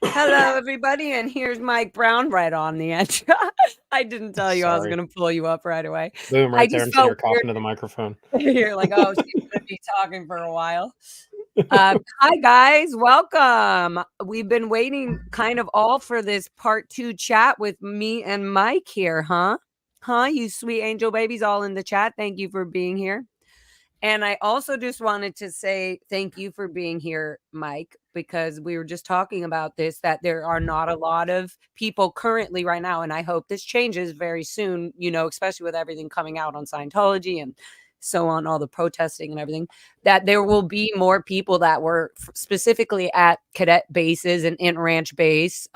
Hello, everybody, and here's Mike Brown right on the edge. I didn't tell you I was going to pull you up right away. Boom, I right there. I'm just sitting here felt coughing weird. to the microphone. You're like, oh, she's going to be talking for a while. Hi, guys. Welcome. We've been waiting kind of all for this part 2 chat with me and Mike here, huh? Huh, you sweet angel babies all in the chat. Thank you for being here. And I also just wanted to say thank you for being here, Mike, because we were just talking about this, that there are not a lot of people currently right now. And I hope this changes very soon, you know, especially with everything coming out on Scientology and so on, all the protesting and everything, that there will be more people that were specifically at cadet bases and in ranch base,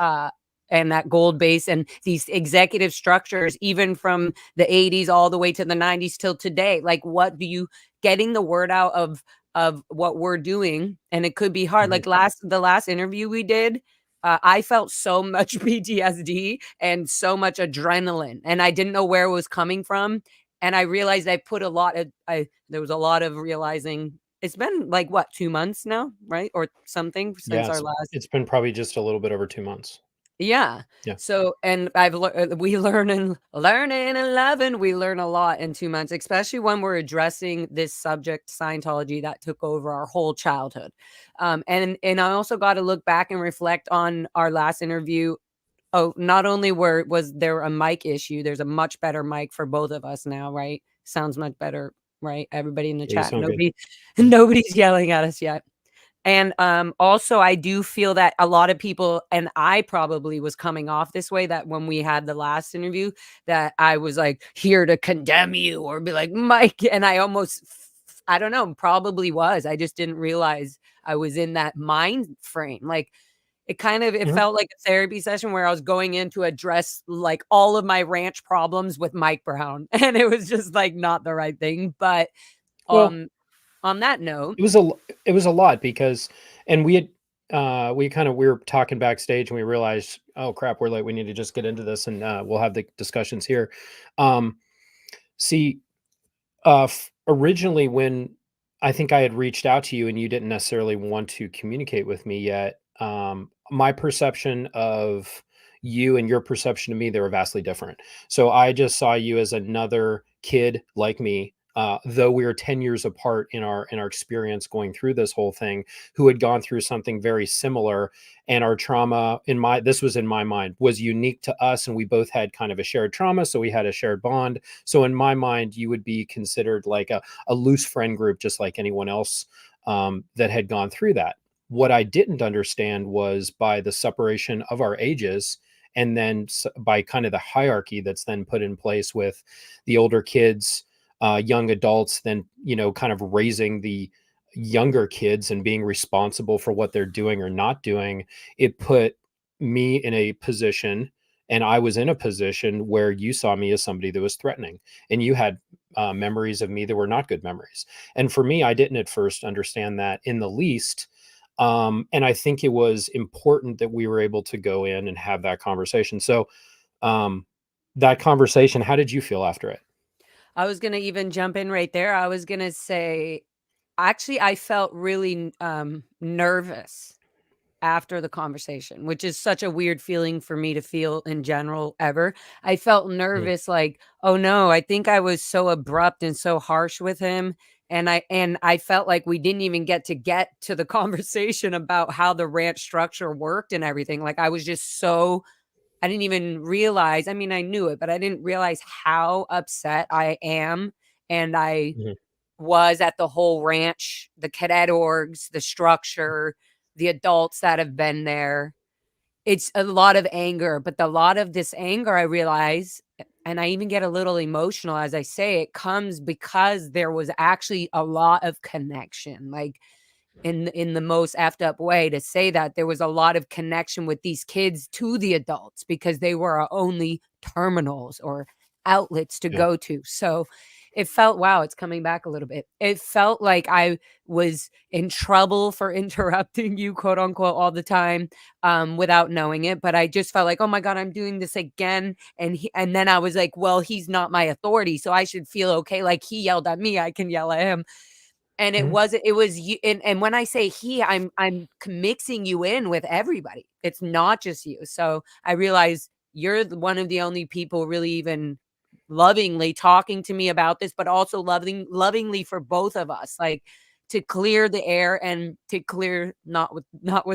and that gold base and these executive structures, even from the 80s all the way to the 90s till today. Like, what do you getting the word out of what we're doing? And it could be hard. Like the last interview we did, I felt so much PTSD and so much adrenaline, and I didn't know where it was coming from. And I realized I put a lot of there was a lot of realizing. It's been like what, 2 months now, right? Or something since our last. It's been probably just a little bit over 2 months. Yeah. Yeah. So, and we learn and loving. We learn a lot in 2 months, especially when we're addressing this subject, Scientology, that took over our whole childhood. And I also got to look back and reflect on our last interview. Oh, not only was there a mic issue, there's a much better mic for both of us now, right? Sounds much better, right? Everybody in the chat. Nobody's yelling at us yet. And also, I do feel that a lot of people, and I probably was coming off this way, that when we had the last interview, that I was like here to condemn you or be like, Mike. And I almost, I don't know, probably was. I just didn't realize I was in that mind frame. Like, it felt like a therapy session where I was going in to address like all of my ranch problems with Mike Brown. And it was just like not the right thing. But on that note, it was a lot because, and we were talking backstage and we realized, oh crap, we're late. We need to just get into this and we'll have the discussions here. Originally when I think I had reached out to you and you didn't necessarily want to communicate with me yet, my perception of you and your perception of me, they were vastly different. So I just saw you as another kid like me, though we were 10 years apart in our experience going through this whole thing, who had gone through something very similar. And our trauma, this was in my mind, was unique to us, and we both had kind of a shared trauma, so we had a shared bond. So in my mind, you would be considered like a loose friend group, just like anyone else that had gone through that. What I didn't understand was, by the separation of our ages, and then by kind of the hierarchy that's then put in place with the older kids, young adults, then, you know, kind of raising the younger kids and being responsible for what they're doing or not doing, it put me in a position, and I was in a position where you saw me as somebody that was threatening, and you had memories of me that were not good memories. And for me, I didn't at first understand that in the least. And I think it was important that we were able to go in and have that conversation. So that conversation, how did you feel after it? I was going to even jump in right there. I was going to say, actually, I felt really nervous after the conversation, which is such a weird feeling for me to feel in general ever. I felt nervous, like, oh no, I think I was so abrupt and so harsh with him. And I felt like we didn't even get to the conversation about how the ranch structure worked and everything. Like, I was just so, I didn't even realize, I mean, I knew it, but I didn't realize how upset I am. And I was at the whole ranch, the cadet orgs, the structure, the adults that have been there. It's a lot of anger, but a lot of this anger, I realize, and I even get a little emotional as I say it, comes because there was actually a lot of connection, like, in the most effed up way to say that there was a lot of connection with these kids to the adults because they were our only terminals or outlets to Yeah. go to. So it felt, wow, it's coming back a little bit. It felt like I was in trouble for interrupting you, quote unquote, all the time, without knowing it. But I just felt like, oh my God, I'm doing this again. And then I was like, well, he's not my authority, so I should feel okay. Like he yelled at me, I can yell at him. And it Mhm. wasn't, it was you, and when I say he, I'm mixing you in with everybody. It's not just you. So I realize you're one of the only people really even lovingly talking to me about this, but also lovingly for both of us, like to clear the air and to clear not with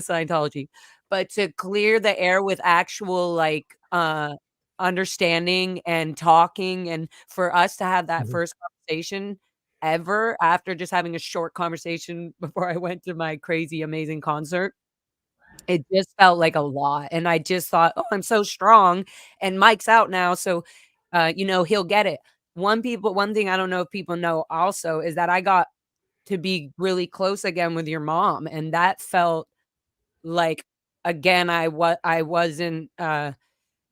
Scientology, but to clear the air with actual like understanding and talking, and for us to have that Mhm. first conversation ever after just having a short conversation before I went to my crazy amazing concert. It just felt like a lot, and I just thought, "Oh, I'm so strong," and Mike's out now, so, he'll get it. One thing I don't know if people know also is that I got to be really close again with your mom, and that felt like, again, I wasn't,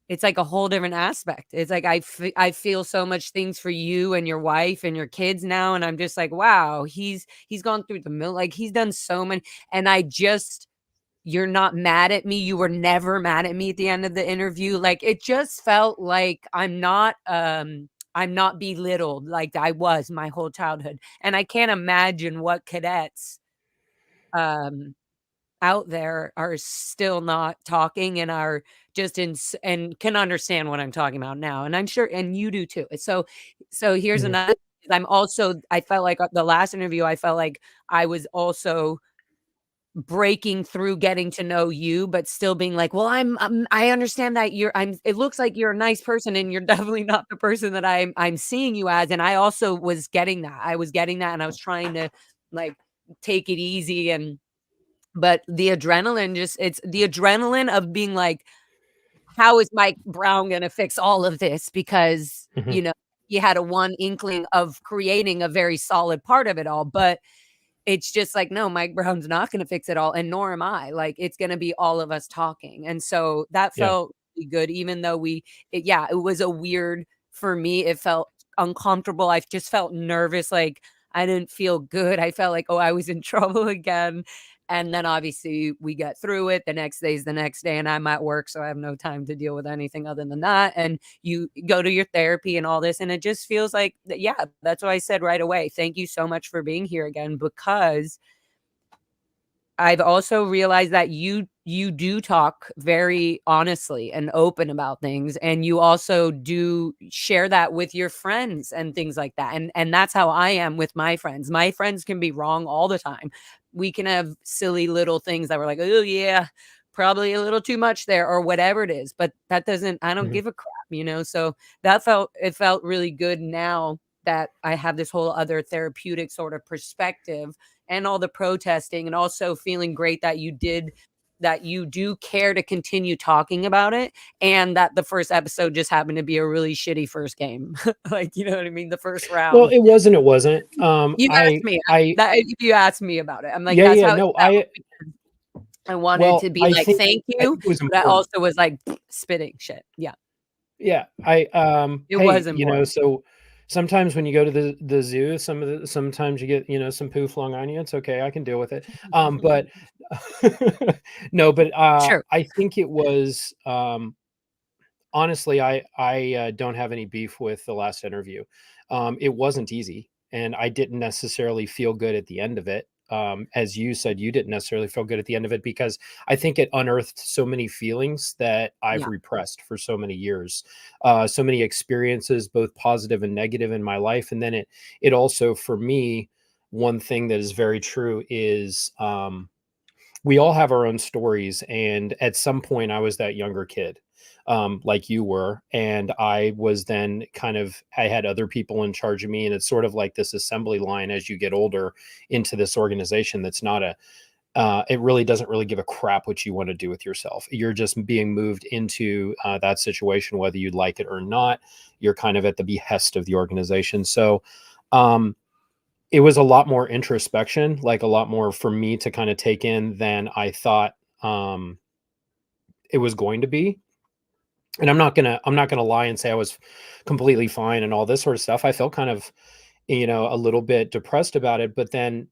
it's like a whole different aspect. It's like I feel so much things for you and your wife and your kids now, and I'm just like, "Wow, he's gone through the mill, like, he's done so many," and I just you're not mad at me, you were never mad at me at the end of the interview, like, it just felt like I'm not belittled like I was my whole childhood, and I can't imagine what cadets, um out there are still not talking and are just and can understand what I'm talking about now, and I'm sure and you do too. So here's Mhm. another, I felt like, the last interview, I felt like I was also breaking through getting to know you, but still being like, "Well, I understand that it looks like you're a nice person, and you're definitely not the person that I'm seeing you as," and I also was getting that. I was getting that, and I was trying to, like, take it easy, and but the adrenaline just it's the adrenaline of being like, "How is Mike Brown gonna fix all of this?" Because, Mhm. he had a one inkling of creating a very solid part of it all, but it's just like, no, Mike Brown's not gonna fix it all, and nor am I. Like, it's gonna be all of us talking, and so that Yeah. felt really good, even though it was a weird for me, it felt uncomfortable. I just felt nervous, like, I didn't feel good. I felt like, oh, I was in trouble again, and then obviously we get through it. The next day is the next day, and I'm at work, so I have no time to deal with anything other than that, and you go to your therapy and all this, and it just feels like, yeah, that's what I said right away. Thank you so much for being here again, because I've also realized that you do talk very honestly and open about things, and you also do share that with your friends and things like that, and that's how I am with my friends. My friends can be wrong all the time. We can have silly little things that we're like, "Oh, yeah, probably a little too much there," or whatever it is, but that doesn't I don't Mhm. give a crap, so it felt really good now that I have this whole other therapeutic sort of perspective, and all the protesting, and also feeling great that you do care to continue talking about it, and that the first episode just happened to be a really shitty first game. Like, you know what I mean? The first Well, round. it was and it wasn't. You asked me that you asked me about it. I'm like, Yeah, "That's yeah, how it no, felt." I wanted well, to be like, "Thank I you," think it was but I important. also was like, spitting shit. Yeah, Yeah, it hey, was important. so sometimes when you go to the zoo, sometimes you get, some poo flung on you. It's okay, I can deal with it. But no, but Sure. I think it was honestly, I don't have any beef with the last interview. It wasn't easy, and I didn't necessarily feel good at the end of it. As you said, you didn't necessarily feel good at the end of it because I think it unearthed so many feelings that I've Yeah, repressed for so many years, so many experiences, both positive and negative in my life, and then it also for me, one thing that is very true is we all have our own stories, and at some point I was that younger kid, like you were, and I was then I had other people in charge of me, and it's sort of like this assembly line as you get older into this organization that's not it really doesn't really give a crap what you want to do with yourself. You're just being moved into that situation, whether you like it or not. You're kind of at the behest of the organization. So it was a lot more introspection, like a lot more for me to kind of take in than I thought it was going to be. And I'm not gonna lie and say I was completely fine and all this sort of stuff. I felt kind of, a little bit depressed about it. But then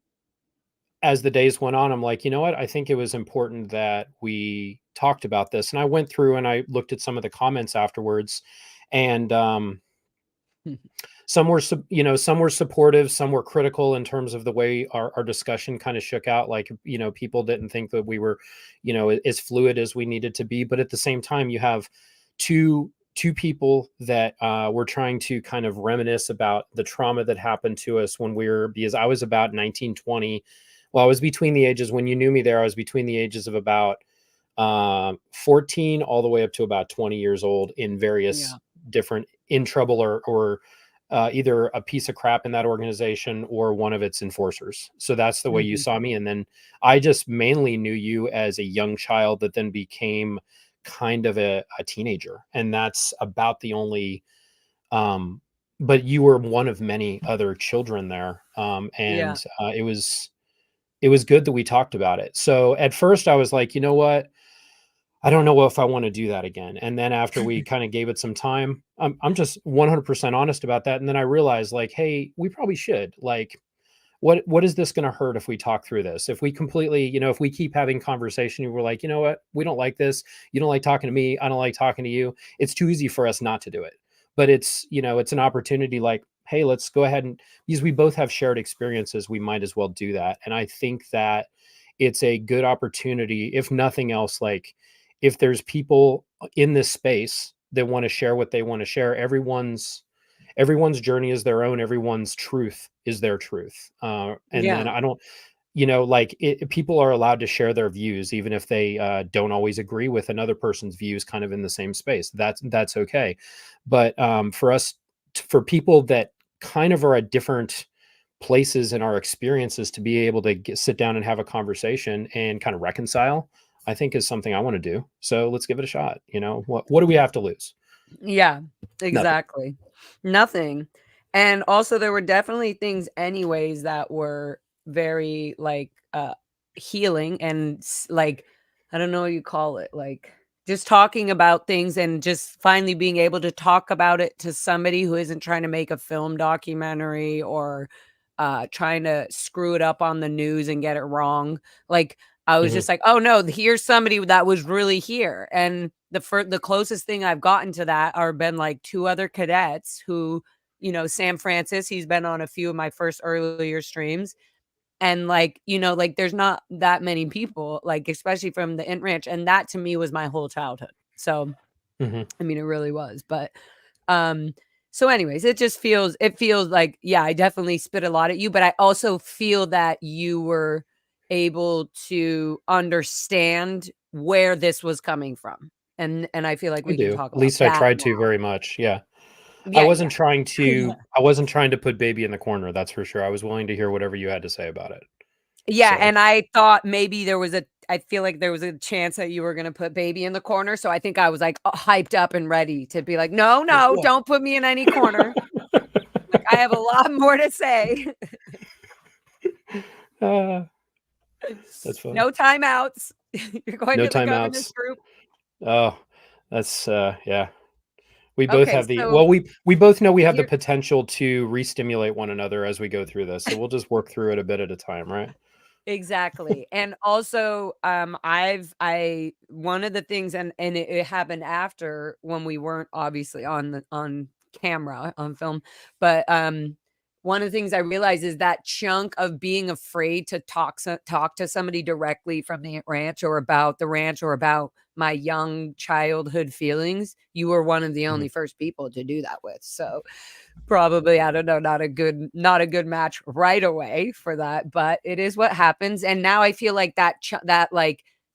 as the days went on, I'm like, you know what? I think it was important that we talked about this. And I went through and I looked at some of the comments afterwards, and some were, some were supportive, some were critical in terms of the way our discussion kind of shook out. Like, people didn't think that we were, as fluid as we needed to be. But at the same time, you have two people that were trying to kind of reminisce about the trauma that happened to us because I was about 19, 20. Well, I was between the ages, when you knew me there, I was between the ages of about 14 all the way up to about 20 years old in various different in trouble or either a piece of crap in that organization or one of its enforcers. So that's the way you saw me. And then I just mainly knew you as a young child that then became kind of a teenager. And that's about the only, but you were one of many other children there. And it was good that we talked about it. So at first I was like, you know what? I don't know if I want to do that again. And then after we kind of gave it some time, I'm just 100% honest about that. And then I realized, like, hey, we probably should. Like, what is this going to hurt if we talk through this? If we completely, if we keep having conversation, and we're like, you know what, we don't like this. You don't like talking to me. I don't like talking to you. It's too easy for us not to do it. But it's, it's an opportunity. Like, hey, let's go ahead and, because we both have shared experiences, we might as well do that. And I think that it's a good opportunity, if nothing else. Like, if there's people in this space that want to share what they want to share, everyone's journey is their own. Everyone's truth is their truth. Then I don't, people are allowed to share their views, even if they don't always agree with another person's views kind of in the same space. That's okay. But for people that kind of are at different places in our experiences, to be able to sit down and have a conversation and kind of reconcile, I think is something I want to do. So let's give it a shot. What do we have to lose? Yeah, exactly. Nothing. And also there were definitely things anyways that were very like healing and like, I don't know what you call it, like just talking about things and just finally being able to talk about it to somebody who isn't trying to make a film documentary or trying to screw it up on the news and get it wrong. Like I was just like, oh no, here's somebody that was really here. And the closest thing I've gotten to that are been like two other cadets who, Sam Francis, he's been on a few of my first earlier streams. And like, like there's not that many people, like, especially from the Int Ranch. And that to me was my whole childhood. So, I mean, it really was. But, so anyways, it feels like, yeah, I definitely spit a lot at you, but I also feel that you were able to understand where this was coming from. And I feel like I we can do. talk At about least I that tried now. to very much. Yeah. I Yeah, wasn't yeah. trying to I wasn't trying to put baby in the corner, that's for sure. I was willing to hear whatever you had to say about it. Yeah, So, and I thought maybe I feel like there was a chance that you were gonna put baby in the corner, so I think I was, like, hyped up and ready to be like, "No, no, yeah. don't put me in any corner." Like, I have a lot more to say. Uh, that's funny. No timeouts. You're going No to the governess timeouts. group. Oh, that's yeah. We both Okay, have the so well, we both know we have the here potential to re-stimulate one another as we go through this. So we'll just work through it a bit at a time, right? exactly, and also, I one of the things and it happened after when we weren't obviously on camera, on film, but, one of the things I realized is that chunk of being afraid to talk to somebody directly from the ranch or about the ranch or about my young childhood feelings, you were one of the Mhm. only first people to do that with, so probably, I don't know, not a good match right away for that, but it is what happens, and now I feel like that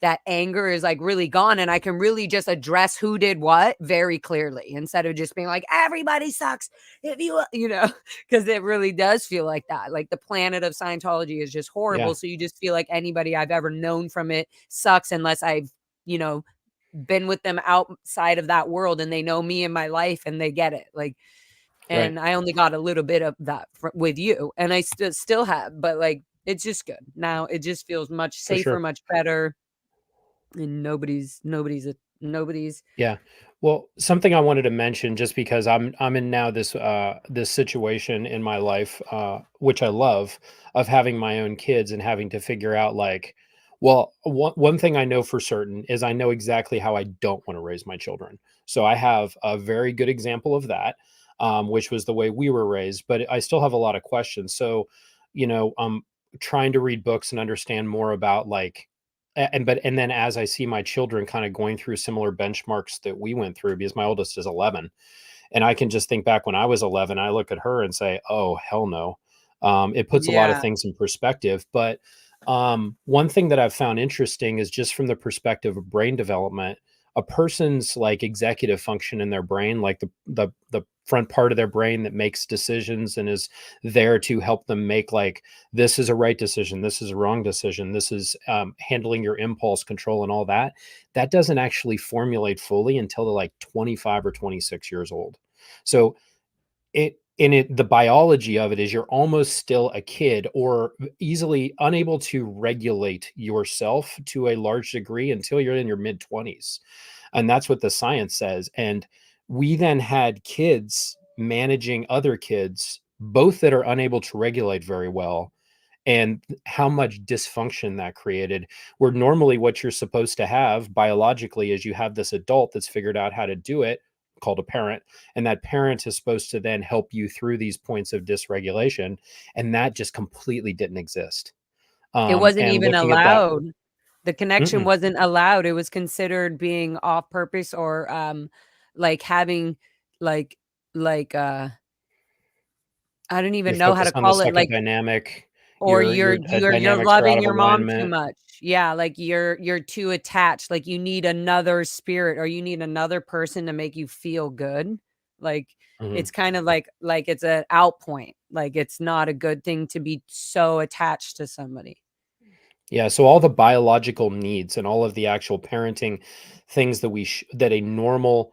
that anger is like really gone, and I can really just address who did what very clearly instead of just being like, everybody sucks. If you know, because it really does feel like that. Like the planet of Scientology is just horrible. Yeah. So you just feel like anybody I've ever known from it sucks unless I've, been with them outside of that world and they know me and my life and they get it. Like, Right. and I only got a little bit of that with you, and I still have, but like it's just good now. It just feels much For safer, sure. much better, and nobody's. Yeah. Well, something I wanted to mention, just because I'm in now this situation in my life, which I love, of having my own kids and having to figure out, like, well, one thing I know for certain is I know exactly how I don't want to raise my children. So I have a very good example of that, which was the way we were raised, but I still have a lot of questions. So, trying to read books and understand more about, like, and then as I see my children kind of going through similar benchmarks that we went through, because my oldest is 11, and I can just think back when I was 11, I look at her and say, "Oh, hell no." It puts a lot of Yeah. things in perspective. But one thing that I've found interesting is just from the perspective of brain development, a person's like executive function in their brain, like the front part of their brain that makes decisions and is there to help them make, like, this is a right decision, this is a wrong decision, this is handling your impulse control and all that. That doesn't actually formulate fully until they're like 25 or 26 years old. So the biology of it is you're almost still a kid, or easily unable to regulate yourself to a large degree until you're in your mid 20s. And that's what the science says. And we then had kids managing other kids, both that are unable to regulate very well, and how much dysfunction that created. Where normally what you're supposed to have biologically is you have this adult that's figured out how to do it, called a parent, and that parent is supposed to then help you through these points of dysregulation, and that just completely didn't exist. It wasn't And even looking at that, allowed. The connection mm-mm, wasn't allowed. It was considered being off purpose or, like having like like, I don't you're even know how to focused on the call it, second like, dynamic, or your you're dynamics are out loving of your mom too alignment. much. Yeah, like you're too attached, like you need another spirit or you need another person to make you feel good. Like Mhm. it's kind of like it's an out point. Like it's not a good thing to be so attached to somebody. Yeah, so all the biological needs and all of the actual parenting things that that a normal,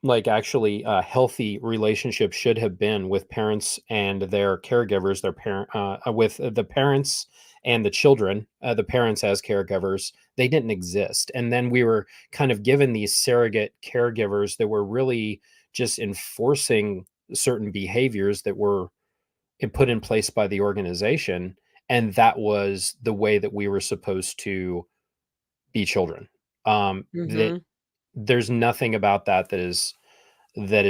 like, actually healthy relationship should have been with parents and their caregivers, their parent with the parents and the children, the parents as caregivers, they didn't exist. And then we were kind of given these surrogate caregivers that were really just enforcing certain behaviors that were put in place by the organization, and that was the way that we were supposed to be children. That Mhm. there's nothing about that is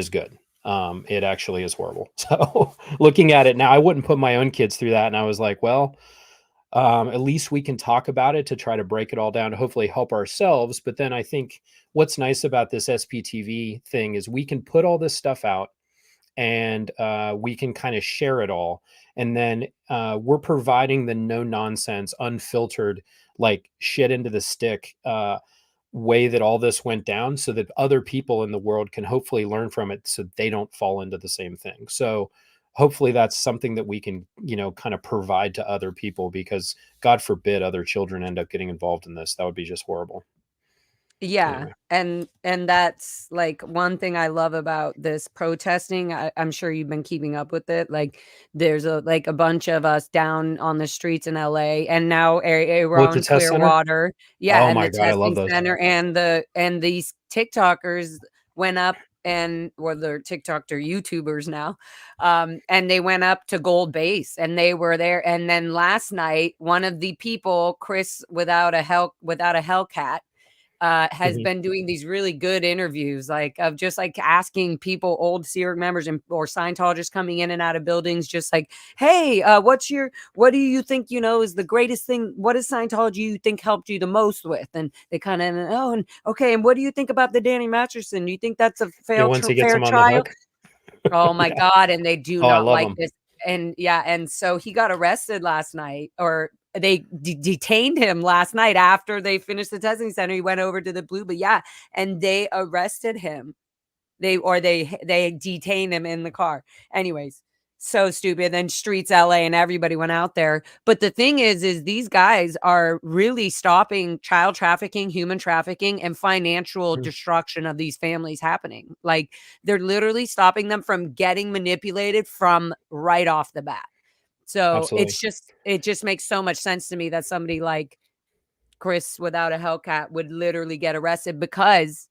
good. It actually is horrible. So looking at it now, I wouldn't put my own kids through that. And I was like, well, at least we can talk about it to try to break it all down to hopefully help ourselves. But then I think what's nice about this SPTV thing is we can put all this stuff out, and we can kind of share it all. And then we're providing the no nonsense, unfiltered, like shit into the stick way that all this went down, so that other people in the world can hopefully learn from it so they don't fall into the same thing. So hopefully that's something that we can, kind of provide to other people, because God forbid other children end up getting involved in this. That would be just horrible. Yeah, Anyway. and that's, like, one thing I love about this protesting. I'm sure you've been keeping up with it, like, there's a bunch of us down on the streets in LA, and now Oh, at the around test center. Clearwater. Yeah, Oh and my the God, I love testing those. center and these TikTokers went up and well, they're TikTok, they're YouTubers now, and they went up to Gold Base, and they were there, and then last night, one of the people, Chris without a Hellcat, has Mhm. been doing these really good interviews, like of just like asking people, old Sea Org members and or Scientologists coming in and out of buildings, just like, hey, what do you think, is the greatest thing? What is Scientology you think helped you the most with? And they kind of, oh, and okay, and what do you think about the Danny Masterson? Do you think that's a Once he gets fair them on the trial? hook. Oh my Yeah. God, and they do Oh, I not love like them. this. And yeah, and so he got arrested last night or they detained him last night after they finished the testing center. He went over to the blue, but yeah, and they arrested him. They detained him in the car. Anyways, so stupid. Then Streets LA and everybody went out there. But the thing is these guys are really stopping child trafficking, human trafficking, and financial Mhm. destruction of these families happening. Like they're literally stopping them from getting manipulated from right off the bat. So Absolutely. it just makes so much sense to me that somebody like Chris without a Hellcat would literally get arrested because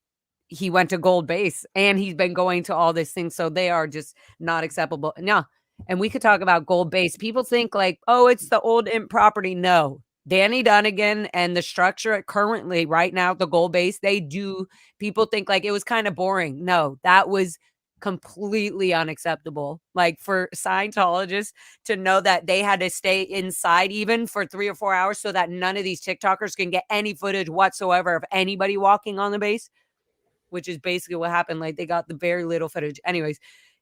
he went to Gold Base and he's been going to all these things. So they are just not acceptable. No. And we could talk about Gold Base. People think like, oh, it's the old imp property. No. Danny Dunnigan and the structure currently right now, the Gold Base, people think like it was kind of boring. No, that was completely unacceptable. Like for Scientologists to know that they had to stay inside even for 3 or 4 hours so that none of these TikTokers can get any footage whatsoever of anybody walking on the base, which is basically what happened. Like they got the very little footage. Anyways,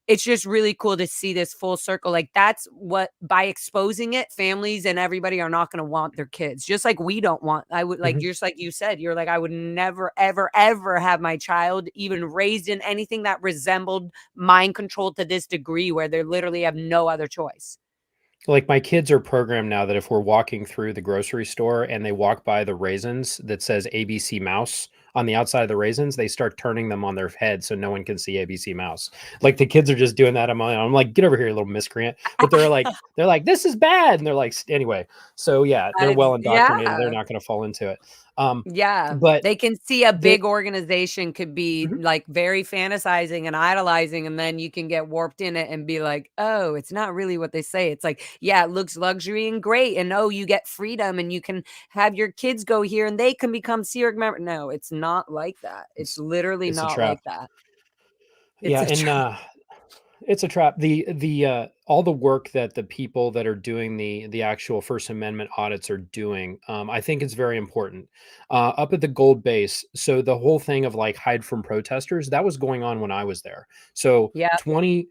it's just really cool to see this full circle. Like that's what, by exposing it, families and everybody are not going to want their kids. Just like we don't want, I would like, Mhm. just like you said, you're like, I would never, ever, ever have my child even raised in anything that resembled mind control to this degree where they literally have no other choice. Like, my kids are programmed now that if we're walking through the grocery store and they walk by the raisins that says ABC Mouse on the outside of the raisins, they start turning them on their head so no one can see ABC Mouse. Like, the kids are just doing that. I'm like, "Get over here, you little miscreant." But they're like, "This is bad." And they're like, anyway. So, yeah, That they're is, well indoctrinated. They're yeah. not gonna fall into it. Um, Yeah, but they can see a the big organization could be, Mhm. like, very fantasizing and idolizing, and then you can get warped in it and be like, "Oh, it's not really what they say." It's like, yeah, it looks luxury and great, and, "Oh, you get freedom, and you can have your kids go here, and they can become Sea Org member." No, it's not like that. It's literally it's a not trap. like that. It's Yeah, a and, trap. it's a trap. All the work that the people that are doing the actual First Amendment audits are doing, I think it's very important. Up at the Gold Base, so the whole thing of like hide from protesters, that was going on when I was there. So Yeah. 20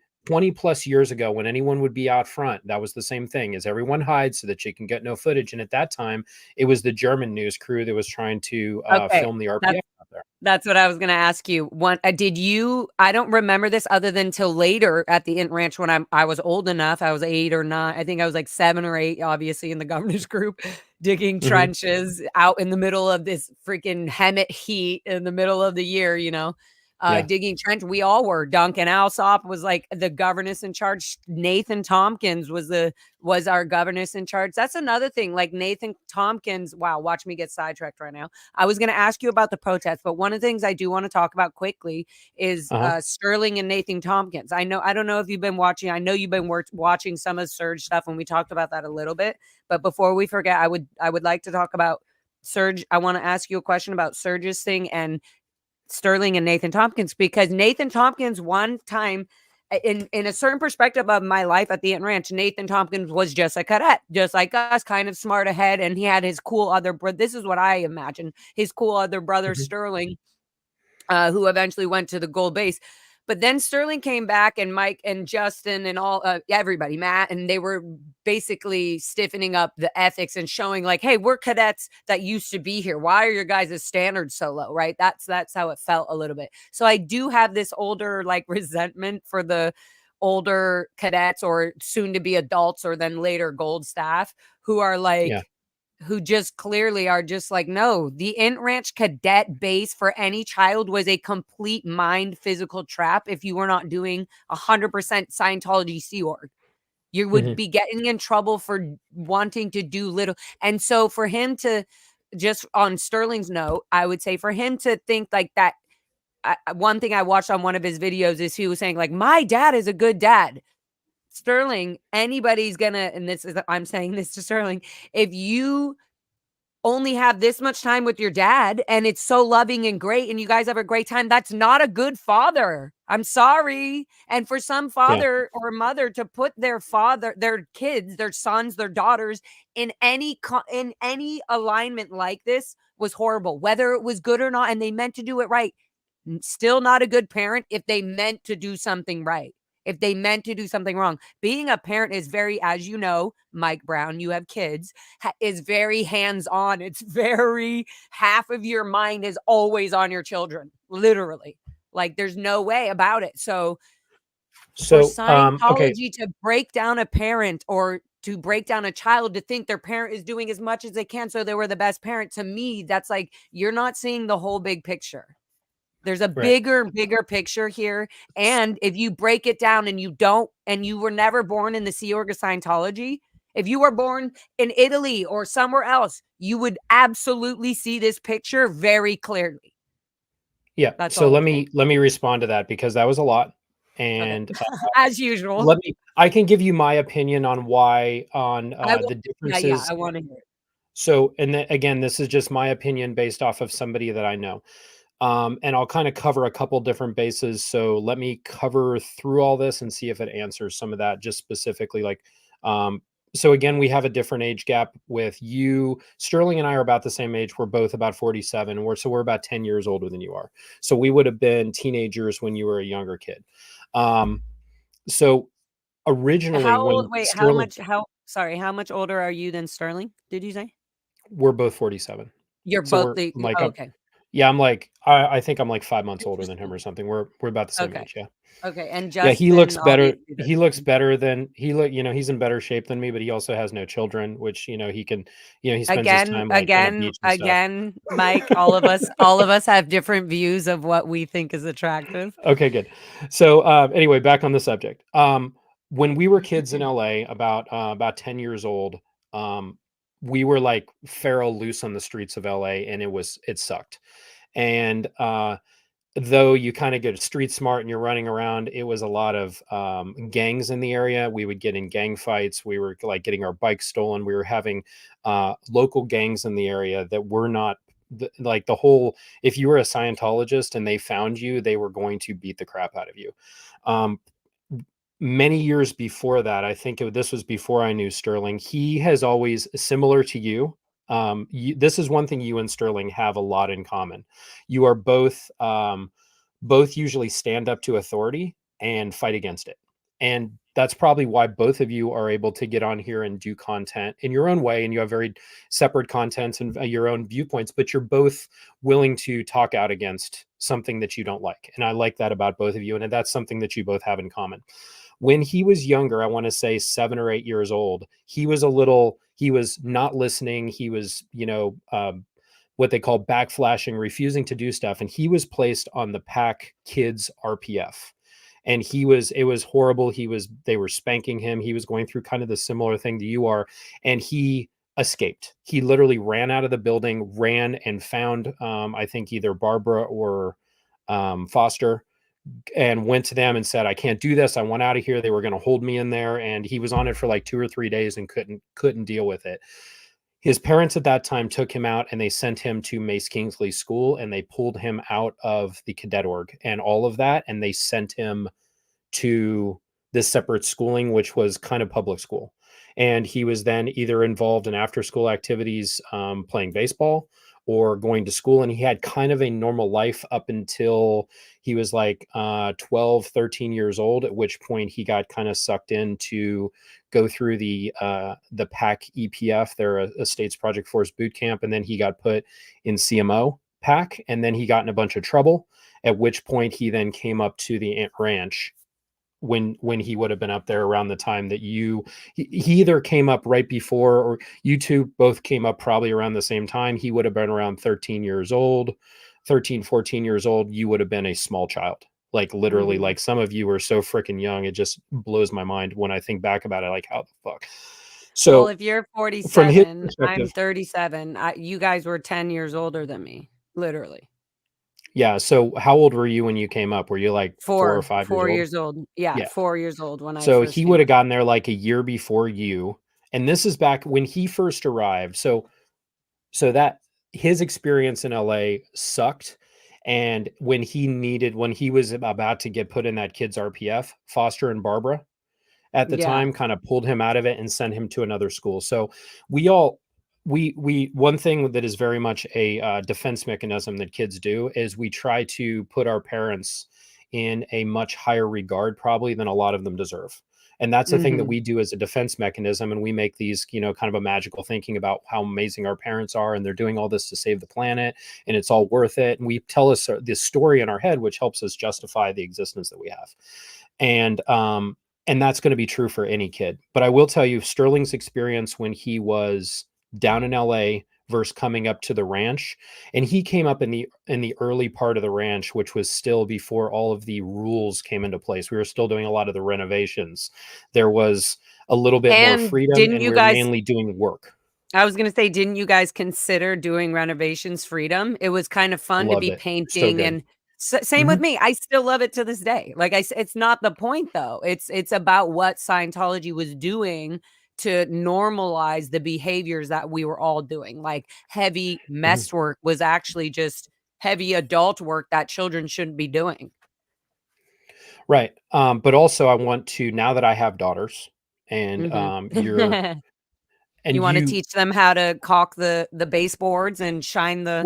plus years ago, when anyone would be out front, that was the same thing as everyone hides so that you can get no footage. And at that time, it was the German news crew that was trying to Okay. film the RPF That's out there. That's what I was gonna ask you. Did you I don't remember this other than till later at the Int Ranch when I was old enough. I was 8 or 9. I think I was like 7 or 8, obviously, in the governor's group, digging Hmm. trenches out in the middle of this freaking Hemet heat in the middle of the year, Yeah. digging trench. We all were. Duncan Alsop was like the governess in charge. Nathan Tompkins was our governess in charge. That's another thing. Like Nathan Tompkins. Wow, watch me get sidetracked right now. I was going to ask you about the protests, but one of the things I do want to talk about quickly is Uh-huh. Sterling and Nathan Tompkins. I don't know if you've been watching. I know you've been watching some of Surge stuff, and we talked about that a little bit. But before we forget, I would like to talk about Surge. I want to ask you a question about Surge's thing and Sterling and Nathan Tompkins, because Nathan Tompkins one time in a certain perspective of my life at the Ant Ranch, Nathan Tompkins was just a cadet, just like us, kind of smart ahead, and he had his cool other brother. This is what I imagine, his cool other brother Hmm. Sterling, who eventually went to the Gold Base. But then Sterling came back, and Mike and Justin and all everybody, Matt, and they were basically stiffening up the ethics and showing like, hey, we're cadets that used to be here. Why are your guys' standards so low? Right? That's how it felt a little bit. So I do have this older like resentment for the older cadets or soon to be adults or then later gold staff who are Yeah. like, who just clearly are just like, no, the Int Ranch cadet base for any child was a complete mind physical trap if you were not doing 100% Scientology Sea Org. You would Hmm. be getting in trouble for wanting to do little. And so for him to, just on Sterling's note, I would say for him to think like that. One thing I watched on one of his videos is he was saying like, my dad is a good dad. Sterling, anybody's gonna, and this is, I'm saying this to Sterling, if you only have this much time with your dad and it's so loving and great and you guys have a great time, that's not a good father. I'm sorry. And for some Yeah. father or mother to put their kids, their sons, their daughters in any alignment like this was horrible, whether it was good or not, and they meant to do it right. Still not a good parent if they meant to do something right. if they meant to do something wrong. Being a parent is very, as you know, Mike Brown, you have kids, is very hands-on. It's very, half of your mind is always on your children, literally. Like, there's no way about it. So for Okay. Scientology to break down a parent or to break down a child to think their parent is doing as much as they can so they were the best parent, to me, that's like, you're not seeing the whole big picture. There's a Right. bigger picture here. And if you break it down and you were never born in the Sea Org of Scientology, if you were born in Italy or somewhere else, you would absolutely see this picture very clearly. Yeah. That's So all let I'm saying. me respond to that because that was a lot. Okay. And As usual. I can give you my opinion on why I will. the Yeah, differences. I want to hear it. So, and then again, this is just my opinion based off of somebody that I know. And I'll kind of cover a couple different bases. So let me cover through all this and see if it answers some of that just specifically. Um, so again, we have a different age gap with you. Sterling and I are about the same age. We're both about 47. We're about 10 years older than you are. So we would have been teenagers when you were a younger kid. So originally How when old? Wait, Sterling, how much older are you than Sterling? Did you say? we're both 47. You're So both we're the like, oh, okay. yeah, I think I'm like 5 months older than him or Interesting. something. We're about the same Okay. age. Yeah. Okay. And Yeah, he Justin looks better. obviously He doesn't. looks better than he's in better shape than me, but he also has no children, which, he can, he spends his Again, time like on a again, beach and stuff. again, Mike, all of us have different views of what we think is attractive. Okay, good. So, anyway, back on the subject. When we were kids in LA, about 10 years old, we were like feral loose on the streets of LA, and it sucked. And though you kind of get street smart and you're running around, it was a lot of gangs in the area. We would get in gang fights. We were like getting our bikes stolen. We were having local gangs in the area that were not like the whole. If you were a Scientologist and they found you, they were going to beat the crap out of you. Um, Many years before that, I think this was before I knew Sterling. He has always similar to you. This is one thing you and Sterling have a lot in common. You are both usually stand up to authority and fight against it. And that's probably why both of you are able to get on here and do content in your own way. And you have very separate contents and your own viewpoints, but you're both willing to talk out against something that you don't like. And I like that about both of you. And that's something that you both have in common. When he was younger, I want to say 7 or 8 years old, he was not listening. He was, what they call backflashing, refusing to do stuff. And he was placed on the Pack Kids RPF. And it was horrible. They were spanking him. He was going through kind of the similar thing that you are. And he escaped. He literally ran out of the building, ran and found, I think either Barbara or Foster, and went to them and said, I can't do this. I want out of here. They were going to hold me in there. And he was on it for like 2 or 3 days and couldn't deal with it. His parents at that time took him out and they sent him to Mace Kingsley School, and they pulled him out of the cadet org and all of that. And they sent him to this separate schooling, which was kind of public school. And he was then either involved in after school activities, playing baseball or going to school. And he had kind of a normal life up until he was like 12, 13 years old, at which point he got kind of sucked in to go through the PAC EPF, they're a States Project Force boot camp. And then he got put in CMO PAC, and then he got in a bunch of trouble, at which point he then came up to the ranch when he would have been up there around the time that he either came up right before, or you two both came up probably around the same time. He would have been around 13 years old, 13, 14 years old. You would have been a small child, like literally. Like some of you are so freaking young. It just blows my mind when I think back about it. Like, how the fuck? Well, So if you're from his 47, I'm perspective, 37. You guys were 10 years older than me, literally. yeah. So how old were you when you came up? Were you like 4 or 5 years 4 old? years old. Yeah, Yeah. 4 years old when I So first he came would up. have gotten there like a year before you. And this is back when he first arrived. So that his experience in LA sucked. And when he was about to get put in that kids RPF, Foster and Barbara at the Yeah. time kind of pulled him out of it and sent him to another school. So we all, we one thing that is very much a defense mechanism that kids do is we try to put our parents in a much higher regard probably than a lot of them deserve. And that's the thing that we do as a defense mechanism. And we make these, kind of a magical thinking about how amazing our parents are. And they're doing all this to save the planet and it's all worth it. And we tell us this story in our head, which helps us justify the existence that we have. And that's going to be true for any kid. But I will tell you, Sterling's experience when he was down in LA versus coming up to the ranch, and he came up in the early part of the ranch, which was still before all of the rules came into place. We were still doing a lot of the renovations. There was a little bit more freedom, and we were mainly doing work. I was going to say, didn't you guys consider doing renovations freedom? It was kind of fun to be painting and same with me. I still love it to this day. Like it's not the point though. It's about what Scientology was doing to normalize the behaviors that we were all doing. Like heavy mess work was actually just heavy adult work that children shouldn't be doing. Right. But also I want to, now that I have daughters and you want to teach them how to caulk the baseboards and shine the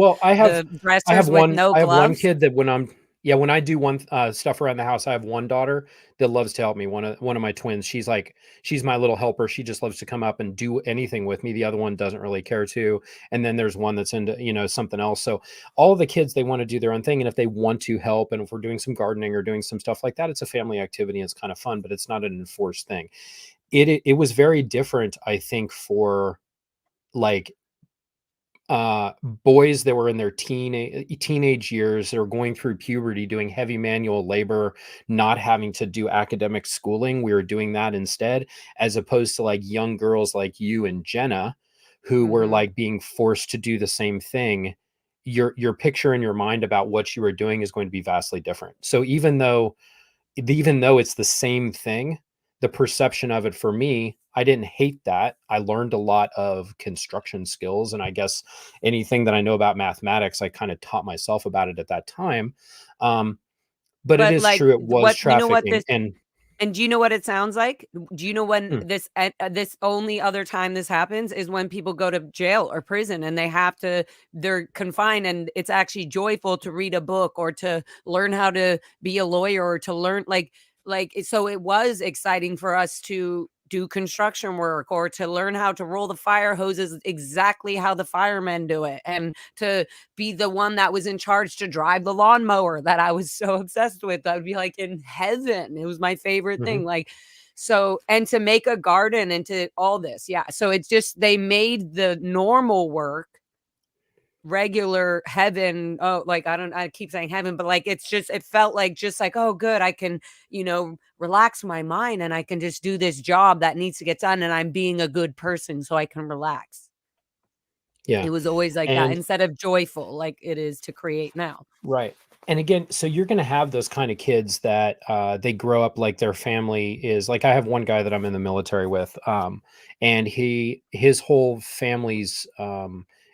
dressers I have with no gloves? I have one kid that when I do one stuff around the house, I have one daughter that loves to help me. One of my twins, she's my little helper. She just loves to come up and do anything with me. The other one doesn't really care to. And then there's one that's into, something else. So all the kids, they want to do their own thing. And if they want to help, and if we're doing some gardening or doing some stuff like that, it's a family activity. It's kind of fun, but it's not an enforced thing. It was very different, I think, for like boys that were in their teenage years, they were going through puberty, doing heavy manual labor, not having to do academic schooling. We were doing that instead, as opposed to like young girls like you and Jenna, who were like being forced to do the same thing. Your picture in your mind about what you were doing is going to be vastly different. So even though it's the same thing, the perception of it for me, I didn't hate that. I learned a lot of construction skills, and I guess anything that I know about mathematics, I kind of taught myself about it at that time. But it is true. It was trafficking. And do you know what it sounds like? Do you know when this only other time this happens is when people go to jail or prison and they're confined, and it's actually joyful to read a book or to learn how to be a lawyer or to learn so it was exciting for us to do construction work or to learn how to roll the fire hoses exactly how the firemen do it, and to be the one that was in charge to drive the lawnmower that I was so obsessed with. I would be like in heaven. It was my favorite thing. So, and to make a garden and to all this. Yeah. So it's just, they made the normal work regular heaven. I keep saying heaven, but it felt like just like, oh good, I can relax my mind and I can just do this job that needs to get done, and I'm being a good person so I can relax. It was always like that, instead of joyful like it is to create now. Right. And again, so you're going to have those kind of kids that they grow up like their family is like, I have one guy that I'm in the military with, and his whole family's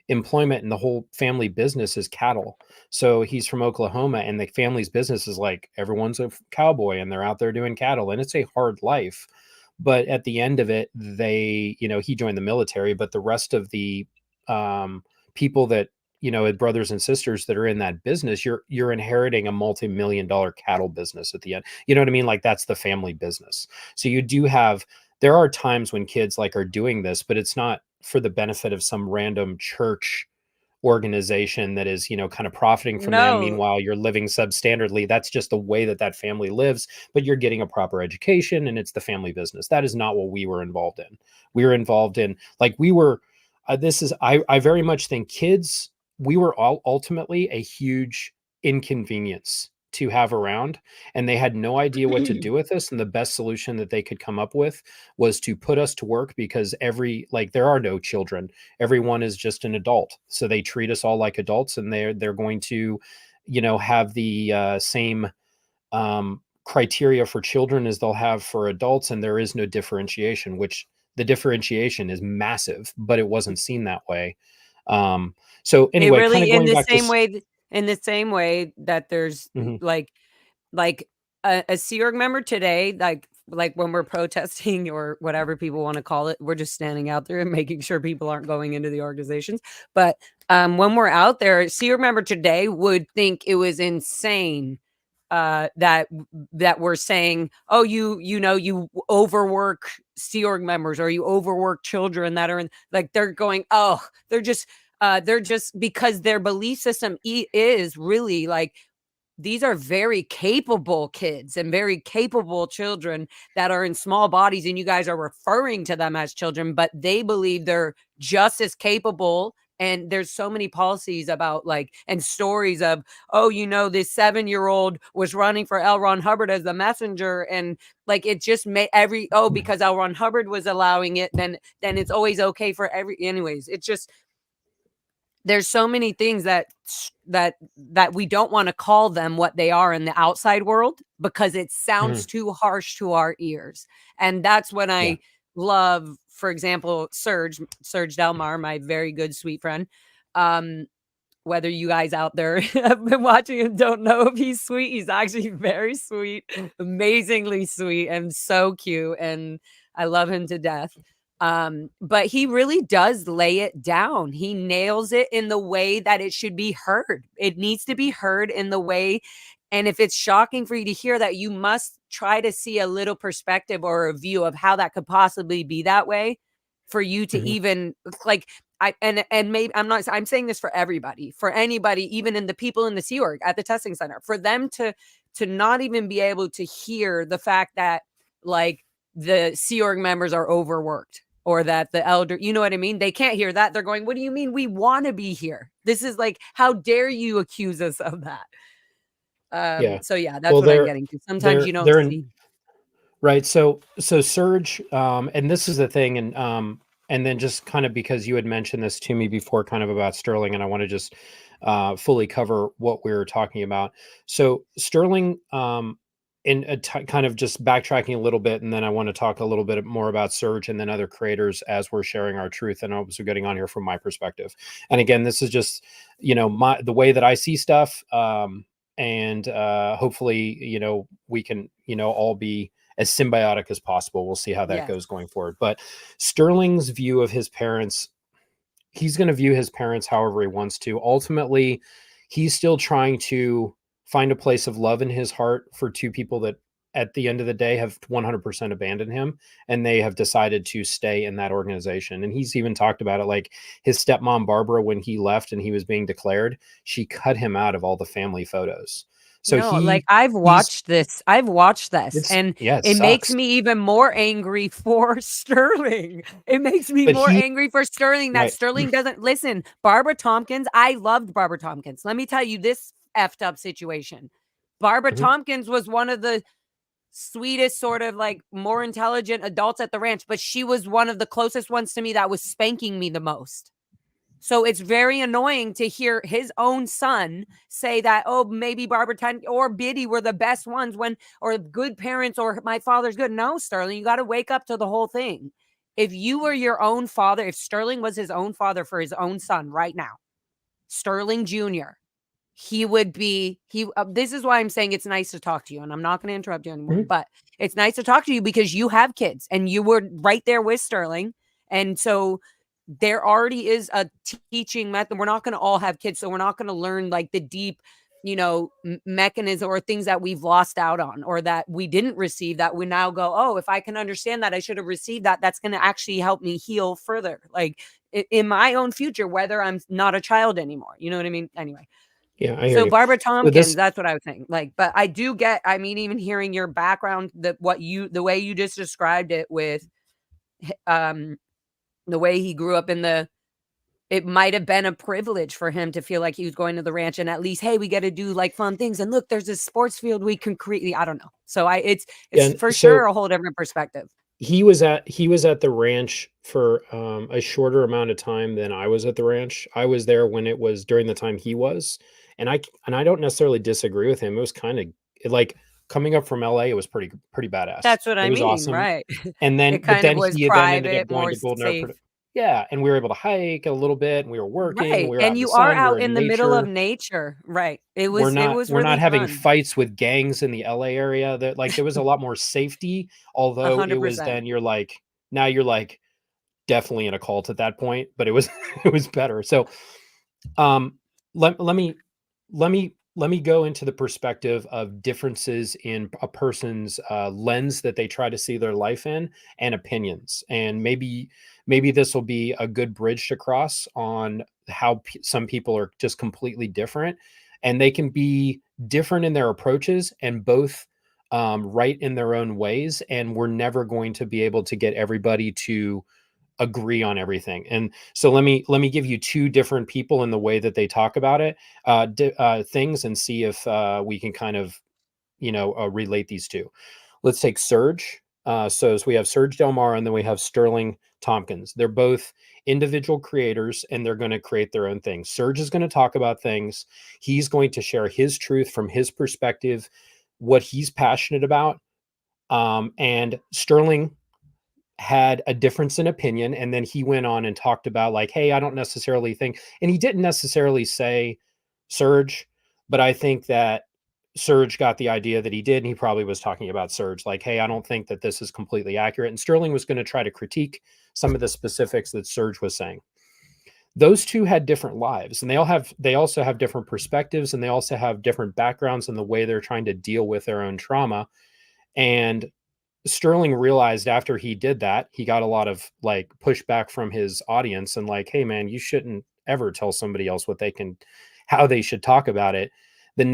employment and the whole family business is cattle. So he's from Oklahoma, and the family's business is like everyone's a cowboy and they're out there doing cattle, and it's a hard life. But at the end of it, he joined the military, but the rest of the people that brothers and sisters that are in that business, you're inheriting a multi-million-dollar cattle business at the end. You know what I mean? Like that's the family business. So there are times when kids are doing this, but it's not for the benefit of some random church organization that is, kind of profiting from them. Meanwhile, you're living substandardly. That's just the way that family lives, but you're getting a proper education and it's the family business. That is not what we were involved in. We were involved in I very much think kids, we were all ultimately a huge inconvenience to have around, and they had no idea what to do with us. And the best solution that they could come up with was to put us to work, because there are no children. Everyone is just an adult. So they treat us all like adults, and they're going to, have the same criteria for children as they'll have for adults. And there is no differentiation, which the differentiation is massive, but it wasn't seen that way. So anyway, really, in the same way that there's a Sea Org member today, like when we're protesting or whatever people want to call it, we're just standing out there and making sure people aren't going into the organizations. But when we're out there, a Sea Org member today would think it was insane that were saying, oh, you overwork Sea Org members, or you overwork children that are in, like, they're going, oh, they're just because their belief system is really like, these are very capable kids and very capable children that are in small bodies, and you guys are referring to them as children, but they believe they're just as capable. And there's so many policies about, like, and stories of, oh, this 7-year-old was running for L. Ron Hubbard as the messenger, and like, it just made because L. Ron Hubbard was allowing it, then it's always okay for anyways. It's just, there's so many things that we don't want to call them what they are in the outside world, because it sounds too harsh to our ears. And that's when I love, for example, Serge Delmar, my very good sweet friend. Whether you guys out there have been watching and don't know if he's sweet, he's actually very sweet, amazingly sweet, and so cute, and I love him to death. But he really does lay it down. He nails it in the way that it should be heard. It needs to be heard in the way. And if it's shocking for you to hear that, you must try to see a little perspective or a view of how that could possibly be that way for you to even, like, maybe I'm saying this for everybody, for anybody, even in the people in the Sea Org at the testing center, for them to not even be able to hear the fact that, like, the Sea Org members are overworked, or that the elder, you know what I mean? They can't hear that. They're going, what do you mean we want to be here? This is like, how dare you accuse us of that? So yeah, that's what I'm getting to. Sometimes you don't see. Right. So Serge, and this is the thing, and then just kind of, because you had mentioned this to me before, kind of about Sterling, and I want to just fully cover what we were talking about. So Sterling, kind of just backtracking a little bit, and then I want to talk a little bit more about Serge and then other creators as we're sharing our truth, and also getting on here from my perspective. And again, this is just, the way that I see stuff, and hopefully, we can, all be as symbiotic as possible. We'll see how that goes going forward. But Sterling's view of his parents, he's going to view his parents however he wants to. Ultimately, he's still trying to find a place of love in his heart for two people that at the end of the day have 100% abandoned him, and they have decided to stay in that organization. And he's even talked about it, like his stepmom, Barbara, when he left and he was being declared, she cut him out of all the family photos. So I've watched this, and it makes sucks. me even more angry for Sterling. It makes me more angry for Sterling that Sterling doesn't listen. Barbara Tompkins, I loved Barbara Tompkins. Let me tell you this effed up situation. Barbara Tompkins was one of the sweetest, sort of like more intelligent adults at the ranch, but she was one of the closest ones to me that was spanking me the most. So it's very annoying to hear his own son say that, oh, maybe Barbara or Biddy were the best ones or good parents, or my father's good. No, Sterling, you got to wake up to the whole thing. If you were your own father, if Sterling was his own father for his own son right now, Sterling Jr., he would be, this is why I'm saying it's nice to talk to you, and I'm not going to interrupt you anymore, but it's nice to talk to you because you have kids and you were right there with Sterling. And so there already is a teaching method. We're not going to all have kids, so we're not going to learn like the deep, mechanism or things that we've lost out on, or that we didn't receive, that we now go, oh, if I can understand that, I should have received that. That's going to actually help me heal further, like in my own future, whether I'm not a child anymore. You know what I mean? Anyway. Yeah, I hear so you. Barbara Tompkins, that's what I was saying. Like, but I do get, I mean, even hearing your background, the way you just described it with, the way he grew up it might have been a privilege for him to feel like he was going to the ranch, and at least, hey, we get to do like fun things. And look, there's this sports field we can create. I don't know. So it's for sure a whole different perspective. He was at the ranch for a shorter amount of time than I was at the ranch. I was there when it was during the time he was, and I don't necessarily disagree with him. It was kind of like coming up from LA. It was pretty badass. That's what I mean. It was awesome, right? And then it kind of was he private, ended up going to Golden safe. Airport. Yeah, and we were able to hike a little bit, and we were working. Right, we were and you are out in the middle of nature, right? We're not really not having fun. fights with gangs in the LA area. That like there was a lot more safety. Although 100%. It was then you're like definitely in a cult at that point, but it was it was better. So, let me let me go into the perspective of differences in a person's lens that they try to see their life in, and opinions. And maybe this will be a good bridge to cross on how some people are just completely different, and they can be different in their approaches and both right in their own ways. And we're never going to be able to get everybody to agree on everything. And so let me give you two different people in the way that they talk about it, things, and see if we can kind of relate these two. Let's take Serge. So we have Serge Delmar, and then we have Sterling Tompkins. They're both individual creators, and they're going to create their own things. Serge is going to talk about things. He's going to share his truth from his perspective, what he's passionate about. And Sterling had a difference in opinion, and then he went on and talked about, like, hey, I don't necessarily think, and he didn't necessarily say Serge, but I think that Serge got the idea that he did, and he probably was talking about Serge, like, hey, I don't think that this is completely accurate. And Sterling was going to try to critique some of the specifics that Serge was saying. Those two had different lives, and they also have different perspectives, and they also have different backgrounds in the way they're trying to deal with their own trauma. And Sterling realized after he did that, he got a lot of like pushback from his audience, and like, hey man, you shouldn't ever tell somebody else how they should talk about it. And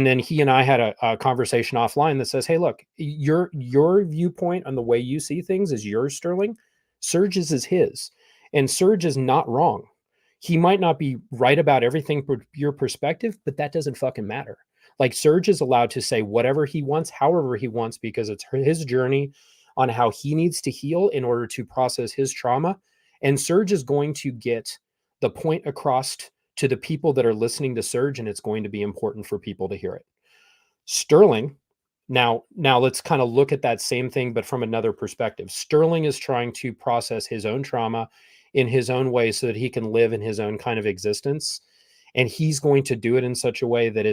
then he and I had a conversation offline that says, hey, look, your viewpoint on the way you see things is yours, Sterling. Serge's is his. And Serge is not wrong. He might not be right about everything from your perspective, but that doesn't fucking matter. Like, Serge is allowed to say whatever he wants, however he wants, because it's his journey on how he needs to heal in order to process his trauma. And Serge is going to get the point across to the people that are listening to Serge, and it's going to be important for people to hear it. Sterling, now let's kind of look at that same thing, but from another perspective. Sterling is trying to process his own trauma in his own way so that he can live in his own kind of existence. And he's going to do it in such a way that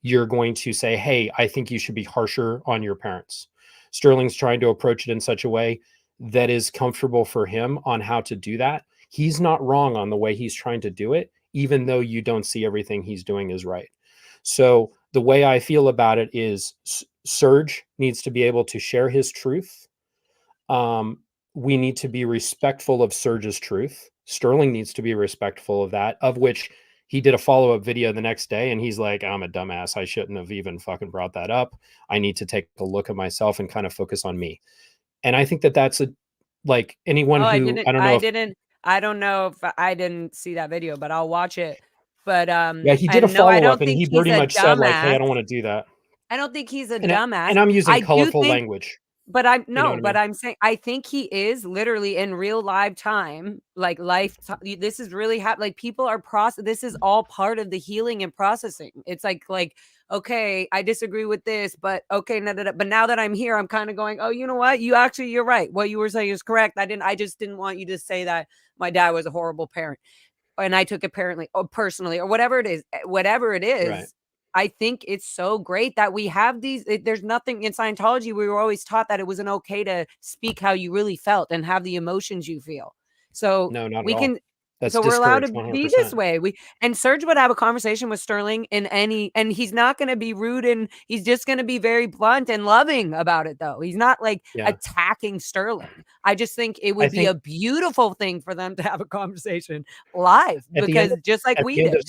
you're going to say, hey, I think you should be harsher on your parents. Sterling's trying to approach it in such a way that is comfortable for him on how to do that. He's not wrong on the way he's trying to do it, even though you don't see everything he's doing is right. So the way I feel about it is Serge needs to be able to share his truth. We need to be respectful of Serge's truth. Sterling needs to be respectful of that, of which he did a follow-up video the next day, and he's like, I'm a dumbass. I shouldn't have even fucking brought that up. I need to take a look at myself and kind of focus on me. And I think that that's like anyone who, I don't know if I didn't see that video, but I'll watch it. But yeah, he did a and no, I follow-up, don't and think he he's pretty a much said, like, hey, I dumbass. don't want to do that. I don't think he's a And dumbass. I'm using I do colorful think, language. but You know what I mean? I'm saying I think he is literally in real live time, like this is really like people are this is all part of the healing and processing. It's like, okay, I disagree with this, but okay, but now that I'm here, I'm kind of going, oh, you know what? You're right. What you were saying is correct. I just didn't want you to say that my dad was a horrible parent, and I took it personally, or whatever it is, Right. I think it's so great that we have these. There's nothing in Scientology. We were always taught that it wasn't okay to speak how you really felt and have the emotions you feel. So No, not at we all. can, That's so we're allowed to discouraged be this 100%. way. And Serge would have a conversation with Sterling and he's not going to be rude, and he's just going to be very blunt and loving about it, though. He's not like Yeah. attacking Sterling. I just think it I would be think a beautiful thing for them to have a conversation live, at the end because just like at we the end of did.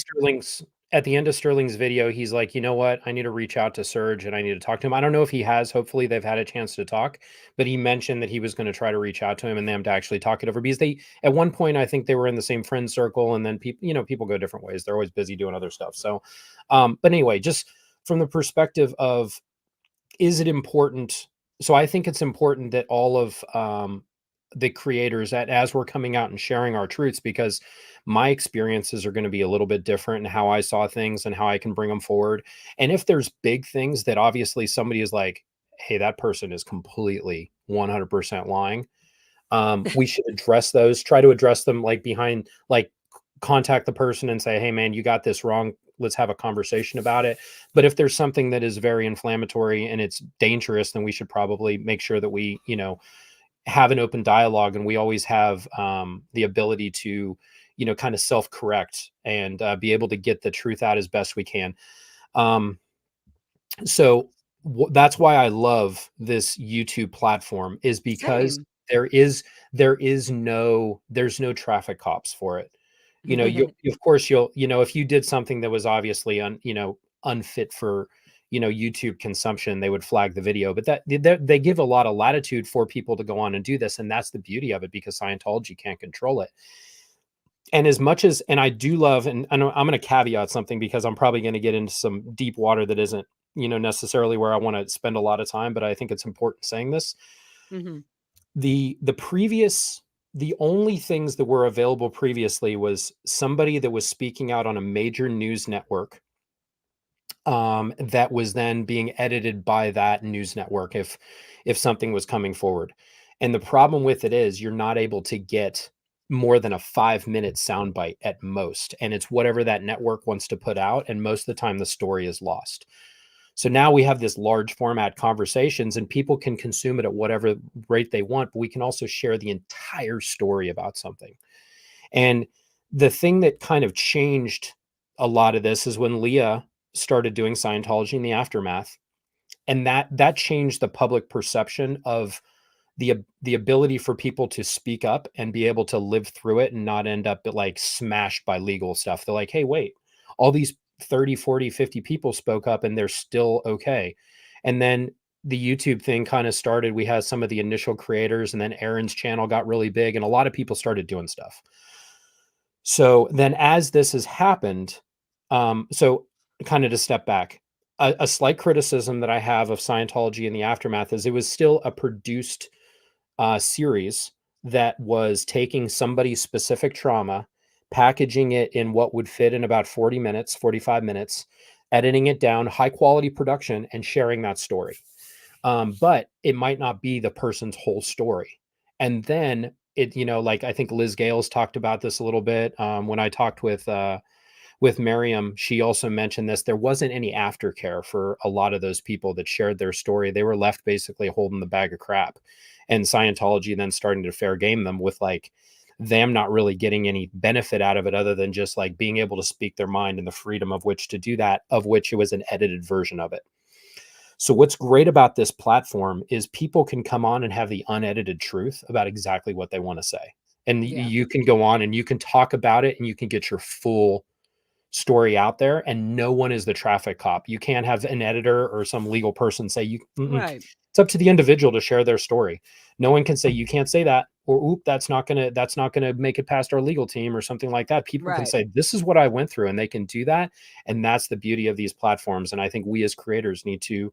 Sterling's video, he's like, you know what? I need to reach out to Serge and I need to talk to him. I don't know if he has. Hopefully they've had a chance to talk, but he mentioned that he was going to try to reach out to him and them to actually talk it over, because at one point, I think they were in the same friend circle, and then people go different ways. They're always busy doing other stuff. So, but anyway, just from the perspective of, is it important? So I think it's important that all of the creators, that as we're coming out and sharing our truths, because my experiences are going to be a little bit different in how I saw things and how I can bring them forward. And if there's big things that obviously somebody is like, hey, that person is completely 100% lying, we should address those, try to address them, like behind, like contact the person and say, hey man, you got this wrong. Let's have a conversation about it. But if there's something that is very inflammatory and it's dangerous, then we should probably make sure that we, have an open dialogue, and we always have the ability to kind of self-correct and be able to get the truth out as best we can. So that's why I love this YouTube platform, is because Same. there's no traffic cops for it. Of course if you did something that was obviously unfit for YouTube consumption, they would flag the video. But that they give a lot of latitude for people to go on and do this, and that's the beauty of it, because Scientology can't control it. And as much as, and I do love, and I'm going to caveat something because I'm probably going to get into some deep water that isn't necessarily where I want to spend a lot of time, but I think it's important saying this. Mm-hmm. The only things that were available previously was somebody that was speaking out on a major news network, that was then being edited by that news network if something was coming forward. And the problem with it is you're not able to get more than a 5-minute soundbite at most, and it's whatever that network wants to put out, and most of the time the story is lost. So now we have this large format conversations, and people can consume it at whatever rate they want, but we can also share the entire story about something. And the thing that kind of changed a lot of this is when Leah started doing Scientology in the aftermath, and that changed the public perception of the ability for people to speak up and be able to live through it and not end up like smashed by legal stuff. They're like, hey, wait, all these 30, 40, 50 people spoke up and they're still okay. And then the YouTube thing kind of started. We had some of the initial creators, and then Aaron's channel got really big and a lot of people started doing stuff. So then as this has happened, so kind of to step back, a slight criticism that I have of Scientology in the aftermath is it was still a produced series that was taking somebody's specific trauma, packaging it in what would fit in about 40 minutes, 45 minutes, editing it down, high quality production, and sharing that story. But it might not be the person's whole story. And then it, like I think Liz Gales talked about this a little bit. When I talked with Miriam, she also mentioned this. There wasn't any aftercare for a lot of those people that shared their story. They were left basically holding the bag of crap, and Scientology then starting to fair game them with like them not really getting any benefit out of it other than just like being able to speak their mind and the freedom of which to do that, of which it was an edited version of it. So what's great about this platform is people can come on and have the unedited truth about exactly what they want to say. And you can go on and you can talk about it and you can get your full story out there, and no one is the traffic cop. You can't have an editor or some legal person say Right. It's up to the individual to share their story. No one can say you can't say that, or oop, that's not gonna make it past our legal team or something like that. People can say this is what I went through, and they can do that. And that's the beauty of these platforms. And I think we as creators need to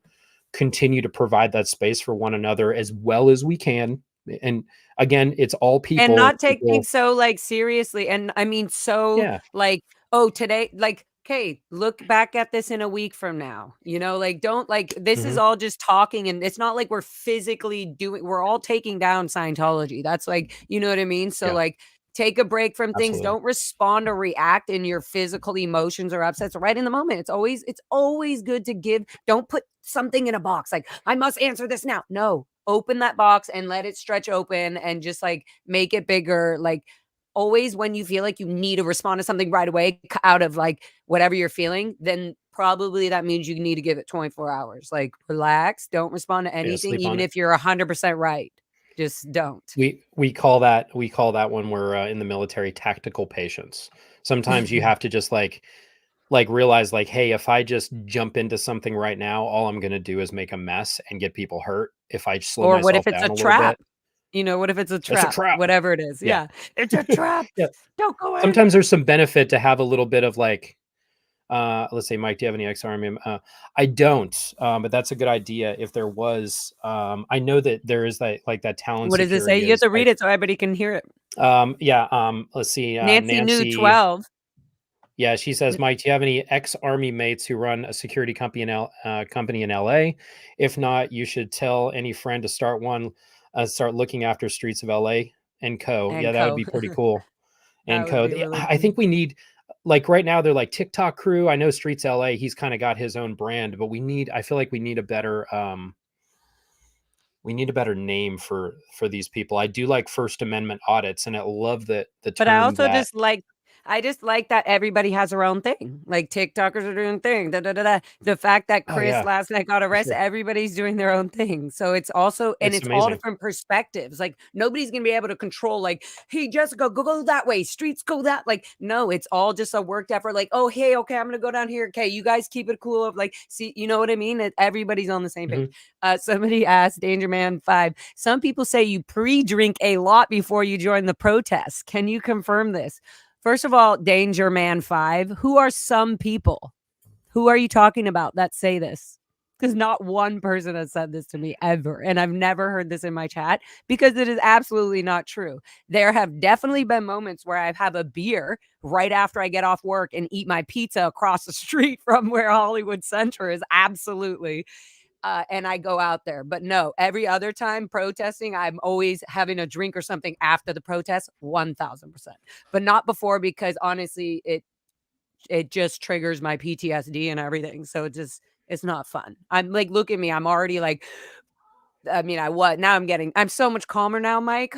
continue to provide that space for one another as well as we can. And again, it's all people, and not take things so like seriously. And I mean, yeah, like, oh, today, like, okay, look back at this in a week from now, like, don't, like, this is all just talking, and it's not like we're physically we're all taking down Scientology. That's like, you know what I mean? So yeah, like, take a break from things. absolutely. Don't respond or react in your physical emotions or upsets right in the moment. It's always good to give. Don't put something in a box like, I must answer this now. No, open that box and let it stretch open and just like make it bigger. Like, always when you feel like you need to respond to something right away out of like whatever you're feeling, then probably that means you need to give it 24 hours. Like, relax, don't respond to Yeah, anything, sleep on even it. if you're 100% right. Just don't. We call that when we're in the military, tactical patience. Sometimes you have to just like realize like, hey, if I just jump into something right now, all I'm going to do is make a mess and get people hurt. If I slow Or what myself if it's a down a little trap? bit, What if it's a it's a trap? trap. Whatever it is. Yeah. Yeah. It's a trap. Yeah. Don't go in. Sometimes there's some benefit to have a little bit of like, let's say, Mike, do you have any ex-army? I don't, but that's a good idea. If there was, I know that there is that, like, that Talon What does it say? Security You have is to read it so everybody can hear it. let's see, Nancy knew Nancy. 12. Yeah, she says, Mike, do you have any ex-army mates who run a security company company in LA? If not, you should tell any friend to start one, start looking after streets of LA and co. Yeah, And that would co. be pretty cool. That And would co. be really I cool. think we need, like right now, they're like TikTok crew. I know Streets LA, he's kind of got his own brand, but I feel like we need a better, we need a better name for these people. I do like First Amendment audits, and I love that the But I term also that. just like that everybody has their own thing. Like TikTokers are doing thing. Da, da, da, da. The fact that Oh Chris yeah, last night got for arrested, sure. everybody's doing their own thing. So it's also, and It's it's all amazing. different perspectives. Like nobody's gonna be able to control. Like, hey Jessica, go that way. Streets go that. Like no, it's all just a worked effort. Like oh hey okay, I'm gonna go down here. Okay, you guys keep it cool. Of like see, you know what I mean? Everybody's on the same page. Mhm. Somebody asked Danger Man 5. Some people say you pre-drink a lot before you join the protest. Can you confirm this? First of all, Danger Man 5, who are some people? Who are you talking about that say this? Because not one person has said this to me ever. And I've never heard this in my chat because it is absolutely not true. There have definitely been moments where I have a beer right after I get off work and eat my pizza across the street from where Hollywood Center is. Absolutely. And I go out there. But no, every other time protesting, I'm always having a drink or something after the protest, 1000%. But not before because honestly, it just triggers my PTSD and everything. So it's not fun. I'm like, look at me. I'm already like, I mean, now I'm so much calmer now, Mike.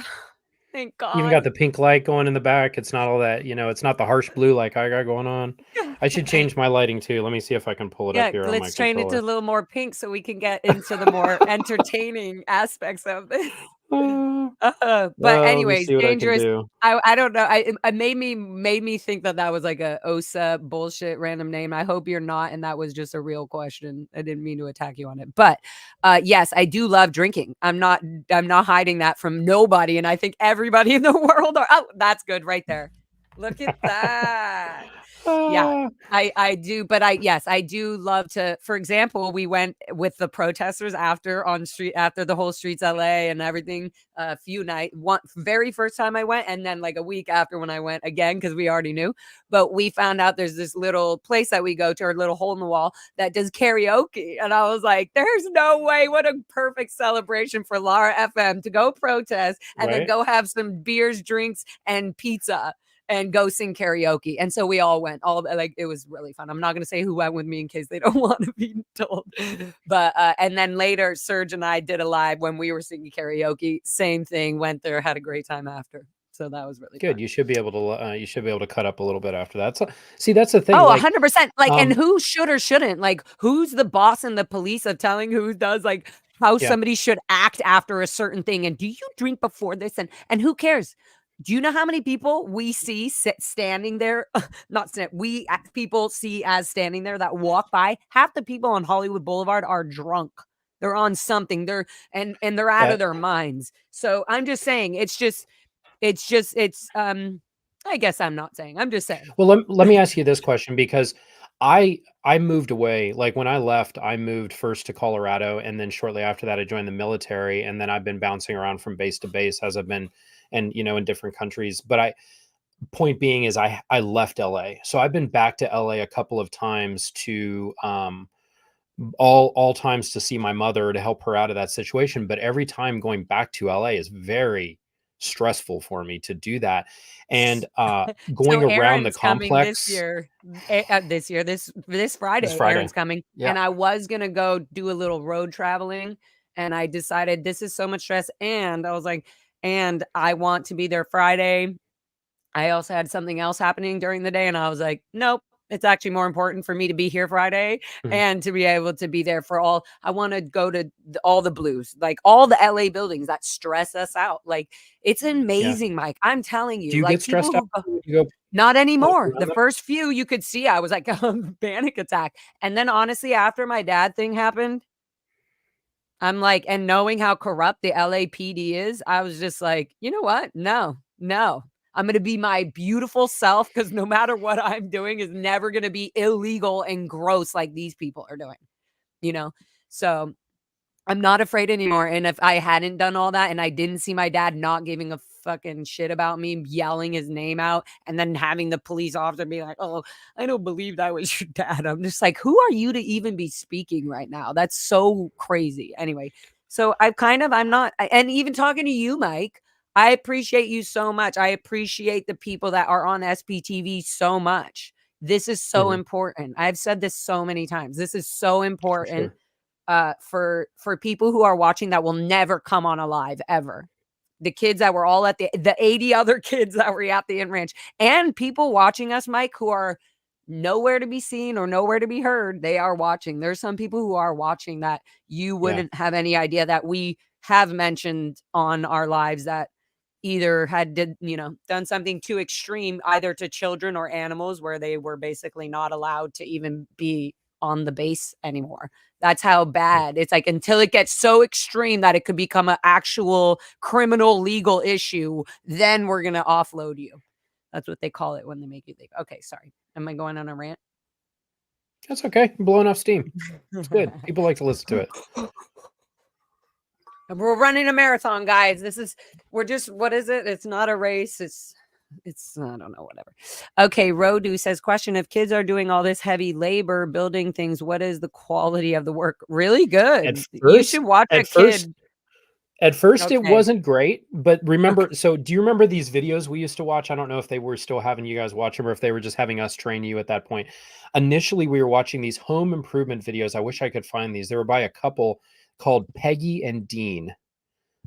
Thank Even God. got the pink light going in the back. It's not all that, it's not the harsh blue like I got going on. I should change my lighting too. Let me see if I can pull it up Yeah, here on my let's train it to a controller. little more pink so we can get into the more entertaining aspects of this. But Let me anyways, see what I can dangerous. do. I don't know. It made me think that was like a OSA bullshit random name. I hope you're not, and that was just a real question. I didn't mean to attack you on it, but yes, I do love drinking. I'm not hiding that from nobody, and I think everybody in the world are. Oh, that's good right there. Look at that. Yeah, Ah, I do, but yes, I do love to. For example, we went with the protesters after the whole streets LA and everything. A few one very first time I went, and then like a week after when I went again because we already knew. But we found out there's this little place that we go to, or little hole in the wall that does karaoke, and I was like, "There's no way! What a perfect celebration for Lara FM to go protest and then right? go have some beers, drinks, and pizza." And go sing karaoke. And so we all went. It was really fun. I'm not going to say who went with me in case they don't want to be told. But and then later, Serge and I did a live when we were singing karaoke. Same thing. Went there, had a great time after. So that was really Good. fun. You should be able to. You should be able to cut up a little bit after that. So, see, that's the thing. Oh, Like, 100%. Like, and um, who should or shouldn't? Like, who's the boss and the police of telling who does like how yeah, somebody should act after a certain thing? And do you drink before this? And who cares? Do you know how many people we see standing there? Not stand, we people see as standing there that walk by. Half the people on Hollywood Boulevard are drunk. They're on something. And they're out of that. their minds. So I'm just saying, it's I guess I'm not saying. I'm just saying. Well, let me ask you this question because I moved away. Like when I left, I moved first to Colorado, and then shortly after that, I joined the military, and then I've been bouncing around from base to base as I've been, and in different countries. But point being is I left LA, so I've been back to LA a couple of times to all times to see my mother to help her out of that situation. But every time going back to LA is very stressful for me to do that, and So going around the Aaron's coming this complex. year. This This Friday, Friday. Aaron's coming, Yeah. and I was gonna go do a little road traveling, and I decided this is so much stress, and I was like, and I want to be there Friday. I also had something else happening during the day, and I was like, "Nope, it's actually more important for me to be here Friday Mhm. and to be able to be there for all I wanna go to all the blues, like, all the LA buildings that stress us out, like, it's Yeah. amazing, Mike, I'm telling Do you, you get like, people stressed out who go when you go not out anymore. around The them? first few you could see, I was like, panic attack, and then honestly, after my dad thing happened, I'm like and knowing how corrupt the LAPD is, I was just like, "You know what? No, no. I'm gonna be my beautiful self because no matter what I'm doing is never gonna be illegal and gross like these people are doing," you know? So I'm not afraid anymore, and if I hadn't done all that and I didn't see my dad not giving a fucking shit about me, yelling his name out, and then having the police officer be like, "Oh, I don't believe that was your dad." I'm just like, "Who are you to even be speaking right now?" That's so crazy. Anyway, so I'm not and even talking to you, Mike, I appreciate you so much. I appreciate the people that are on SPTV so much. This is so Mhm. important. I've said this so many times. This is so For important sure. for people who are watching that will never come on a live ever. The kids that were all at the 80 other kids that were at the Int Ranch, and people watching us, Mike, who are nowhere to be seen or nowhere to be heard. They are watching. There's some people who are watching that you wouldn't have any idea that we have mentioned on our lives that either had done something too extreme, either to children or animals, where they were basically not allowed to even be on the base anymore. That's how bad it's like, until it gets so extreme that it could become an actual criminal legal issue, then we're going to offload you. That's what they call it when they make you leave. Okay, sorry. Am I going on a rant? That's okay. I'm blowing off steam. It's good. People like to listen to it. We're running a marathon, guys. What is it? It's not a race. It's I don't know, whatever. Okay, Rodu says, question, if kids are doing all this heavy labor building things, what is the quality of the work? Really good. You should watch a kid. At first, it wasn't great, but remember, so do you remember these videos we used to watch? I don't know if they were still having you guys watch them or if they were just having us train you at that point. Initially, we were watching these home improvement videos. I wish I could find these. They were by a couple called Peggy and Dean.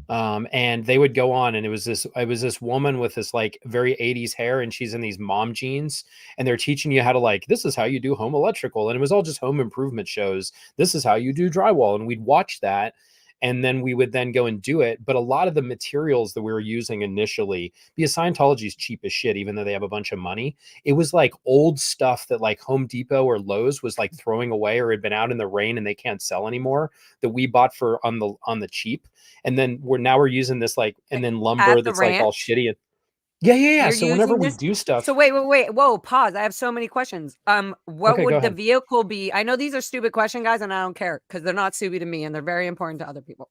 And they would go on, and it was this woman with this like very 80s hair, and she's in these mom jeans, and they're teaching you how to, like, this is how you do home electrical. And it was all just home improvement shows. This is how you do drywall. And we'd watch that. And then we would then go and do it. But a lot of the materials that we were using initially, because Scientology is cheap as shit, even though they have a bunch of money, it was like old stuff that like Home Depot or Lowe's was like throwing away or had been out in the rain and they can't sell anymore, that we bought for on the cheap. And then we're using this like, and then lumber that's like all shitty. And yeah. So whenever we do stuff. So wait. Whoa, pause. I have so many questions. What would the vehicle be? I know these are stupid questions, guys, and I don't care because they're not stupid to me and they're very important to other people.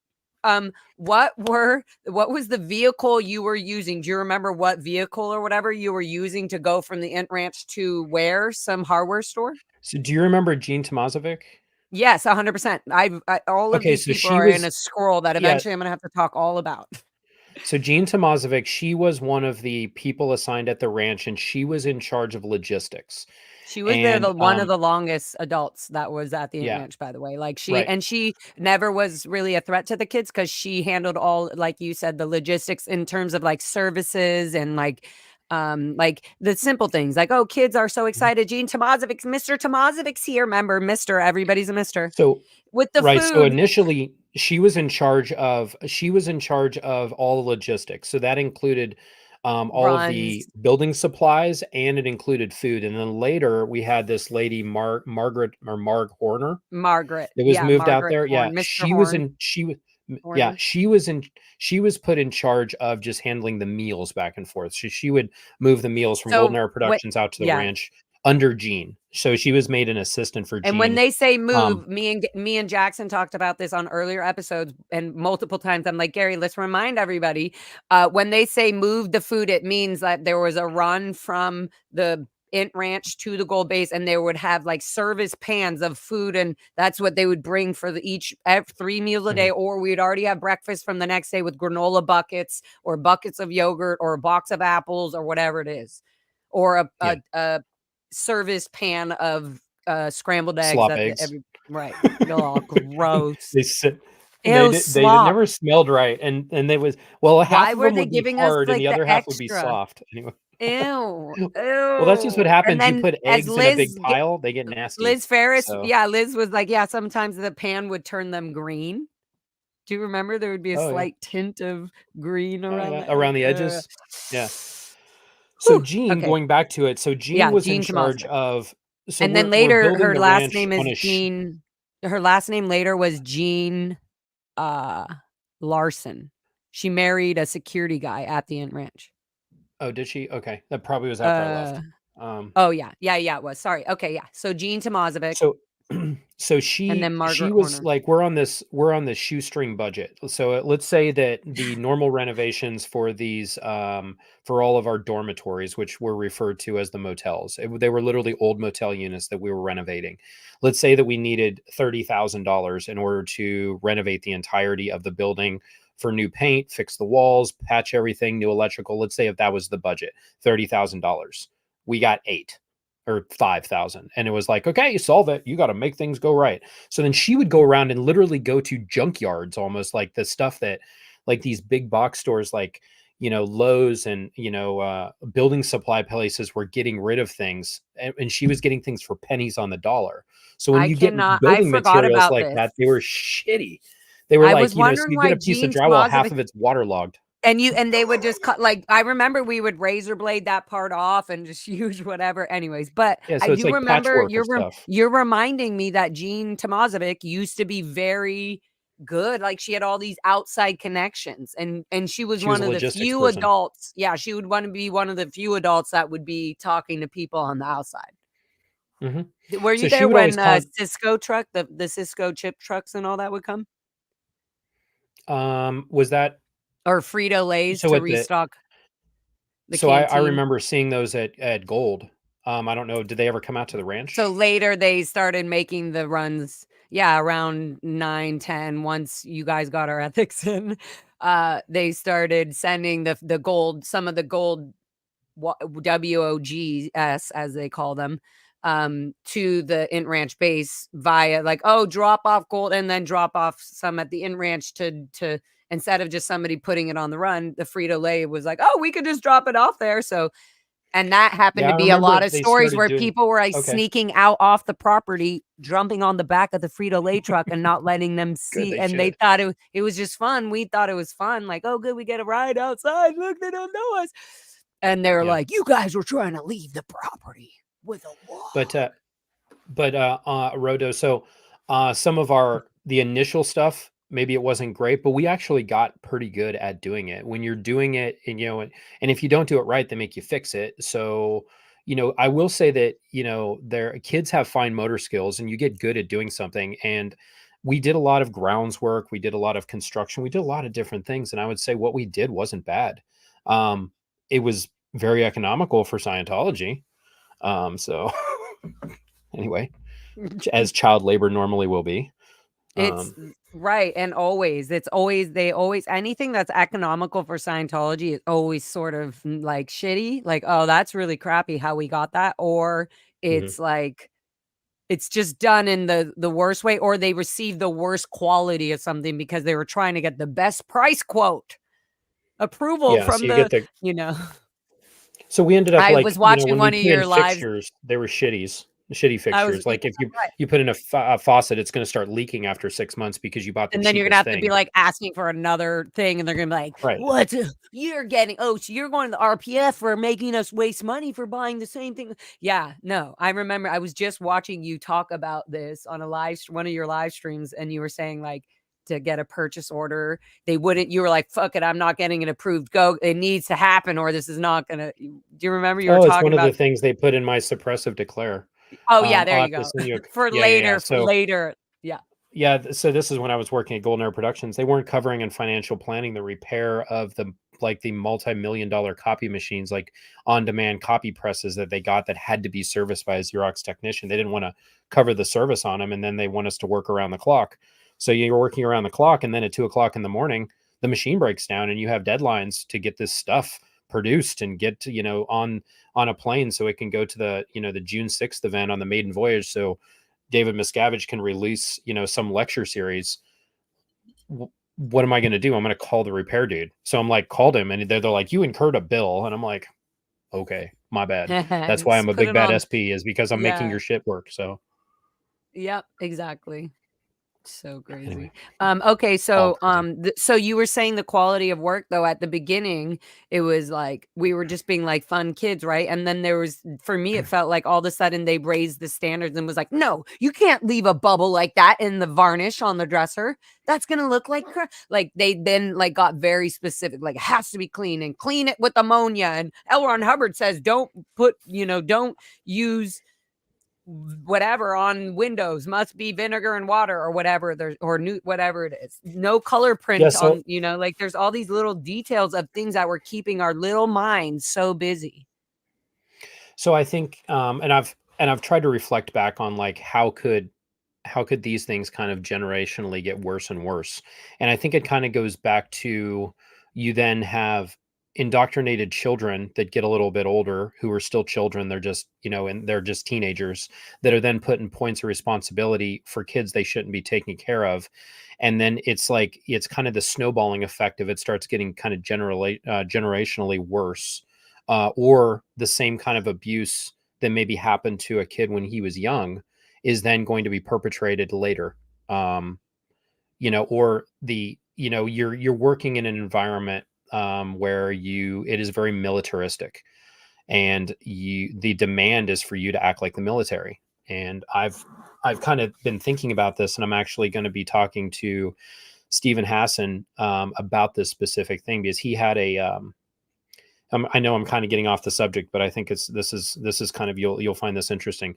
What was the vehicle you were using? Do you remember what vehicle or whatever you were using to go from the Int Ranch to where? Some hardware store? So do you remember Jean Tomasovic? Yes, 100%. All of these people are in a scroll that eventually I'm going to have to talk all about. So Jean Tomasovic, she was one of the people assigned at the ranch, and she was in charge of logistics. She was one of the longest adults that was at the ranch, by the way. Like she never was really a threat to the kids because she handled all, like you said, the logistics in terms of like services and like the simple things like, oh, kids are so excited. Jean Tomasovic, Mr. Tomazovic's here. Remember, Mr. Everybody's a Mr. So with the food. So initially she was in charge of all the logistics. So that included all of the building supplies, and it included food. And then later we had this lady, Margaret Horner. Margaret. It was moved out there. Horn, yeah. She was put in charge of just handling the meals back and forth. She would move the meals from Golden Era Productions out to the ranch under Jean. So she was made an assistant for Jean. And when they say move, me and Jackson talked about this on earlier episodes and multiple times. I'm like, Gary, let's remind everybody, when they say move the food, it means that there was a run from the Int Ranch to the Gold Base, and they would have like service pans of food, and that's what they would bring for each 3 meals a day. Or we'd already have breakfast from the next day with granola buckets or buckets of yogurt or a box of apples or whatever it is, or a service pan of scrambled eggs. Slop eggs. Right. Oh, gross. They never smelled right, and they was half of them would be hard and the other half would be soft. Anyway. Ew. Well, that's just what happens. You put eggs in a big pile, they get nasty. Liz Ferris, Liz was like, sometimes the pan would turn them green. Do you remember there would be a slight tint of green around the edges? Yeah. So Jean, going back to it, Jean was in charge of. So and then later, her last name is Jean. Her last name later was Jean Larson. She married a security guy at the Int Ranch. Oh, did she? Okay, that probably was after I left. It was. Sorry. Okay, yeah. So Jean Tomasovic. So she, and then Margaret she was Horner. like, we're on this shoestring budget. So let's say that the normal renovations for these, for all of our dormitories, which were referred to as the motels, they were literally old motel units that we were renovating. Let's say that we needed $30,000 in order to renovate the entirety of the building for new paint, fix the walls, patch everything, new electrical. Let's say if that was the budget, $30,000, we got 8. or 5,000. And it was like, okay, solve it. You got to make things go right. So then she would go around and literally go to junkyards, almost like the stuff that like these big box stores, like, Lowe's and, building supply places were getting rid of things. And she was getting things for pennies on the dollar. So when you get I building forgot materials about like this. that, they were shitty. They were I like, was so wondering you get why a piece of Gene drywall, half Tomasovic of it's waterlogged. and they would just cut, like, I remember we would razor blade that part off and just use whatever. Anyways, but Yeah, I so it's do like remember patchwork of stuff. you're reminding me that Gene Tomasovic used to be very good. Like, she had all these outside connections, and she was She was one a of the logistics few person. adults. Yeah, she would want to be one of the few adults that would be talking to people on the outside. Hmm. Were So you she there would always when con. Cisco truck, the Cisco chip trucks and all that would come? Was that Or Frito-Lays so to at the restock the so I canteen? remember seeing those at Gold. I don't know, did they ever come out to the So ranch? later they started making the runs, yeah, around 9, 10. Once you guys got our ethics in, they started sending the gold, some of the gold WOGs, as they call them, to the Int Ranch base via, like, oh, drop off gold and then drop off some at the Int Ranch to instead of just somebody putting it on the run, the Frito-Lay was like, oh, we could just drop it off there. So, and that happened Yeah, to I be a lot remember of they stories started where doing. people were, like, Okay, sneaking out off the property, jumping on the back of the Frito-Lay truck and not letting them good, see, they and they should. thought it was just fun. We thought it was fun, like, "Oh, good, we get a ride outside. Look, they don't know us." And they were Yeah. like, "You guys were trying to leave the property with a But, log." Rodo, so, some of the initial stuff, maybe it wasn't great, but we actually got pretty good at doing it. When you're doing it and, and if you don't do it right, they make you fix it. So, I will say that, their kids have fine motor skills and you get good at doing something. And we did a lot of grounds work. We did a lot of construction. We did a lot of different things. And I would say what we did wasn't bad. Um, it was very economical for Scientology. So anyway, as child labor normally will be. It's Um, right, and always, it's always they always anything that's economical for Scientology is always sort of, like, shitty, like, "Oh, that's really crappy how we got that," or mhm. it's like it's just done in the worst way, or they receive the worst quality of something because they were trying to get the best price quote approval Yeah, so from you get the the you know? so we ended up I like, was when watching we one of put in your lives. fixtures, they were shitty I was fixtures. yeah, Like if you right. you put in a faucet, it's going to start leaking after 6 months because you bought the And then you're gonna cheapest have to be, thing. like, asking for another thing, and they're gonna be like, Right. "What? You're getting oh, so you're going to the RPF for making us waste money for buying the same thing." Yeah, no, I remember I was just watching you talk about this on a one of your live streams, and you were saying, like, to get a purchase order, they wouldn't you were like, "Fuck it, I'm not getting it approved. Go, it needs to happen or this is not gonna" do you remember you were Oh, it's talking one of the about things they put in my suppressive declare. oh, yeah, there I'll you have to go. send you a For yeah. later So yeah. yeah, so this is when I was working at Golden Air Productions. They weren't covering in financial planning the repair of the multi-million dollar copy machines, like on-demand copy presses that they got that had to be serviced by a Xerox technician. They didn't want to cover the service on them, and then they want us to work around the clock. So you're working around the clock, and then at 2 o'clock in the morning, the machine breaks down, and you have deadlines to get this stuff produced and get to, on a plane so it can go to the June 6th event on the maiden voyage. So David Miscavige can release, some lecture series. What am I going to do? I'm going to call the repair dude. So I'm like, called him, and they're like, you incurred a bill. And I'm like, okay, my bad. That's why I'm Just a put big it bad on SP, is because I'm making yeah. your shit work. So Yep, exactly. So anyway, crazy. Okay, all so crazy. so you were saying the quality of work though at the beginning, it was like we were just being like fun kids, right? And then there was for me it felt like all of a sudden they raised the standards and was like, "No, you can't leave a bubble like that in the varnish on the dresser. That's going to look like like they then like got very specific, like it has to be clean and clean it with ammonia." And L. Ron Hubbard says, "Don't put, don't use whatever on windows must be vinegar and water or whatever there's or new whatever it is, no color Yeah. print So, on, like there's all these little details of things that were keeping our little minds so busy." I think, and I've tried to reflect back on like how could these things kind of generationally get worse and worse. And I think it kind of goes back to, you then have indoctrinated children that get a little bit older, who are still children. They're just, and they're just teenagers that are then put in points of responsibility for kids they shouldn't be taking care of. And then it's like, it's kind of the snowballing effect of it starts getting kind of generationally worse, or the same kind of abuse that maybe happened to a kid when he was young is then going to be perpetrated later. Or you're working in an environment where it is very militaristic, and the demand is for you to act like the military. And I've kind of been thinking about this, and I'm actually going to be talking to Stephen Hassan about this specific thing, because he had I know I'm kind of getting off the subject, but I think this is kind of, you'll find this interesting.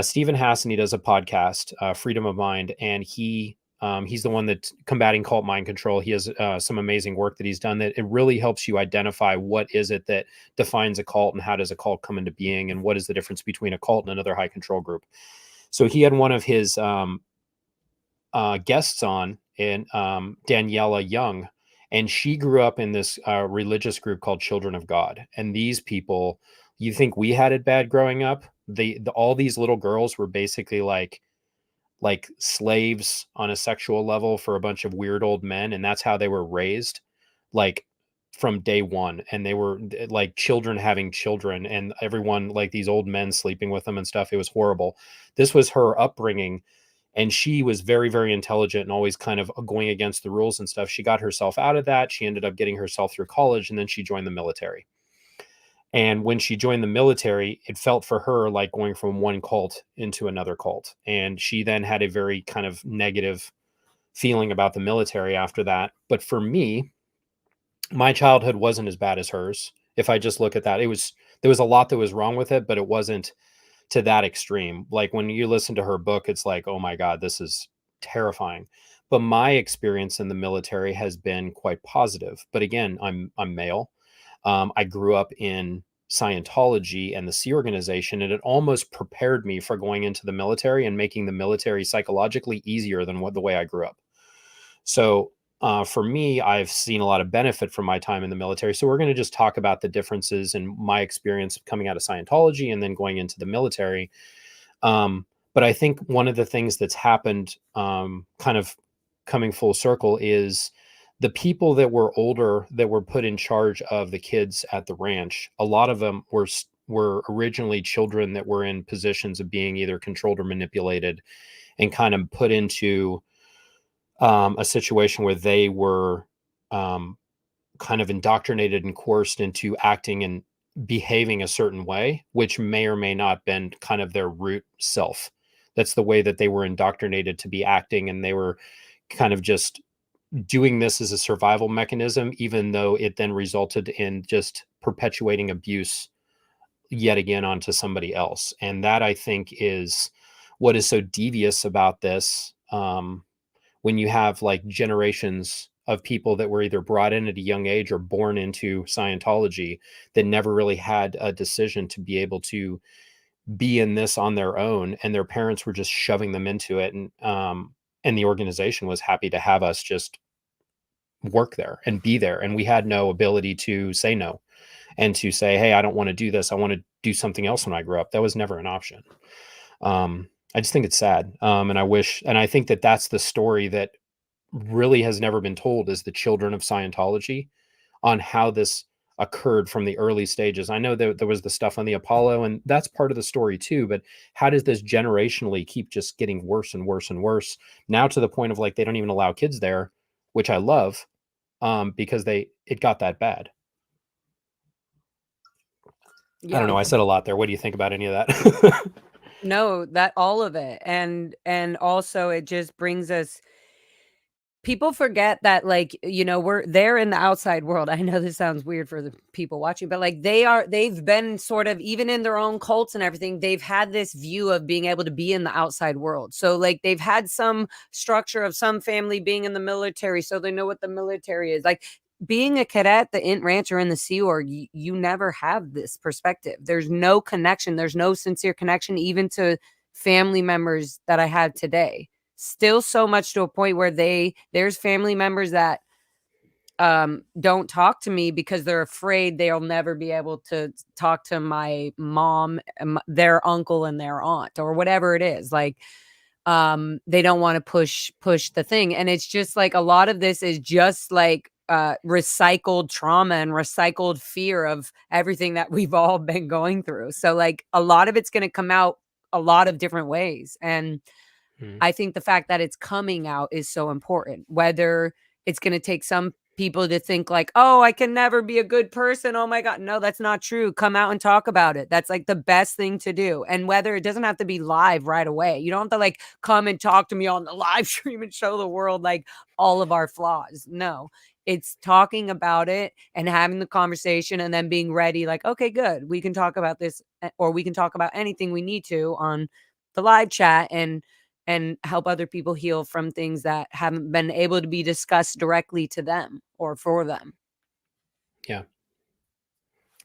Stephen Hassan, he does a podcast, Freedom of Mind, and he's the one that's combating cult mind control. He has some amazing work that he's done that it really helps you identify what is it that defines a cult, and how does a cult come into being, and what is the difference between a cult and another high control group. So he had one of his guests on, and Daniela Young, and she grew up in this religious group called Children of God. And these people, you think we had it bad growing up? All these little girls were basically like slaves on a sexual level for a bunch of weird old men, and that's how they were raised, like from day one. And they were like children having children, and everyone, like these old men sleeping with them and stuff. It was horrible. This was her upbringing, and she was very, very intelligent and always kind of going against the rules and stuff. She got herself out of that. She ended up getting herself through college, and then she joined the military. And when she joined the military, it felt for her like going from one cult into another cult. And she then had a very kind of negative feeling about the military after that. But for me, my childhood wasn't as bad as hers. If I just look at that, there was a lot that was wrong with it, but it wasn't to that extreme. Like when you listen to her book, it's like, oh my God, this is terrifying. But my experience in the military has been quite positive. But again, I'm male. I grew up in Scientology and the Sea Organization, and it almost prepared me for going into the military and making the military psychologically easier than the way I grew up. So for me, I've seen a lot of benefit from my time in the military. So we're going to just talk about the differences in my experience coming out of Scientology and then going into the military. But I think one of the things that's happened, kind of coming full circle, is the people that were older that were put in charge of the kids at the ranch. A lot of them were originally children that were in positions of being either controlled or manipulated, and kind of put into a situation where they were kind of indoctrinated and coerced into acting and behaving a certain way, which may or may not been kind of their root self. That's the way that they were indoctrinated to be acting, and they were kind of just doing this as a survival mechanism, even though it then resulted in just perpetuating abuse yet again onto somebody else. And that, I think, is what is so devious about this. When you have like generations of people that were either brought in at a young age or born into Scientology that never really had a decision to be able to be in this on their own, and their parents were just shoving them into it. And the organization was happy to have us just work there and be there. And we had no ability to say no and to say, hey, I don't want to do this. I want to do something else when I grow up. That was never an option. I just think it's sad. And I think that that's the story that really has never been told, is the children of Scientology, on how this occurred from the early stages. I know that there was the stuff on the Apollo, and that's part of the story too, but how does this generationally keep just getting worse and worse and worse, now to the point of like they don't even allow kids there, which I love, because it got that bad. Yeah. I don't know. I said a lot there. What do you think about any of that? No, that all of it. And also it just brings us, people forget that, like, they're in the outside world. I know this sounds weird for the people watching, but like they've been sort of, even in their own cults and everything, they've had this view of being able to be in the outside world. So like they've had some structure of some family being in the military, so they know what the military is like. Being a cadet, the Int Ranch, or in the Sea Org, you never have this perspective. There's no connection. There's no sincere connection, even to family members that I have today. Still so much to a point where there's family members that don't talk to me because they're afraid they'll never be able to talk to my mom, their uncle, and their aunt, or whatever it is. Like, they don't want to push the thing. And it's just like a lot of this is just like recycled trauma and recycled fear of everything that we've all been going through. So like a lot of it's going to come out a lot of different ways. And I think the fact that it's coming out is so important. Whether it's going to take some people to think like, "Oh, I can never be a good person. Oh my god." No, that's not true. Come out and talk about it. That's like the best thing to do. And whether it doesn't have to be live right away. You don't have to like come and talk to me on the live stream and show the world like all of our flaws. No. It's talking about it and having the conversation and then being ready like, "Okay, good. We can talk about this, or we can talk about anything we need to on the live chat and help other people heal from things that haven't been able to be discussed directly to them or for them." Yeah.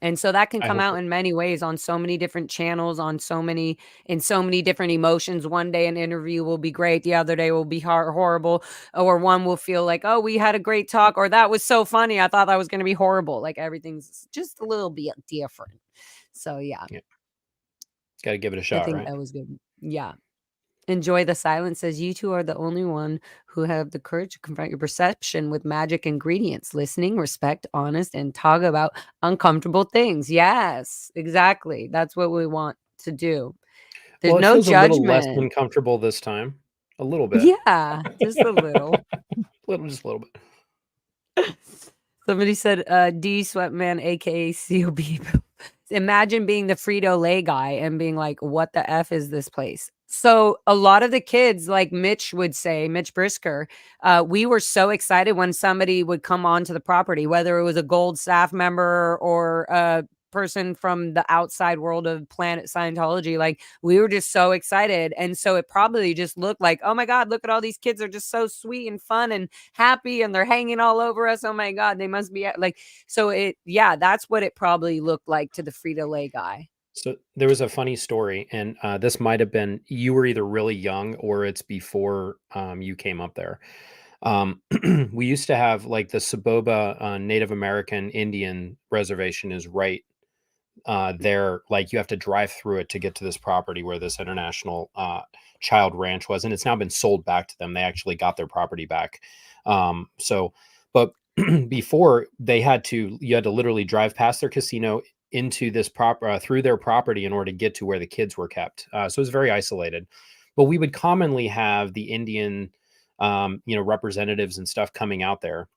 And so that can I come hope out it. in many ways on so many different channels, on so many in so many different emotions. One day an interview will be great, the other day will be horrible, or one will feel like, "Oh, we had a great talk," or "That was so funny. I thought that was going to be horrible." Like everything's just a little bit different. So yeah, Yeah. Got to give it a I shot, think right? that was good. Yeah. Enjoy the silence says, "You two are the only one who have the courage to confront your perception with magic ingredients, listening, respect, honest, and talk about uncomfortable things." Yes, exactly. That's what we want to do. There's Well, it no feels a little less judgment. uncomfortable this time. A little bit. Yeah, just a little. Just a little bit. Somebody said, D Sweatman, aka COB. Imagine being the Frito-Lay guy and being like, "What the F is this place?" So a lot of the kids, like Mitch would say, Mitch Brisker, we were so excited when somebody would come onto the property, whether it was a gold staff member or a person from the outside world of Planet Scientology. Like we were just so excited. And so it probably just looked like, "Oh my God, look at all these kids are just so sweet and fun and happy and they're hanging all over us. Oh my God, they must be like," so yeah, that's what it probably looked like to the Frito-Lay guy. So there was a funny story, and this might have been you were either really young or it's before you came up there. We used to have like the Saboba Native American Indian reservation is right there. Like you have to drive through it to get to this property where this international child ranch was, and it's now been sold back to them. They actually got their property back. But before you had to literally drive past their casino into this through their property in order to get to where the kids were kept. So it was very isolated. But we would commonly have the Indian, representatives and stuff coming out there.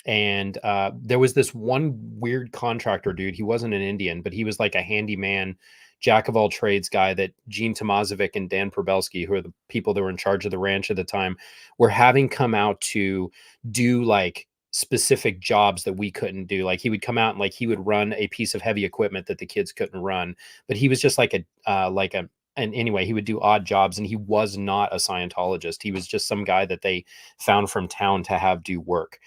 And there was this one weird contractor dude. He wasn't an Indian, but he was like a handyman, jack of all trades guy that Gene Tomazovic and Dan Probelski, who are the people that were in charge of the ranch at the time, were having come out to do like specific jobs that we couldn't do. Like he would come out and like he would run a piece of heavy equipment that the kids couldn't run, but he was just and anyway, he would do odd jobs, and he was not a Scientologist. He was just some guy that they found from town to have do work.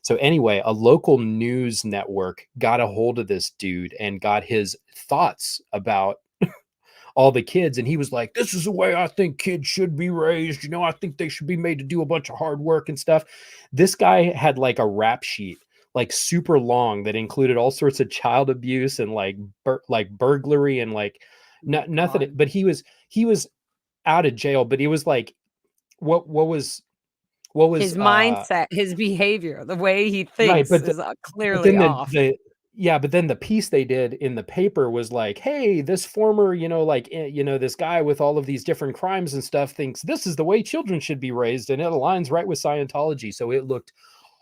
So anyway, a local news network got a hold of this dude and got his thoughts about all the kids. And he was like, "This is the way I think kids should be raised. You know, I think they should be made to do a bunch of hard work and stuff." This guy had like a rap sheet, like super long, that included all sorts of child abuse and like burglary and like nothing. God. But he was out of jail. But he was like, what was His mindset, his behavior, the way he right, thinks is but clearly then off. but then the piece they did in the paper was like, "Hey, this former, this guy with all of these different crimes and stuff thinks this is the way children should be raised, and it aligns right with Scientology." So it looked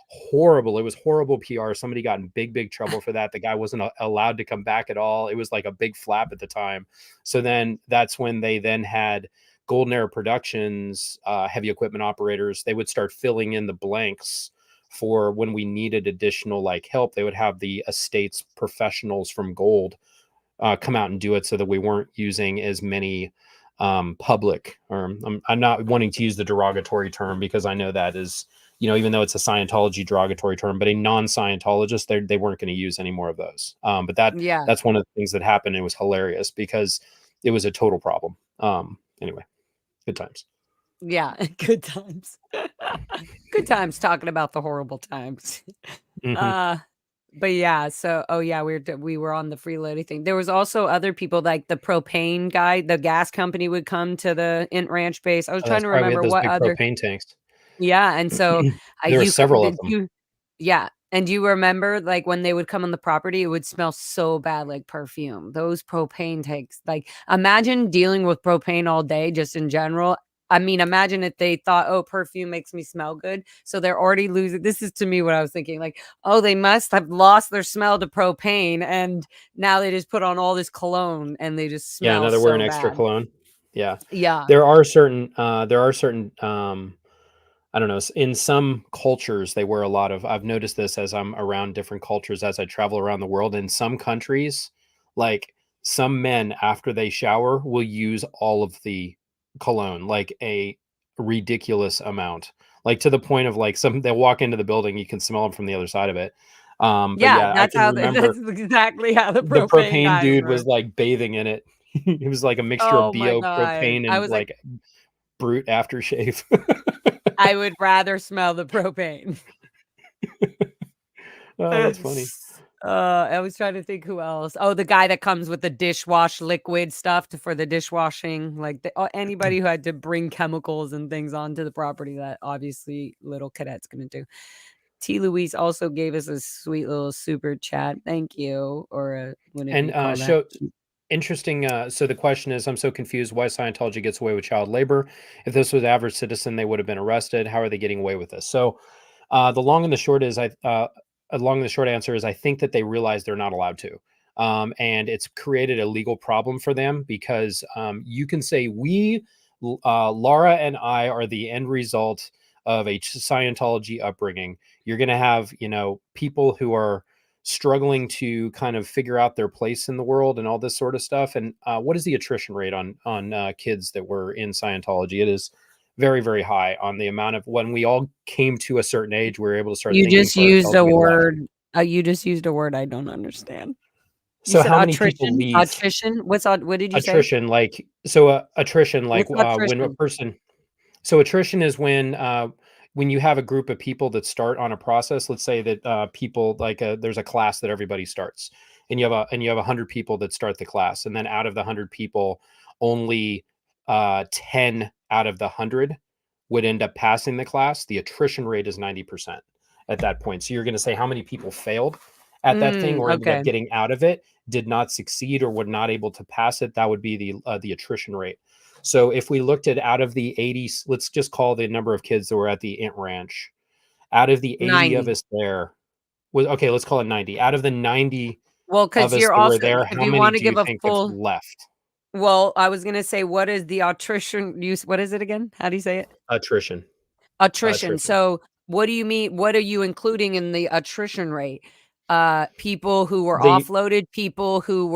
horrible. It was horrible PR. Somebody got in big trouble for that. The guy wasn't allowed to come back at all. It was like a big flap at the time. So then that's when they then had Golden Era Productions, heavy equipment operators. They would start filling in the blanks for when we needed additional like help. They would have the estates professionals from Gold come out and do it, so that we weren't using as many public, or I'm not wanting to use the derogatory term because I know that is, even though it's a Scientology derogatory term, but a non-Scientologist, they weren't going to use any more of those. But Yeah. that's one of the things that happened. It was hilarious because it was a total problem. Anyway, good times. Yeah. Good times. Good times talking about the horrible times. Uh, but yeah, so we were on the freeloading thing. There was also other people like the propane guy, the gas company would come to the Int Ranch base. I was Oh, trying that's to right, we had remember those what big other. propane tanks. Yeah, and so There were you several of did them. you yeah, and do you remember, like, when they would come on the property, it would smell so bad like perfume. Those propane tanks, like, imagine dealing with propane all day just in general. I mean, imagine if they thought, "Oh, perfume makes me smell good." So they're already losing this is to me what I was thinking, like, "Oh, they must have lost their smell to propane, and now they just put on all this cologne, and they just Yeah, smell now they're wearing so extra bad." cologne. Yeah. Yeah. There are certain, I don't know, in some cultures, they wear a lot of I've noticed this as I'm around different cultures as I travel around the world. In some countries, like, some men, after they shower, will use all of the cologne, like a ridiculous amount, like, to the point of, like, they'll walk into the building, you can smell them from the other side of it. But Yeah, yeah, I that's can how the remember that's exactly how the the propane propane guys dude were. was, like, bathing in it. It was like a mixture of Oh my BO, god. propane, I and, was like, like, brute aftershave. I would rather smell the propane. Oh, that's funny. I was trying to think who else. Oh, the guy that comes with the dishwash liquid stuff for the dishwashing, like anybody who had to bring chemicals and things onto the property that obviously little cadet's gonna do. T. Louise also gave us a sweet little super chat. Thank you, or whatever And you call that. show interesting. So the question is, I'm so confused why Scientology gets away with child labor. If this was average citizen, they would have been arrested. How are they getting away with this? So the long and the short is, long and the short answer is, I think that they realize they're not allowed to. And it's created a legal problem for them because you can say Lara and I are the end result of a Scientology upbringing. You're going to have, people who are struggling to kind of figure out their place in the world and all this sort of stuff. And what is the attrition rate on kids that were in Scientology? It is very, very high on the amount of when we all came to a certain age, we were able to start You thinking just for used ourselves. a We left. word. You just used a word I don't understand. You So said how many people attrition? leave? Attrition? What did you say? Attrition, attrition, like What's when a attrition? person. So attrition is when you have a group of people that start on a process. Let's say that people like there's a class that everybody starts, and you have 100 people that start the class, and then out of the 100 people, only 10 out of the 100 would end up passing the class. The attrition rate is 90% at that point. So you're going to say how many people failed at that thing or ended up Okay. getting out of it, did not succeed, or were not able to pass it. That would be the attrition rate. So if we looked at out of the 80, let's just call the number of kids that were at the Int Ranch, out of the 80 of 90. us there was okay, let's call it 90. Out of the 90 Well, of because us you're that were also there, if how you many wanna do you give a think have full left? well, I was gonna say, what is the attrition use what is it again? How do you say it? Attrition. Attrition. Attrition. So, what do you mean what are you including in the attrition rate? People who were The offloaded, people who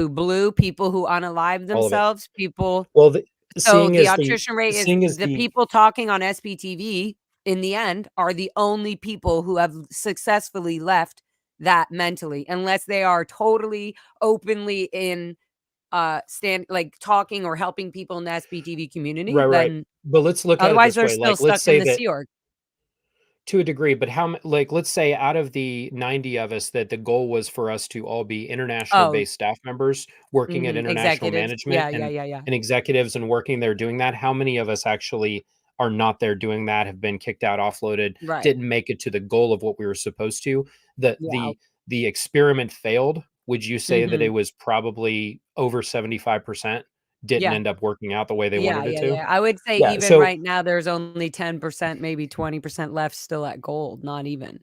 blew, people who unalived all of it. themselves, people Well, so seeing the as the attrition rate is seeing as the the people talking on SBTV in the end are the only people who have successfully left that mentally, unless they are totally openly in stand like talking or helping people in the SBTV community, right, right. then But let's look at it otherwise this they're way. still Like, let's stuck in say the that Sea Org. to a degree, but like, let's say out of the 90 of us that the goal was for us to all be international Oh, based staff members working at international executives. Yeah, management yeah, yeah, yeah. and executives and working there doing that. How many of us actually are not there doing that, have been kicked out, offloaded, Right. didn't make it to the goal of what we were supposed to? The Yeah. the the experiment failed. Would you say that it Mhm. was probably over 75% didn't Yeah. end up working out the way they Yeah, wanted it yeah, to? yeah. I would say Yeah. even So right now, there's only 10%, maybe 20% left still at gold, not even.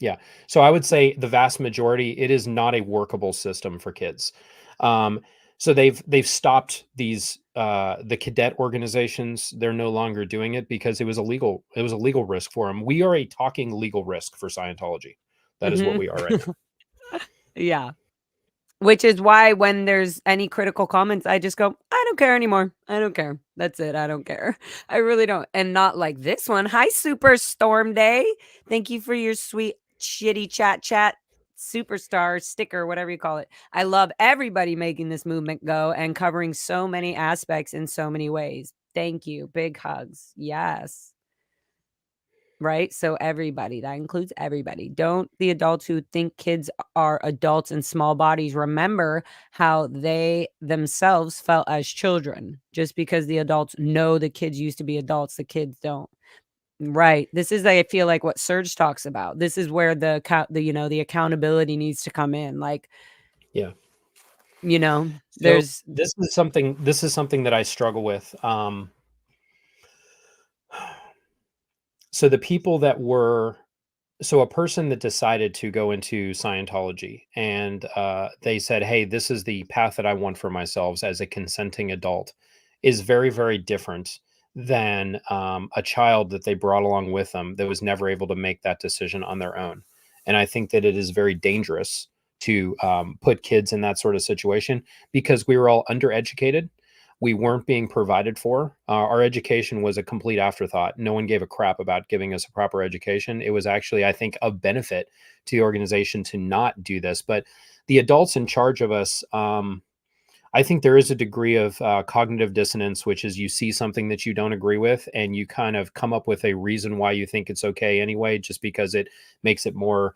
yeah. So I would say the vast majority, it is not a workable system for kids. Um, so they've stopped these the cadet organizations. They're no longer doing it because it was illegal. It was a legal risk for them. We are a talking legal risk for Scientology. That is what Mhm. we are right now. Yeah. Which is why when there's any critical comments, I just go, "I don't care anymore. I don't care. That's it. I don't care." I really don't. And not like this one. Hi, Super Storm Day. Thank you for your sweet shitty chat superstar sticker, whatever you call it. I love everybody making this movement go and covering so many aspects in so many ways. Thank you. Big hugs. Yes. right? So everybody, that includes everybody. Don't the adults who think kids are adults in small bodies remember how they themselves felt as children. Just because the adults know the kids used to be adults, the kids don't. Right. This is, I feel like, what Serge talks about. This is where the accountability needs to come in. Like, Yeah. So there's this is something that I struggle with. So the people that were so a person that decided to go into Scientology and they said, "Hey, this is the path that I want for myself as a consenting adult," is very, very different than a child that they brought along with them that was never able to make that decision on their own. And I think that it is very dangerous to put kids in that sort of situation because we were all undereducated. We weren't being provided for. Our education was a complete afterthought. No one gave a crap about giving us a proper education. It was actually, I think, of benefit to the organization to not do this. But the adults in charge of us, I think there is a degree of cognitive dissonance, which is you see something that you don't agree with, and you kind of come up with a reason why you think it's okay anyway, just because it makes it more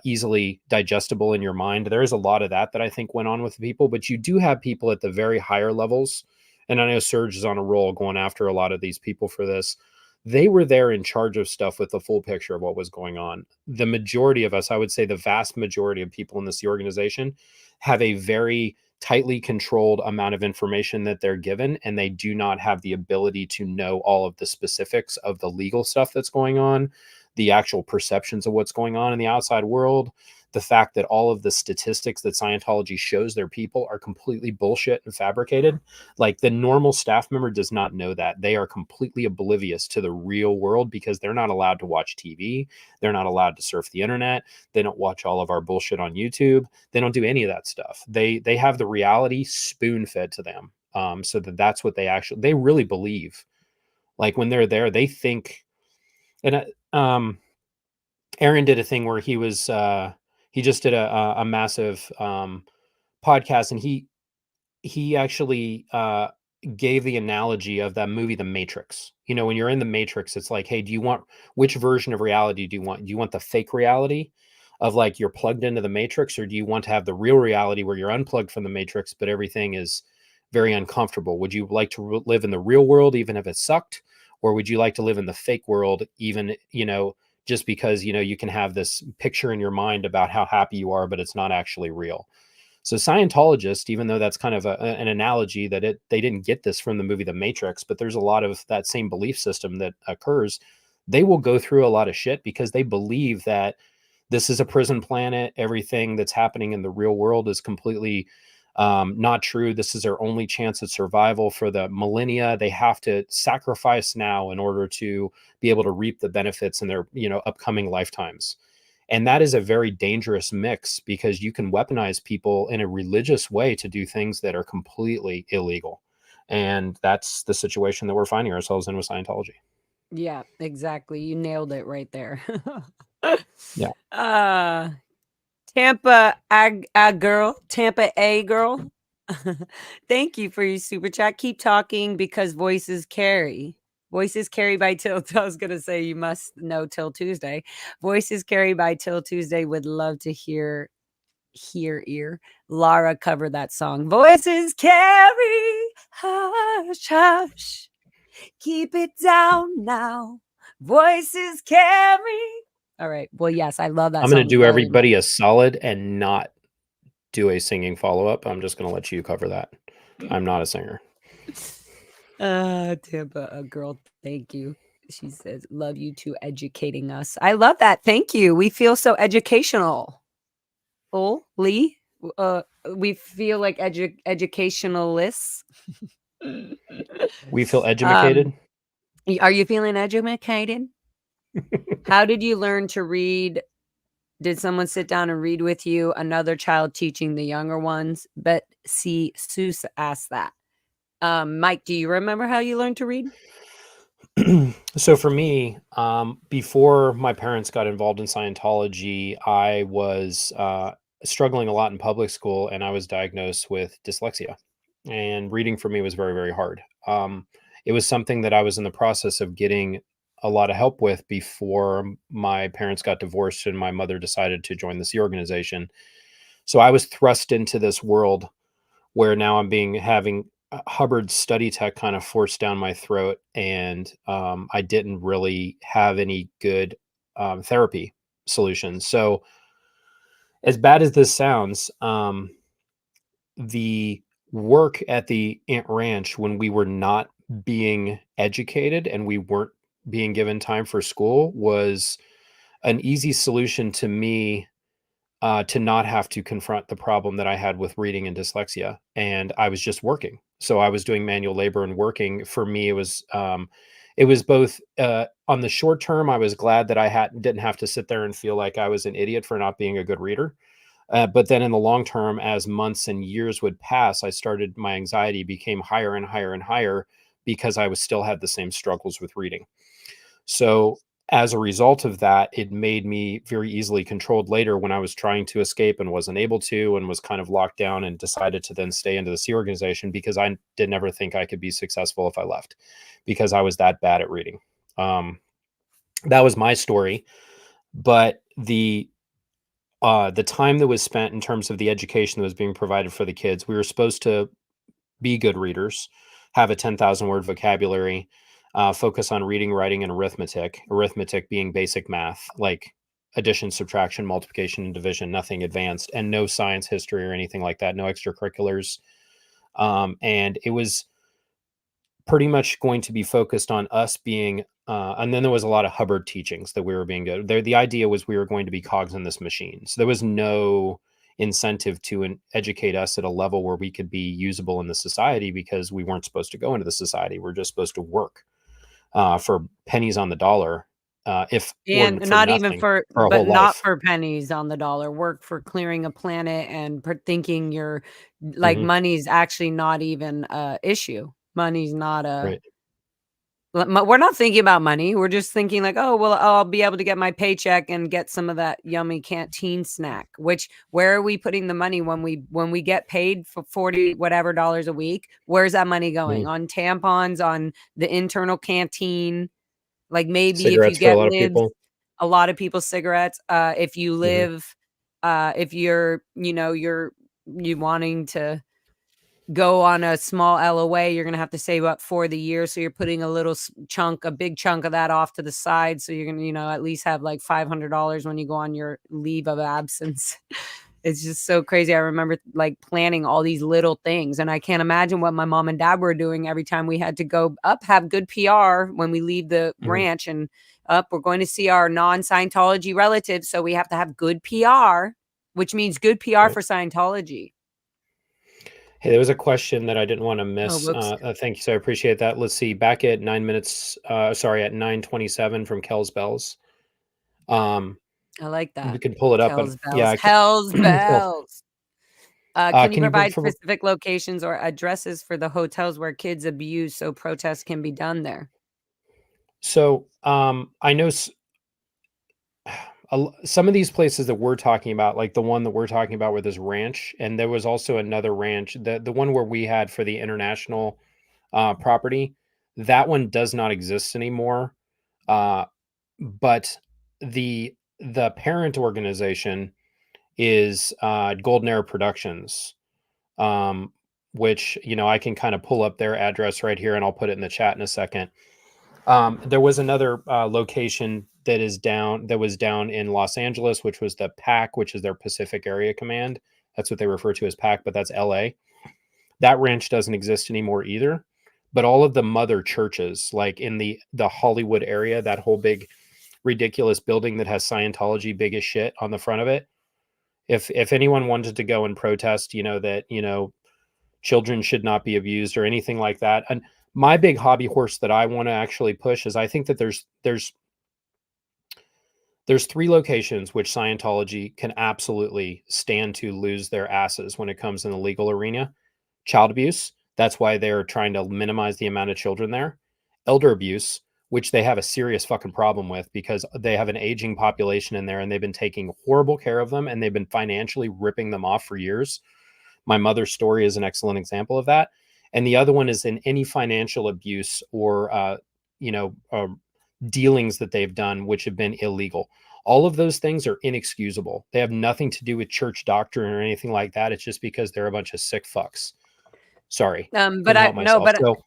easily digestible in your mind. There is a lot of that I think went on with people, but you do have people at the very higher levels. And I know Serge is on a roll going after a lot of these people for this. They were there in charge of stuff with the full picture of what was going on. The majority of us, I would say the vast majority of people in this organization have a very tightly controlled amount of information that they're given, and they do not have the ability to know all of the specifics of the legal stuff that's going on, the actual perceptions of what's going on in the outside world, the fact that all of the statistics that Scientology shows their people are completely bullshit and fabricated. Like the normal staff member does not know that. They are completely oblivious to the real world because they're not allowed to watch TV. They're not allowed to surf the internet. They don't watch all of our bullshit on YouTube. They don't do any of that stuff. They have the reality spoon fed to them. So that's what they really believe. Like when they're there, they think, and Aaron did a thing where he just did a massive podcast, and he actually gave the analogy of that movie The Matrix. When you're in the Matrix, it's like, hey, which version of reality do you want? Do you want the fake reality of like you're plugged into the Matrix, or do you want to have the real reality where you're unplugged from the Matrix but everything is very uncomfortable? Would you like to live in the real world even if it sucked, or would you like to live in the fake world even just because you can have this picture in your mind about how happy you are, but it's not actually real? So Scientologists, even though that's kind of an analogy that they didn't get this from the movie The Matrix, but there's a lot of that same belief system that occurs. They will go through a lot of shit because they believe that this is a prison planet. Everything that's happening in the real world is completely not true. This is their only chance at survival for the millennia. They have to sacrifice now in order to be able to reap the benefits in their upcoming lifetimes. And that is a very dangerous mix because you can weaponize people in a religious way to do things that are completely illegal. And that's the situation that we're finding ourselves in with Scientology. Yeah, exactly. You nailed it right there. Yeah. Tampa Tampa A girl. Thank you for your super chat. Keep talking because voices carry. Voices carry by Till. I was gonna say you must know Till Tuesday. Voices carry by Till Tuesday. Would love to hear Lara cover that song. Voices carry, hush, hush. Keep it down now. Voices carry. All right. Well, yes, I love that I'm song going to do very much. everybody a solid and not do a singing follow-up. I'm just going to let you cover that. I'm not a singer. Tampa, a girl, thank you. She says, love you too, educating us. I love that. Thank you. We feel so educational. Oh, Lee, we feel like educationalists. We feel Um, educated. Are you feeling educated? How did you learn to read? Did someone sit down and read with you? Another child teaching the younger ones? But see, Seuss asked that. Mike, do you remember how you learned to read? So for me, before my parents got involved in Scientology, I was struggling a lot in public school, and I was diagnosed with dyslexia. And reading for me was very, very hard. It was something that I was in the process of getting a lot of help with before my parents got divorced and my mother decided to join the Sea organization. So I was thrust into this world where now I'm having Hubbard study tech kind of forced down my throat, and I didn't really have any good therapy solutions. So as bad as this sounds, the work at the Ant Ranch when we were not being educated and we weren't being given time for school was an easy solution to me, to not have to confront the problem that I had with reading and dyslexia. And I was just working. So I was doing manual labor and working. For me, it was both, on the short term, I was glad that didn't have to sit there and feel like I was an idiot for not being a good reader. But then in the long term, as months and years would pass, my anxiety became higher and higher and higher because I was still had the same struggles with reading. So as a result of that, it made me very easily controlled later when I was trying to escape and wasn't able to, and was kind of locked down, and decided to then stay into the Sea organization because I did never think I could be successful if I left, because I was that bad at reading. That was my story. But the time that was spent in terms of the education that was being provided for the kids, we were supposed to be good readers, have a 10,000 word vocabulary, focus on reading, writing, and arithmetic being basic math, like addition, subtraction, multiplication, and division, nothing advanced, and no science, history, or anything like that, no extracurriculars. And it was pretty much going to be focused on us being, and then there was a lot of Hubbard teachings that we were being good. The idea was we were going to be cogs in this machine. So there was no incentive to educate us at a level where we could be usable in the society, because we weren't supposed to go into the society. We're just supposed to work for pennies on the dollar, if And or for not even nothing, for for a but whole not life. for pennies on the dollar, work for clearing a planet and thinking you're like, Hmm. money's actually not even a issue. Money's not a Right. we're not thinking about money. We're just thinking like, "Oh, well, I'll be able to get my paycheck and get some of that yummy canteen snack," which where are we putting the money when we get paid for 40 whatever dollars a week? Where's that money going? Mhm. On tampons, on the internal canteen? Like, maybe if you Cigarettes for a get lot of libs, people. a lot of people cigarettes, if you Hmm. live, if you're, you wanting to go on a small LOA, you're gonna have to save up for the year, so you're putting a big chunk of that off to the side, so you're gonna, at least have, like, $500 when you go on your leave of absence. It's just so crazy. I remember, like, planning all these little things, and I can't imagine what my mom and dad were doing every time we had to go up, have good PR when we leave the Hmm. ranch, and up, we're going to see our non-Scientology relatives, so we have to have good PR, which means good PR Right. for Scientology. Hey, there was a question that I didn't want to Oh, miss. whoops. Thank you. So I appreciate that. Let's see. Back at 9 minutes, sorry, at 9:27 from Kells Bells. Um, I like we that. can pull it up, but Hell's yeah, bells, hell's Well, bells. Can you can you provide specific locations or addresses for the hotels where kids abuse so protests can be done there? so I know some of these places that we're talking about, like the one that we're talking about with this ranch, and there was also another ranch, the one where we had for the international property. That one does not exist anymore. Uh, but the parent organization is Golden Era Productions, which I can kind of pull up their address right here, and I'll put it in the chat in a second. There was another location that was down in Los Angeles, which was the PAC, which is their Pacific Area Command. That's what they refer to as PAC, but that's LA. That ranch doesn't exist anymore either. But all of the mother churches, like in the Hollywood area, that whole big ridiculous building that has Scientology big as shit on the front of it. If anyone wanted to go and protest, that children should not be abused or anything like that. And my big hobby horse that I want to actually push is I think that there's three locations which Scientology can absolutely stand to lose their asses when it comes in the legal arena. Child abuse, that's why they're trying to minimize the amount of children there. Elder abuse, which they have a serious fucking problem with because they have an aging population in there and they've been taking horrible care of them and they've been financially ripping them off for years. My mother's story is an excellent example of that. And the other one is in any financial abuse or, you know, uh, dealings that they've done, which have been illegal. All of those things are inexcusable. They have nothing to do with church doctrine or anything like that. It's just because they're a bunch of sick fucks. Sorry, But couldn't I help no, myself.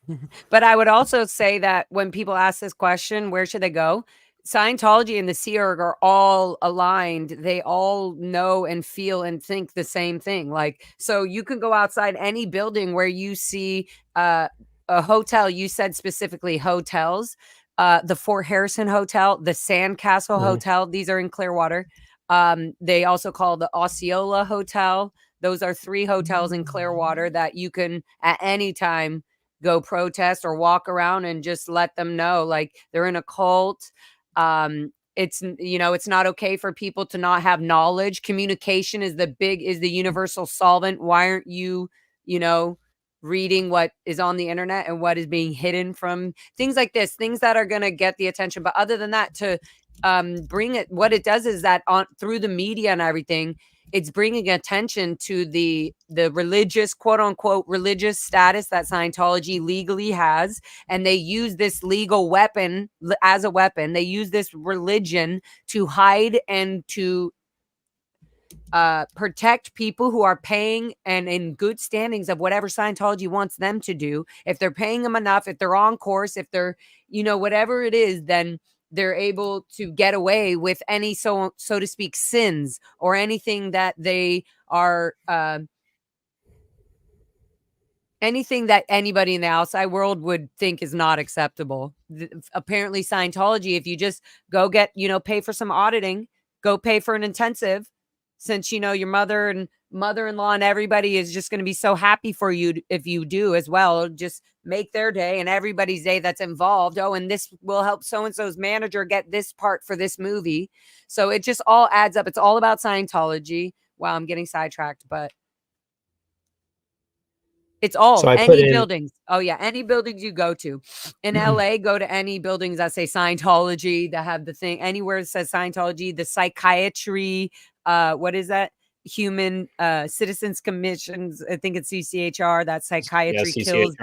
So but I would also say that when people ask this question, where should they go? Scientology and the Sea Org are all aligned. They all know and feel and think the same thing. Like, so you can go outside any building where you see a hotel. You said specifically hotels, the Fort Harrison Hotel, the Sandcastle Hotel. These are in Clearwater. They also call the Osceola Hotel. Those are 3 hotels in Clearwater that you can at any time go protest or walk around and just let them know, like, they're in a cult. It's, it's not okay for people to not have knowledge. Communication is the universal solvent. Why aren't you, you know, reading what is on the internet and what is being hidden from things like this, things that are going to get the attention. But other than that, to bring it, what it does is that on through the media and everything, it's bringing attention to the religious, quote unquote, religious status that Scientology legally has. And they use this legal weapon as a weapon. They use this religion to hide and to protect people who are paying and in good standings of whatever Scientology wants them to do. If they're paying them enough, if they're on course, if they're, whatever it is, then they're able to get away with any, so to speak, sins or anything that they are, anything that anybody in the outside world would think is not acceptable. Apparently Scientology, if you just go get, pay for some auditing, go pay for an intensive, since, your mother-in-law and everybody is just going to be so happy for you if you do as well. Just make their day and everybody's day that's involved. Oh, and this will help so-and-so's manager get this part for this movie. So it just all adds up. It's all about Scientology. Wow, I'm getting sidetracked, but it's all any buildings. Oh yeah, any buildings you go to in LA, go to any buildings that say Scientology, that have the thing anywhere that says Scientology, the psychiatry, what is that? Human Citizens Commissions, I think it's CCHR, that psychiatry kills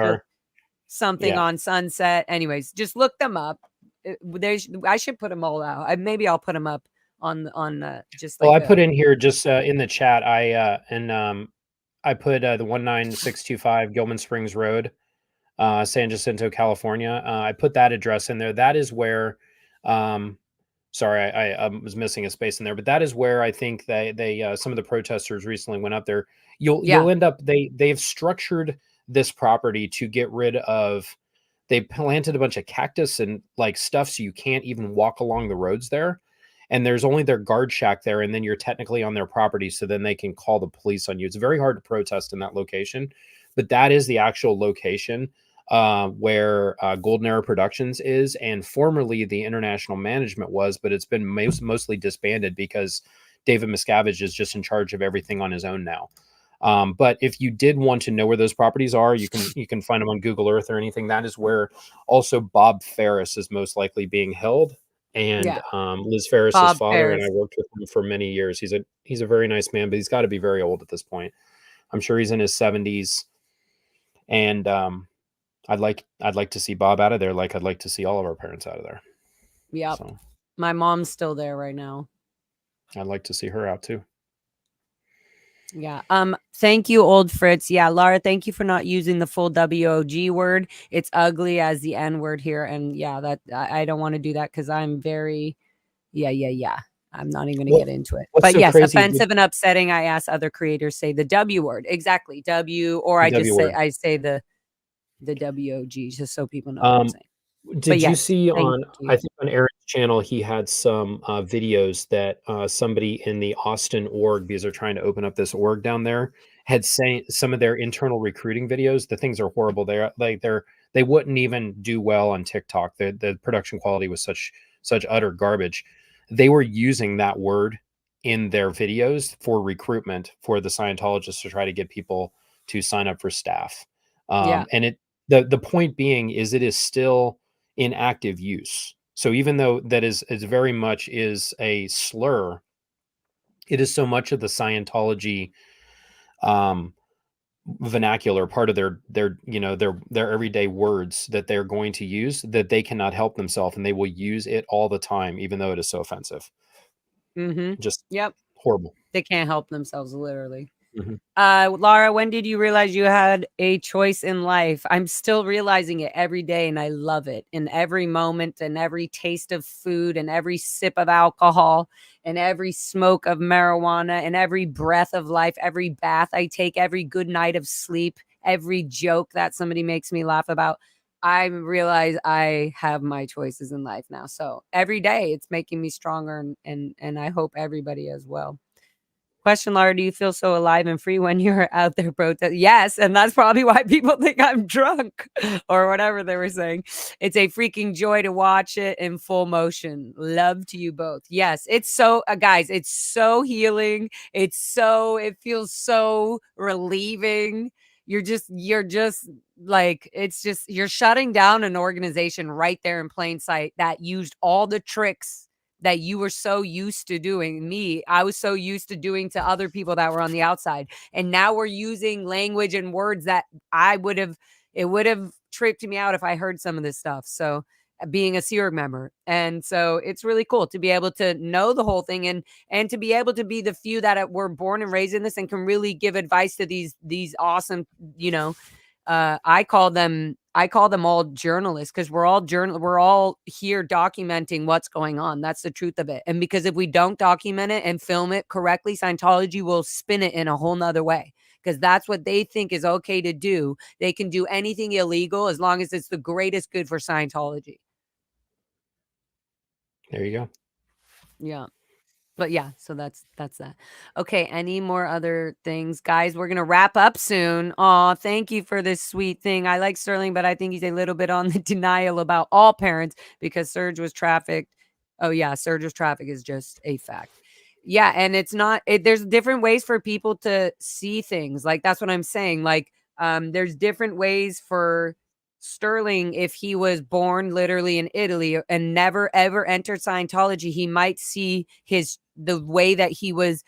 something on Sunset. Anyways, just look them up. I should put them all out. Maybe I'll put them up on just like. Well, I put in here just in the chat. I put the 19625 Gilman Springs Road, San Jacinto, California. I put that address in there. That is where, sorry, I was missing a space in there, but that is where I think they some of the protesters recently went up there. You'll end up, they've structured this property to get rid of, they planted a bunch of cactus and like stuff so you can't even walk along the roads there. And there's only their guard shack there, and then you're technically on their property, so then they can call the police on you. It's very hard to protest in that location, but that is the actual location where Golden Era Productions is, and formerly the International Management was, but it's been mostly disbanded because David Miscavige is just in charge of everything on his own now. But if you did want to know where those properties are, you can find them on Google Earth or anything. That is where also Bob Ferris is most likely being held. And Liz Ferris's father, and I worked with him for many years. He's a very nice man, but he's got to be very old at this point. I'm sure he's in his 70s. And I'd like to see Bob out of there, like I'd like to see all of our parents out of there. Yeah. So, my mom's still there right now. I'd like to see her out too. Yeah. Thank you, old Fritz. Yeah, Lara, thank you for not using the full WOG word. It's ugly as the N word here. And yeah, that I don't want to do that because I'm very, yeah. I'm not even going to get into it. But so yes, offensive and upsetting. I ask other creators say the W word. Exactly. W, or I just say the WOG just so people know what I'm saying. Did you see on, I think on Aaron's channel, he had some videos that somebody in the Austin org, because they're trying to open up this org down there, had saying some of their internal recruiting videos. The things are horrible. They wouldn't even do well on TikTok. The production quality was such utter garbage. They were using that word in their videos for recruitment for the Scientologists to try to get people to sign up for staff. And the point being is it is still in active use. So even though that is very much is a slur, it is so much of the Scientology vernacular, part of their their everyday words that they're going to use, that they cannot help themselves and they will use it all the time, even though it is so offensive. Just Yep. horrible. They can't help themselves, literally. Mhm. Lara, when did you realize you had a choice in life? I'm still realizing it every day, and I love it. In every moment, and every taste of food, and every sip of alcohol, and every smoke of marijuana, and every breath of life, every bath I take, every good night of sleep, every joke that somebody makes me laugh about. I realize I have my choices in life now. So every day it's making me stronger, and I hope everybody as well. Question, Laura, do you feel so alive and free when you're out there protesting? Yes, and that's probably why people think I'm drunk or whatever they were saying. It's a freaking joy to watch it in full motion. Love to you both. Yes, it's so, guys, it's so healing. It feels so relieving. You're just like, it's just, you're shutting down an organization right there in plain sight that used all the tricks that you were so used to doing. I was so used to doing to other people that were on the outside. And now we're using language and words that it would have tripped me out if I heard some of this stuff. So being a Sea Org member. And so it's really cool to be able to know the whole thing, and to be able to be the few that were born and raised in this and can really give advice to these awesome, you know, I call them all journalists, because we're all here documenting what's going on. That's the truth of it. And because if we don't document it and film it correctly, Scientology will spin it in a whole nother way, because that's what they think is okay to do. They can do anything illegal as long as it's the greatest good for Scientology. There you go. Yeah. But yeah, so that's that. Okay, any more other things? Guys, we're gonna wrap up soon. Aw, thank you for this sweet thing. I like Sterling, but I think he's a little bit on the denial about all parents because Serge was trafficked. Oh yeah, Serge was trafficked is just a fact. Yeah, and it's not there's different ways for people to see things. Like, that's what I'm saying. Like, there's different ways for Sterling. If he was born literally in Italy and never ever entered Scientology, he might see the way that he was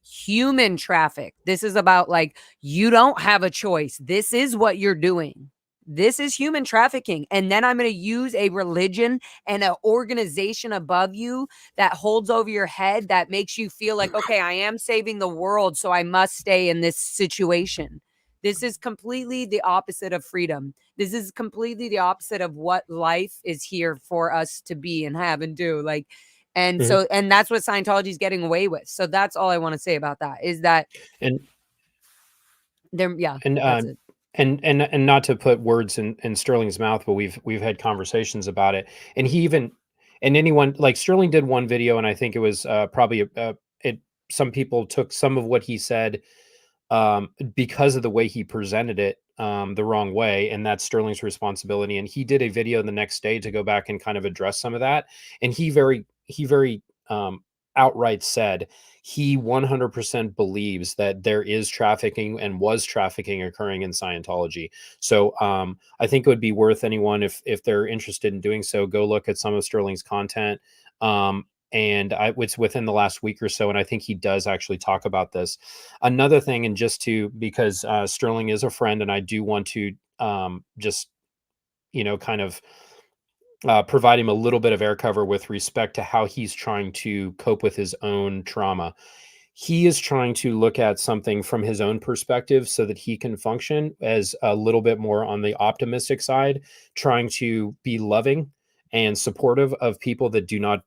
human trafficked. This is about, like, you don't have a choice. This is what you're doing. This is human trafficking. And then I'm going to use a religion and an organization above you that holds over your head, that makes you feel like, okay, I am saving the world, so I must stay in this situation. This is completely the opposite of freedom. This is completely the opposite of what life is here for us to be and have and do. Like, and Mhm. so, and that's what Scientology is getting away with. So that's all I want to say about that, is that And yeah, and that's it. and not to put words in Sterling's mouth, but we've had conversations about it, and he even, and anyone, like, Sterling did one video, and I think it was probably it. Some people took some of what he said, because of the way he presented it, the wrong way, and that's Sterling's responsibility. And he did a video the next day to go back and kind of address some of that. And he very outright said he 100% believes that there is trafficking and was trafficking occurring in Scientology. So I think it would be worth anyone, if they're interested in doing so, go look at some of Sterling's content. And it's within the last week or so, and I think he does actually talk about this. Another thing, and just to, because Sterling is a friend, and I do want to just, kind of provide him a little bit of air cover with respect to how he's trying to cope with his own trauma. He is trying to look at something from his own perspective so that he can function as a little bit more on the optimistic side, trying to be loving and supportive of people that do not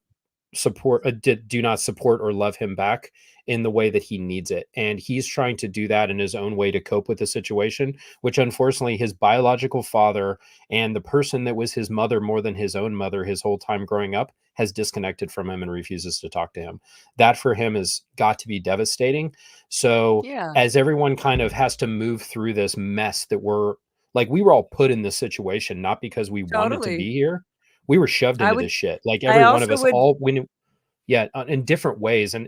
support or love him back in the way that he needs it. And he's trying to do that in his own way to cope with the situation, which unfortunately his biological father and the person that was his mother more than his own mother his whole time growing up has disconnected from him and refuses to talk to him. That for him has got to be devastating. So Yeah, as everyone kind of has to move through this mess that we were all put in this situation, not because we wanted to totally. be here. We were shoved I into would, this shit. Like, I every one of also us, would, all we knew, yeah, in different ways, and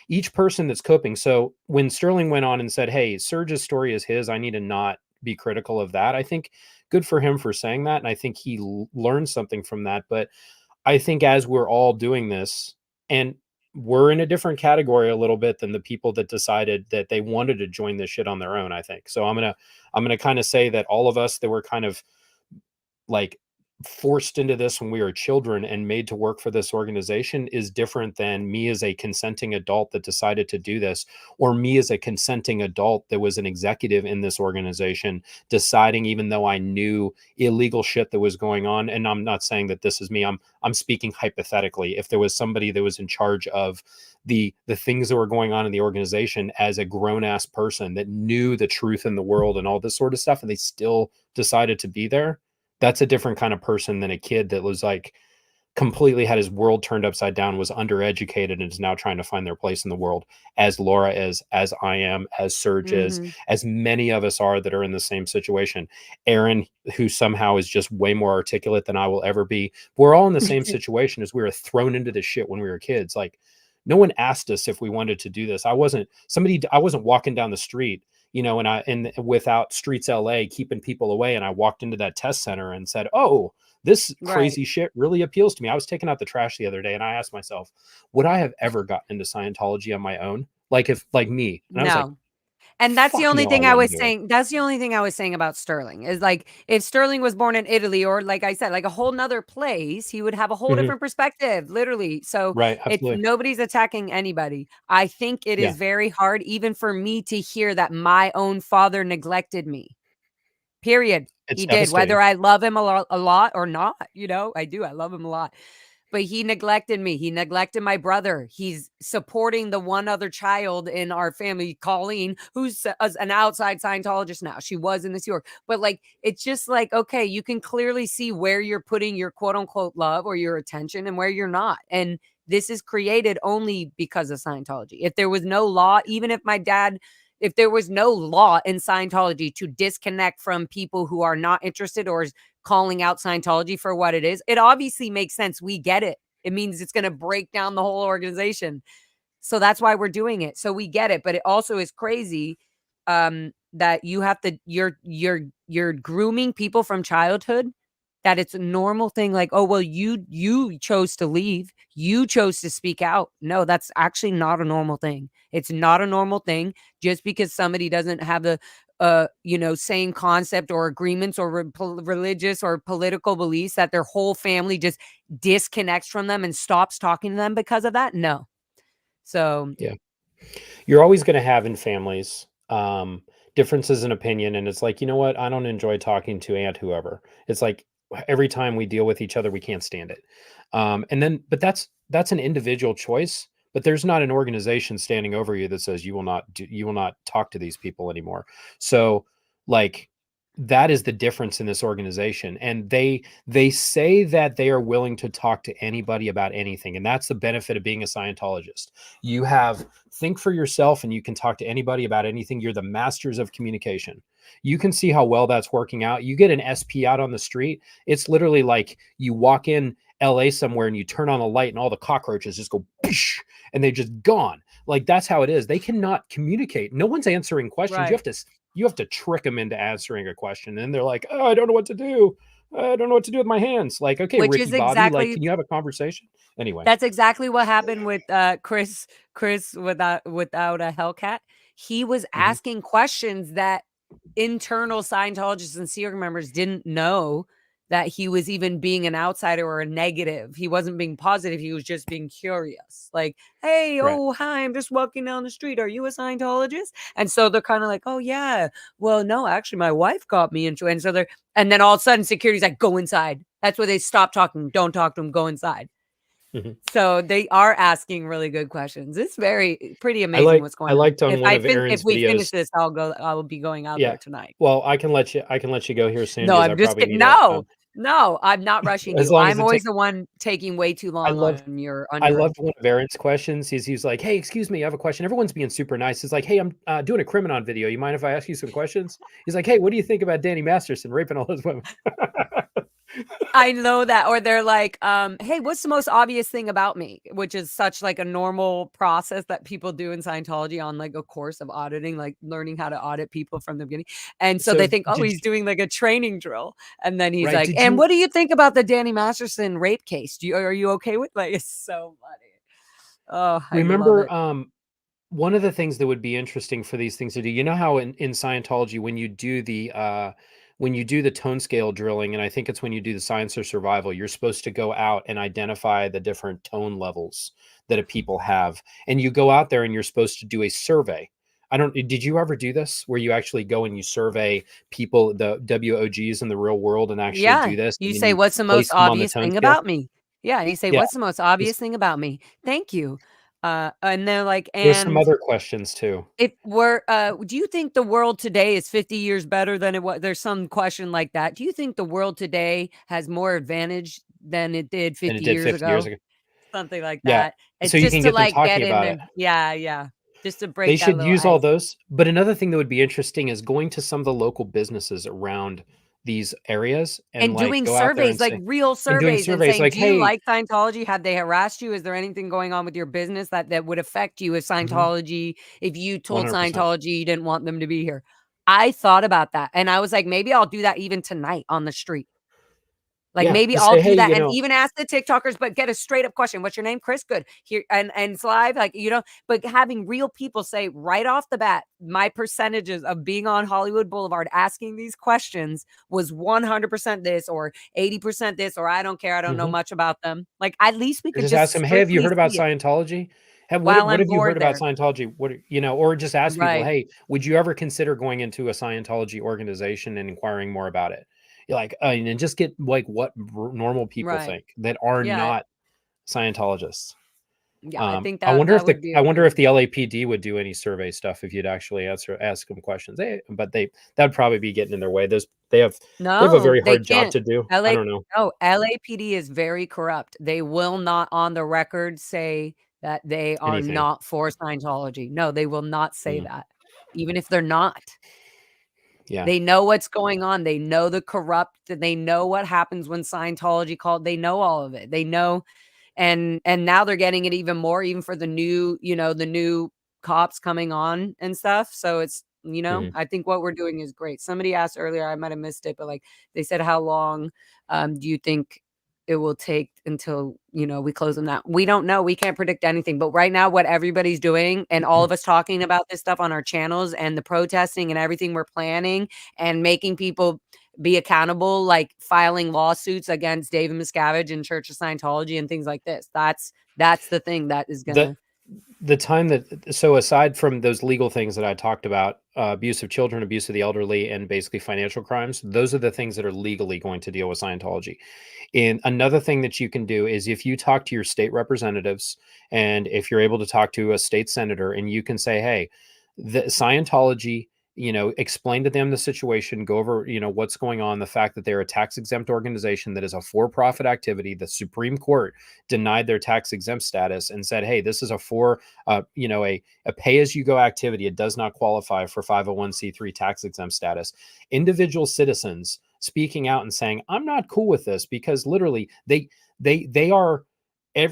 each person that's coping. So when Sterling went on and said, "Hey, Serge's story is his. I need to not be critical of that." I think good for him for saying that, and I think he learned something from that. But I think as we're all doing this, and we're in a different category a little bit than the people that decided that they wanted to join this shit on their own, I think. So I'm gonna kind of say that all of us that were kind of like forced into this when we were children and made to work for this organization is different than me as a consenting adult that decided to do this, or me as a consenting adult that was an executive in this organization deciding, even though I knew illegal shit that was going on. And I'm not saying that this is me. I'm speaking hypothetically. If there was somebody that was in charge of the things that were going on in the organization as a grown-ass person that knew the truth in the world and all this sort of stuff, and they still decided to be there, that's a different kind of person than a kid that was like completely had his world turned upside down, was undereducated, and is now trying to find their place in the world, as Laura is, as I am, as Serge is, as many of us are that are in the same situation. Aaron, who somehow is just way more articulate than I will ever be. We're all in the same situation as we were thrown into this shit when we were kids. Like, no one asked us if we wanted to do this. I wasn't walking down the street, you know, and without Streets LA keeping people away. And I walked into that test center and said, oh, this crazy shit really appeals to me. I was taking out the trash the other day and I asked myself, would I have ever gotten into Scientology on my own? Like me. And I was like, and that's the only thing I was do it. saying. That's the only thing I was saying about Sterling is like, if Sterling was born in Italy or like I said, like a whole nother place, he would have a whole different perspective, literally. So Right. it's Absolutely. nobody's attacking anybody. I think it is very hard even for me to hear that my own father neglected me. Period. It's He did, whether devastating. I love him a lot or not. You know, I do. I love him a lot. But he neglected me. He neglected my brother. He's supporting the one other child in our family, Colleen, who's an outside Scientologist now. She was in this York. But like, it's just like, okay, you can clearly see where you're putting your quote unquote love or your attention and where you're not. And this is created only because of Scientology. If there was no law, even if there was no law in Scientology to disconnect from people who are not interested or calling out Scientology for what it is, it obviously makes sense. We get it. It means it's going to break down the whole organization. So that's why we're doing it. So we get it. But it also is crazy that you have to, you're grooming people from childhood, that it's a normal thing. Like, oh, well, you chose to leave. You chose to speak out. No, that's actually not a normal thing. It's not a normal thing just because somebody doesn't have the same concept or agreements or religious or political beliefs, that their whole family just disconnects from them and stops talking to them because of that. No. So yeah, you're always going to have in families differences in opinion, and it's like, you know what, I don't enjoy talking to Aunt whoever. It's like every time we deal with each other, we can't stand it. But that's an individual choice. But there's not an organization standing over you that says you will not talk to these people anymore. So, like, that is the difference in this organization. And they say that they are willing to talk to anybody about anything, and that's the benefit of being a Scientologist. You think for yourself, and you can talk to anybody about anything. You're the masters of communication. You can see how well that's working out. You get an SP out on the street, it's literally like you walk in LA somewhere and you turn on a light and all the cockroaches just go and they're just gone. Like, that's how it is. They cannot communicate. No one's answering questions. You have to trick them into answering a question, and they're like, oh, I don't know what to do. I don't know what to do with my hands. Like, okay, which Ricky is Bobby, like, exactly, can you have a conversation? Anyway, that's exactly what happened with Chris without a Hellcat. He was asking questions that internal Scientologists and secret members didn't know, that he was even being an outsider or a negative. He wasn't being positive. He was just being curious. Like, hey, right. oh, hi, I'm just walking down the street. Are you a Scientologist? And so they're kind of like, oh, yeah. Well, no, actually, my wife got me into it. And then all of a sudden, security's like, go inside. That's where they stop talking. Don't talk to them. Go inside. So they are asking really good questions. It's pretty amazing what's going I on. liked on one of Aaron's If we finish videos. this, I will be going out there tonight. Well, I can let you go here soon, No, because I I'm just probably kidding. need a No, I'm not rushing as you. long as I'm it always takes. the one taking way too I long love on your I end. loved one of Aaron's questions. He's like, hey, excuse me, I have a question. Everyone's being super nice. It's like, hey, I'm doing a Crimenon video. You mind if I ask you some questions? He's like, hey, what do you think about Danny Masterson raping all those women? I know that. Or they're like, hey, what's the most obvious thing about me? Which is such like a normal process that people do in Scientology on like a course of auditing, like learning how to audit people from the beginning. And so So they think, oh, he's doing like a training drill. And then he's like, did and you what do you think about the Danny Masterson rape case? Are you okay with, like, it's so funny. Oh, I love Remember, it. one of the things that would be interesting for these things to do, you know how in Scientology, when you do the tone scale drilling, and I think it's when you do the science or survival, you're supposed to go out and identify the different tone levels that a people have. And you go out there and you're supposed to do a survey. Did you ever do this where you actually go and you survey people, the WOGs in the real world, and actually Yeah. do this? You And then say, you "What's the most place them on the obvious tone thing scale? about me?" Yeah, you say, Yeah. "What's the most There's, obvious thing about me?" "Thank you." And they're like, there's some "And other questions too. if we're do you think the world today is 50 years better than it was?" There's some question like that. "Do you think the world today has more advantage than it did Than it 50 did years 50 years ago?" ago. Something like Yeah. that. So It's you just can to, get them like, get talking in about there. it. Yeah, yeah. Just to They break that should little use all ice. those. But another thing that would be interesting is going to some of the local businesses around these areas and And like doing go out there surveys, and like say, real and doing surveys and surveys saying, like, "Do you hey, like Scientology? Have they harassed you? Is there anything going on with your business that would affect you mhm, if you told 100%. Scientology you didn't want them to be here?" I thought about that, and I was like, "Maybe I'll do that even tonight on the street." Like, Yeah. maybe Just I'll say, do hey, that and even ask the TikTokers, but get a straight up question. "What's your name?" "Chris." "Good." Here and it's live, like, but having real people say right off the bat, my percentages of being on Hollywood Boulevard asking these questions was 100% this or 80% this, or I don't care, I don't know mhm. much about them. Like, at least we Or could just ask just them, hey, have you strictly heard about see it Scientology? while What I'm have you heard bored about there. Scientology? Or just ask people, Right, hey, would you ever consider going into a Scientology organization and inquiring more about it? You're like, and just get like what normal people right. think that are Yeah, not Scientologists. yeah, I think I wonder if that would be a I wonder great. if the LAPD would do any survey stuff if you'd actually ask them questions. But that'd probably be getting in their way. They have a No, very they hard job can't. to do. I LA don't know no, LAPD is very corrupt. They will not on the record say that they are anything. not for Scientology. No, they will not say Mm, that, even if they're not. yeah. They know what's going on. They know the corrupt, they know what happens when Scientology called, they know all of it. They know and now they're getting it even more even for the new cops coming on and stuff. So it's, Mhm. I think what we're doing is great. Somebody asked earlier, I might have missed it, but like they said, how long do you think it will take until, we close them down? We don't know. We can't predict anything. But right now, what everybody's doing and all of us talking about this stuff on our channels and the protesting and everything we're planning and making people be accountable, like filing lawsuits against David Miscavige and Church of Scientology and things like this. That's the thing that is The gonna. the time that so aside from those legal things that I talked about, abuse of children, abuse of the elderly, and basically financial crimes, those are the things that are legally going to deal with Scientology. And another thing that you can do is if you talk to your state representatives and if you're able to talk to a state senator and you can say, hey, the Scientology, explain to them the situation, go over, what's going on, the fact that they're a tax exempt organization that is a for profit activity. The Supreme Court denied their tax exempt status and said, hey, this is a pay as you go activity. It does not qualify for 501c3 tax exempt status. Individual citizens speaking out and saying, I'm not cool with this because literally they are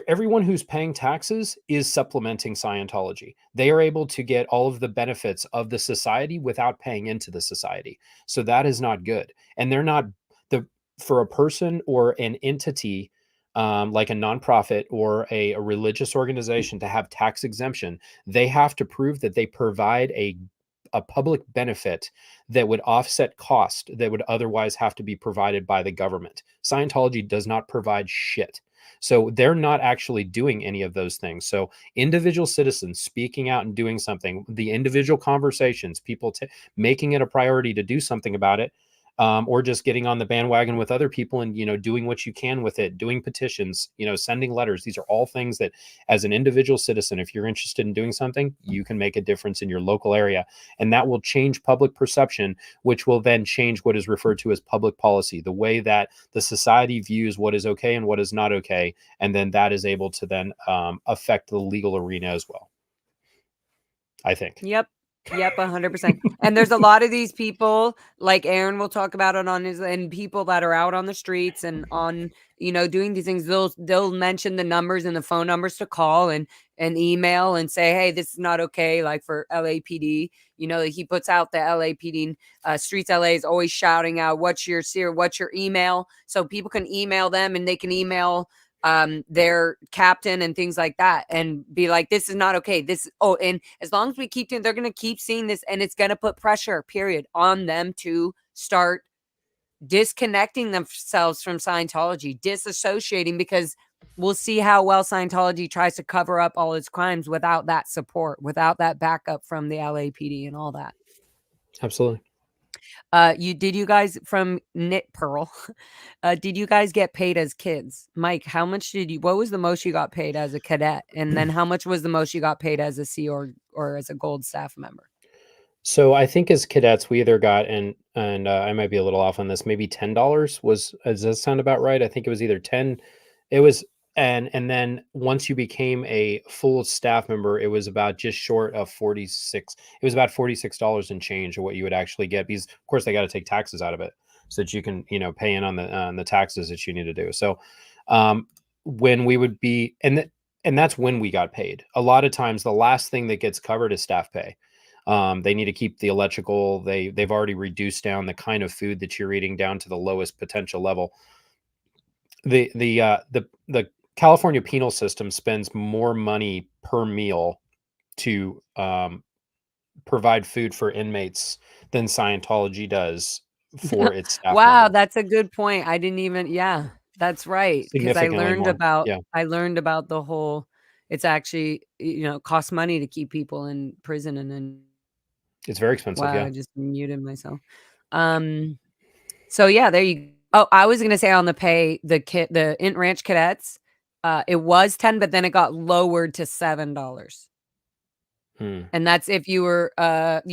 everyone who's paying taxes is supplementing Scientology. They are able to get all of the benefits of the society without paying into the society. So that is not good. And they're not the for a person or an entity like a nonprofit or a religious organization to have tax exemption, they have to prove that they provide a public benefit that would offset cost that would otherwise have to be provided by the government. Scientology does not provide shit. So they're not actually doing any of those things. So individual citizens speaking out and doing something, the individual conversations, people making it a priority to do something about it, or just getting on the bandwagon with other people and doing what you can with it, doing petitions, sending letters. These are all things that, as an individual citizen, if you're interested in doing something, you can make a difference in your local area, and that will change public perception, which will then change what is referred to as public policy, the way that the society views what is okay and what is not okay, and then that is able to then affect the legal arena as well. I think. Yep. Yep, 100%. And there's a lot of these people, like Aaron will talk about it on his and people that are out on the streets and on, doing these things. They'll mention the numbers and the phone numbers to call and email and say, hey, this is not okay. Like for LAPD, he puts out the LAPD Streets LA is always shouting out, what's your email? So people can email them and they can email their captain and things like that, and be like, this is not okay. And as long as we keep doing, they're going to keep seeing this, and it's going to put pressure, period, on them to start disconnecting themselves from Scientology, disassociating, because we'll see how well Scientology tries to cover up all its crimes without that support, without that backup from the LAPD and all that. Absolutely. You guys, from Knit Pearl, did you guys get paid as kids? Mike, what was the most you got paid as a cadet? And then how much was the most you got paid as a Sea or as a gold staff member? So I think as cadets, we either got, and I might be a little off on this, maybe $10 was, does that sound about right? I think it was either 10. It was, and then once you became a full staff member, it was about just short of 46. It was about $46 and change of what you would actually get, because of course they got to take taxes out of it so that you can, pay in on the taxes that you need to do. So when we would be, and that's when we got paid. A lot of times the last thing that gets covered is staff pay. They need to keep the electrical. They've already reduced down the kind of food that you're eating down to the lowest potential level. The California penal system spends more money per meal to provide food for inmates than Scientology does for its staff Wow, members. that's a good point. I didn't even, yeah, that's right. Because Significantly more. Yeah, I learned about the whole, it's actually, costs money to keep people in prison, and then, it's very expensive. wow, Yeah. I just muted myself. So yeah, there you. Oh, I was gonna say on the pay, the Int Ranch cadets, it was 10, but then it got lowered to $7, and that's if you were, a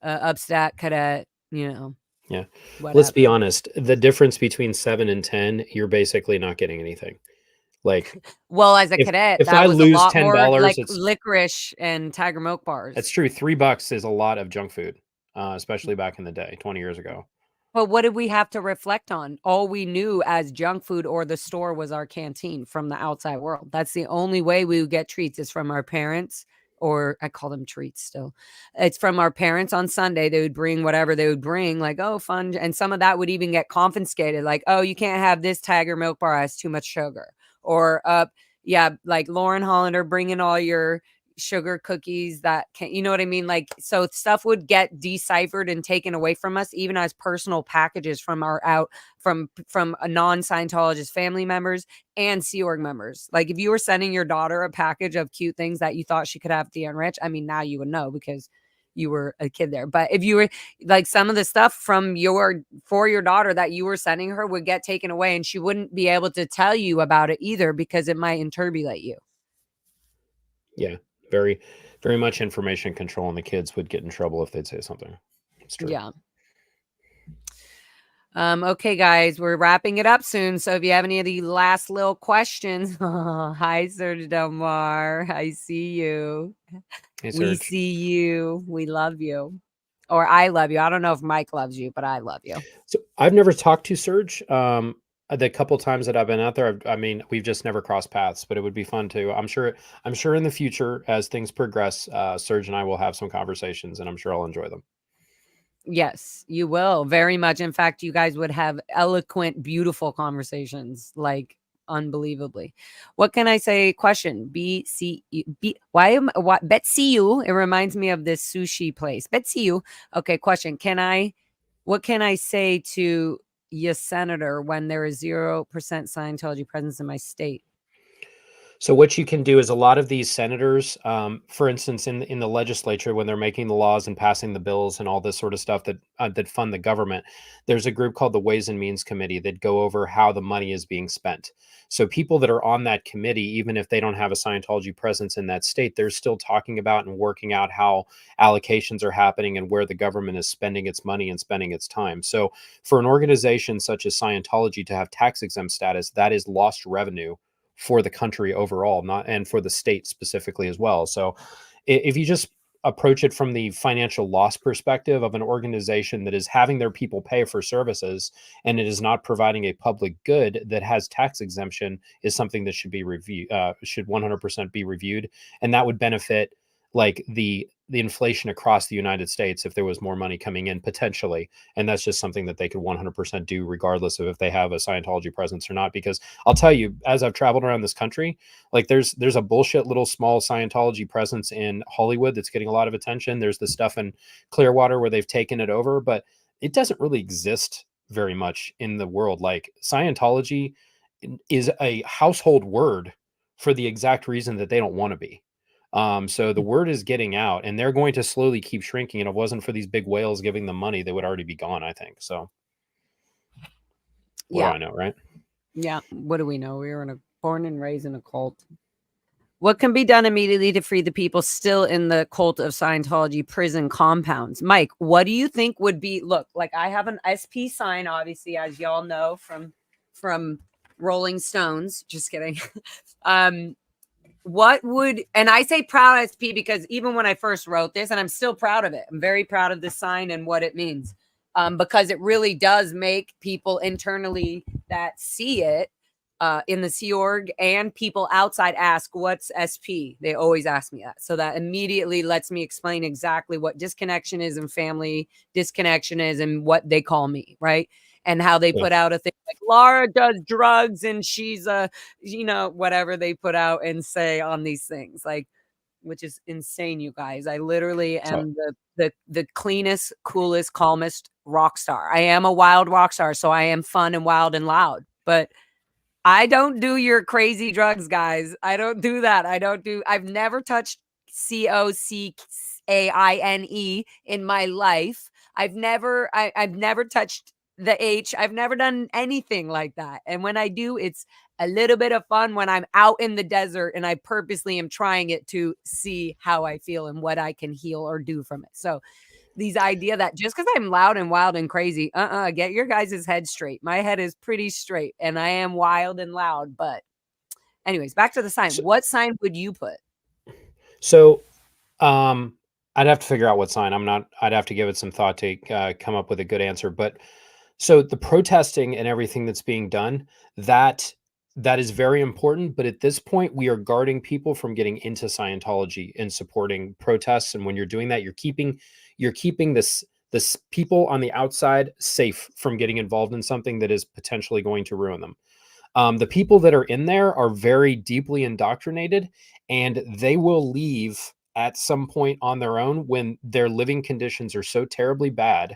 upstat cadet, Yeah. Let's be whatever. honest. The difference between 7 and 10, you're basically not getting anything. Like, Well, as a if cadet, if that I was a lose lot more $10, like it's licorice and Tiger Milk that's bars. true. $3 is a lot of junk food, especially back in the day, 20 years ago. But what did we have to reflect on? All we knew as junk food or the store was our canteen from the outside world. That's the only way we would get treats, is from our parents, or I call them treats still. It's from our parents on Sunday. They would bring whatever they would bring, like, oh, fun. And some of that would even get confiscated. Like, oh, you can't have this Tiger Milk bar, has too much sugar. Or, yeah, like Lauren Hollander bringing all your sugar cookies that can, you know what I mean? Like, so stuff would get deciphered and taken away from us, even as personal packages from from a non-Scientologist family members and Sea Org members. Like, if you were sending your daughter a package of cute things that you thought she could have at the Unrich, I mean, now you would know because you were a kid there. But if you were like, some of the stuff for your daughter that you were sending her would get taken away, and she wouldn't be able to tell you about it either, because it might interbulate you. Yeah, very, very much information control, and the kids would get in trouble if they'd say something. It's true. Yeah. Okay, guys, we're wrapping it up soon. So if you have any of the last little questions, hi, Sir Delmar. I see you. Hey, We Serge. see you. We love you. Or I love you. I don't know if Mike loves you, but I love you. So I've never talked to Serge. The couple times that I've been out there, I mean, we've just never crossed paths, but it would be fun to. I'm sure in the future, as things progress, Serge and I will have some conversations, and I'm sure I'll enjoy them. Yes, you will, very much. In fact, you guys would have eloquent, beautiful conversations, like, unbelievably. What can I say? Question. Betsy you? It reminds me of this sushi place. Betsy you. Okay, question. What can I say to your senator when there is 0% Scientology presence in my state? So what you can do is, a lot of these senators, for instance, in the legislature, when they're making the laws and passing the bills and all this sort of stuff that fund the government, there's a group called the Ways and Means Committee that go over how the money is being spent. So people that are on that committee, even if they don't have a Scientology presence in that state, they're still talking about and working out how allocations are happening and where the government is spending its money and spending its time. So for an organization such as Scientology to have tax exempt status, that is lost revenue for the country overall, not, and for the state specifically as well. So if you just approach it from the financial loss perspective of an organization that is having their people pay for services, and it is not providing a public good that has tax exemption, is something that should be reviewed, should 100% be reviewed. And that would benefit, like, the the inflation across the United States if there was more money coming in potentially. And that's just something that they could 100% do regardless of if they have a Scientology presence or not. Because I'll tell you, as I've traveled around this country, like there's a bullshit little small Scientology presence in Hollywood that's getting a lot of attention. There's the stuff in Clearwater where they've taken it over, but it doesn't really exist very much in the world. Like Scientology is a household word for the exact reason that they don't want to be. So the word is getting out, and they're going to slowly keep shrinking. And if it wasn't for these big whales giving them money, they would already be gone, I think. So what do I know, right? Yeah. What do we know? We were born and raised in a cult. What can be done immediately to free the people still in the cult of Scientology prison compounds? Mike, what do you think would be, look, like I have an SP sign, obviously, as y'all know from Rolling Stones. Just kidding. What would, and I say proud SP because even when I first wrote this, and I'm still proud of it, I'm very proud of this sign and what it means, because it really does make people internally that see it in the Sea Org and people outside ask, what's SP? They always ask me that. So that immediately lets me explain exactly what disconnection is and family disconnection is and what they call me, right? And how they put out a thing like Lara does drugs and she's a, whatever they put out and say on these things, like, which is insane, you guys. I literally am the cleanest, coolest, calmest rock star. I am a wild rock star, so I am fun and wild and loud, but I don't do your crazy drugs, guys. I don't do that. I've never touched COCAINE in my life. I've never touched the H. I've never done anything like that. And when I do, it's a little bit of fun when I'm out in the desert and I purposely am trying it to see how I feel and what I can heal or do from it. So these idea that just because I'm loud and wild and crazy, get your guys' head straight. My head is pretty straight and I am wild and loud. But anyways, back to the sign. What sign would you put? So I'd have to figure out what sign. I'd have to give it some thought to come up with a good answer. But so the protesting and everything that's being done, that is very important. But at this point, we are guarding people from getting into Scientology and supporting protests. And when you're doing that, you're keeping this people on the outside safe from getting involved in something that is potentially going to ruin them. The people that are in there are very deeply indoctrinated, and they will leave at some point on their own when their living conditions are so terribly bad,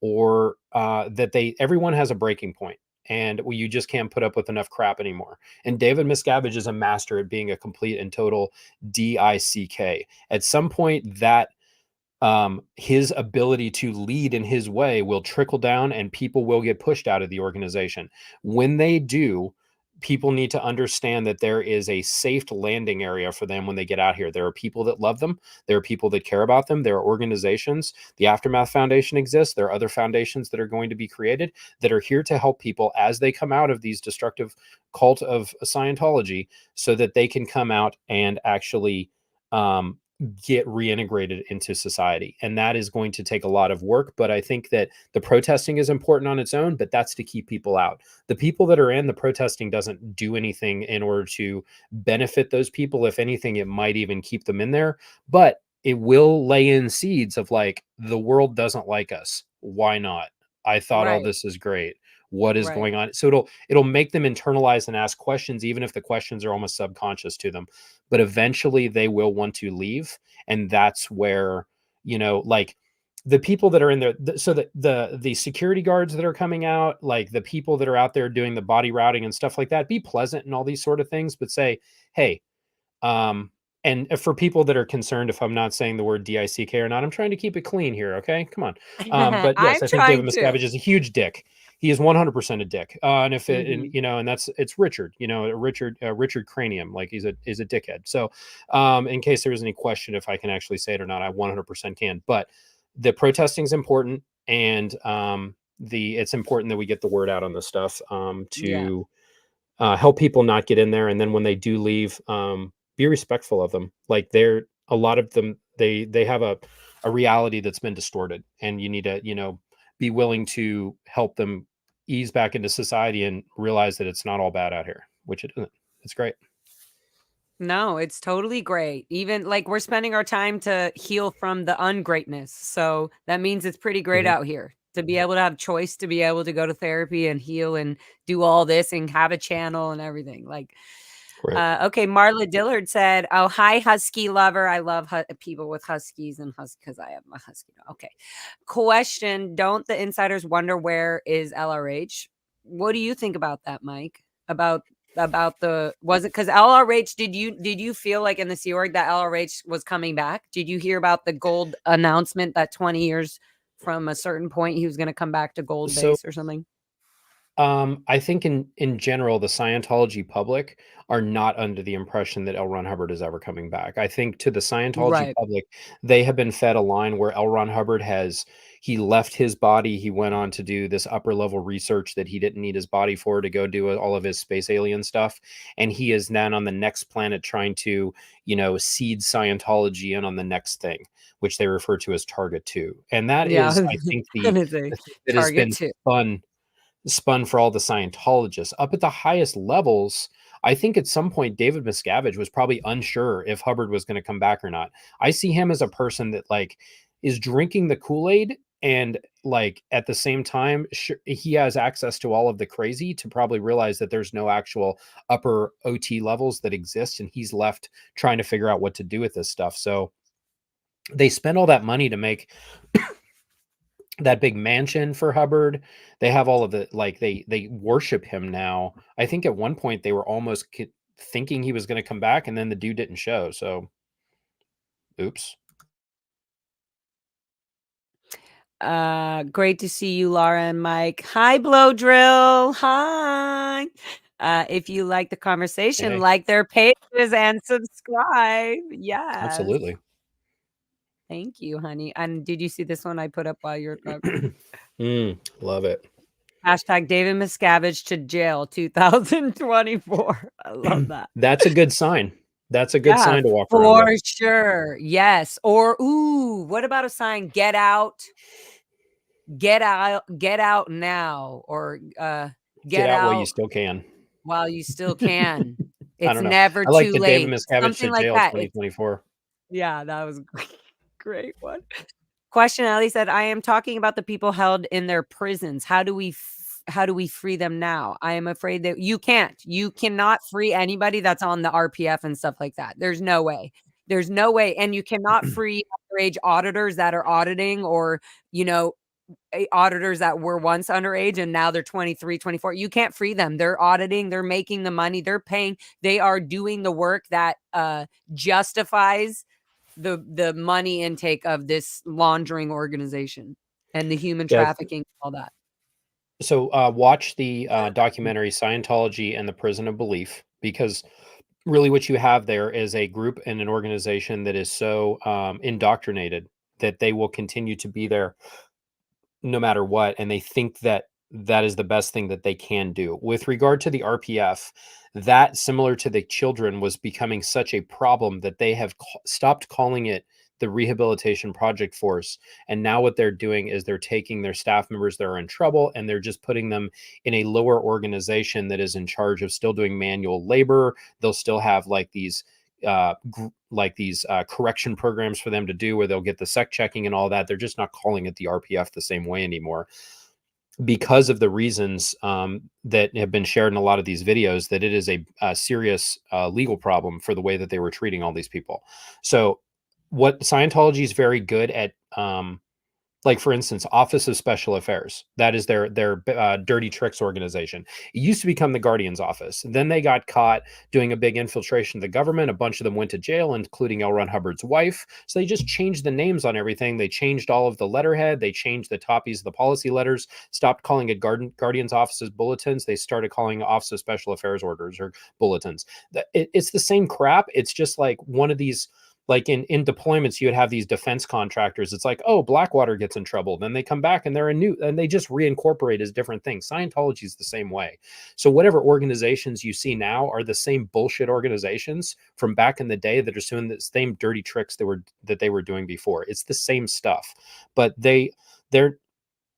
or that everyone has a breaking point, and you just can't put up with enough crap anymore. And David Miscavige is a master at being a complete and total DICK. At some point, that his ability to lead in his way will trickle down and people will get pushed out of the organization. When they do, people need to understand that there is a safe landing area for them when they get out here. There are people that love them. There are people that care about them. There are organizations. The Aftermath Foundation exists. There are other foundations that are going to be created that are here to help people as they come out of these destructive cult of Scientology, so that they can come out and actually get reintegrated into society. And that is going to take a lot of work. But I think that the protesting is important on its own, but that's to keep people out. The people that are in the protesting doesn't do anything in order to benefit those people. If anything, it might even keep them in there, but it will lay in seeds of like, the world doesn't like us. Why not? I thought all this is great. What is going on? So it'll make them internalize and ask questions, even if the questions are almost subconscious to them. But eventually they will want to leave. And that's where, like the people that are in there, so that the security guards that are coming out, like the people that are out there doing the body routing and stuff like that, be pleasant and all these sort of things, but say, hey, and for people that are concerned if I'm not saying the word DICK or not, I'm trying to keep it clean here. Okay, come on. But yes, I think David Miscavige is a huge dick. He is 100% a dick. And if it, and it's Richard, Richard Cranium, like he's a dickhead. So, in case there was any question if I can actually say it or not, I 100% can. But the protesting is important, and it's important that we get the word out on this stuff to help people not get in there. And then when they do leave, be respectful of them. Like a lot of them, they have a reality that's been distorted, and you need to, be willing to help them ease back into society and realize that it's not all bad out here, which it isn't. It's great. No, it's totally great. Even like we're spending our time to heal from the ungreatness. So that means it's pretty great Mhm. out here to be able to have choice, to be able to go to therapy and heal and do all this and have a channel and everything. Like, Right. okay, Marla Dillard said, "Oh, hi, husky lover. I love people with huskies and husky because I have a husky dog." Okay, question: don't the insiders wonder where is LRH? What do you think about that, Mike? About the was it because LRH? Did you feel like in the Sea Org that LRH was coming back? Did you hear about the gold announcement that 20 years from a certain point he was going to come back to gold So base or something? I think in general, the Scientology public are not under the impression that L. Ron Hubbard is ever coming back. I think to the Scientology Right. public, they have been fed a line where L. Ron Hubbard he left his body. He went on to do this upper level research that he didn't need his body for to go do all of his space alien stuff. And he is then on the next planet trying to, seed Scientology in on the next thing, which they refer to as Target 2. And that Yeah, I is, was I think, gonna say the thing that has Target been 2. spun for all the Scientologists. Up at the highest levels, I think at some point David Miscavige was probably unsure if Hubbard was going to come back or not. I see him as a person that like is drinking the Kool-Aid and like at the same time he has access to all of the crazy to probably realize that there's no actual upper OT levels that exist and he's left trying to figure out what to do with this stuff. So they spent all that money to make that big mansion for Hubbard. They have all of the like they worship him now. I think at one point they were almost thinking he was going to come back, and then the dude didn't show. So, oops. Great to see you, Lara and Mike. Hi, Blow Drill. Hi. If you like the conversation, Hey, like their pages and subscribe. Yes. absolutely. Thank you, honey. And did you see this one I put up while you're talking? Love it. Hashtag David Miscavige to jail 2024. I love that. That's a good sign. That's a good Yeah, sign to walk around for with. sure. Yes. Or, ooh, what about a sign? Get out now, or Get get out while you out still can. while you still can. I It's don't know. never I like too the David late. Miscavige Something to like jail that. It's 2024. yeah, that was a great one. Question Ellie said, I am talking about the people held in their prisons. How do we free them now? I am afraid that you can't. You cannot free anybody that's on the RPF and stuff like that. There's no way. There's no way. And you cannot free underage auditors that are auditing, or, you know, auditors that were once underage and now they're 23, 24. You can't free them. They're auditing, they're making the money, they're paying, they are doing the work that justifies the money intake of this laundering organization and the human Yeah. trafficking, all that. So watch the documentary Scientology and the Prison of Belief, because really what you have there is a group and an organization that is so indoctrinated that they will continue to be there no matter what, and they think that that is the best thing that they can do. With regard to the RPF, that, similar to the children, was becoming such a problem that they have stopped calling it the Rehabilitation Project Force, and now what they're doing is they're taking their staff members that are in trouble and they're just putting them in a lower organization that is in charge of still doing manual labor. They'll still have like these correction programs for them to do where they'll get the sec checking and all that. They're just not calling it the RPF the same way anymore, because of the reasons that have been shared in a lot of these videos, that it is a serious legal problem for the way that they were treating all these people. So what Scientology is very good at, like for instance, Office of Special Affairs, that is their dirty tricks organization. It used to become the Guardian's office. Then they got caught doing a big infiltration of the government. A bunch of them went to jail, including L. Ron Hubbard's wife. So they just changed the names on everything. They changed all of the letterhead. They changed the toppies of the policy letters, stopped calling it Guardian's office's bulletins. They started calling Office of Special Affairs orders or bulletins. It's the same crap. It's just like one of these, like in deployments, you would have these defense contractors. It's like, oh, Blackwater gets in trouble. Then they come back and they're a new, and they just reincorporate as different things. Scientology is the same way. So whatever organizations you see now are the same bullshit organizations from back in the day that are doing the same dirty tricks that they were doing before. It's the same stuff, but they're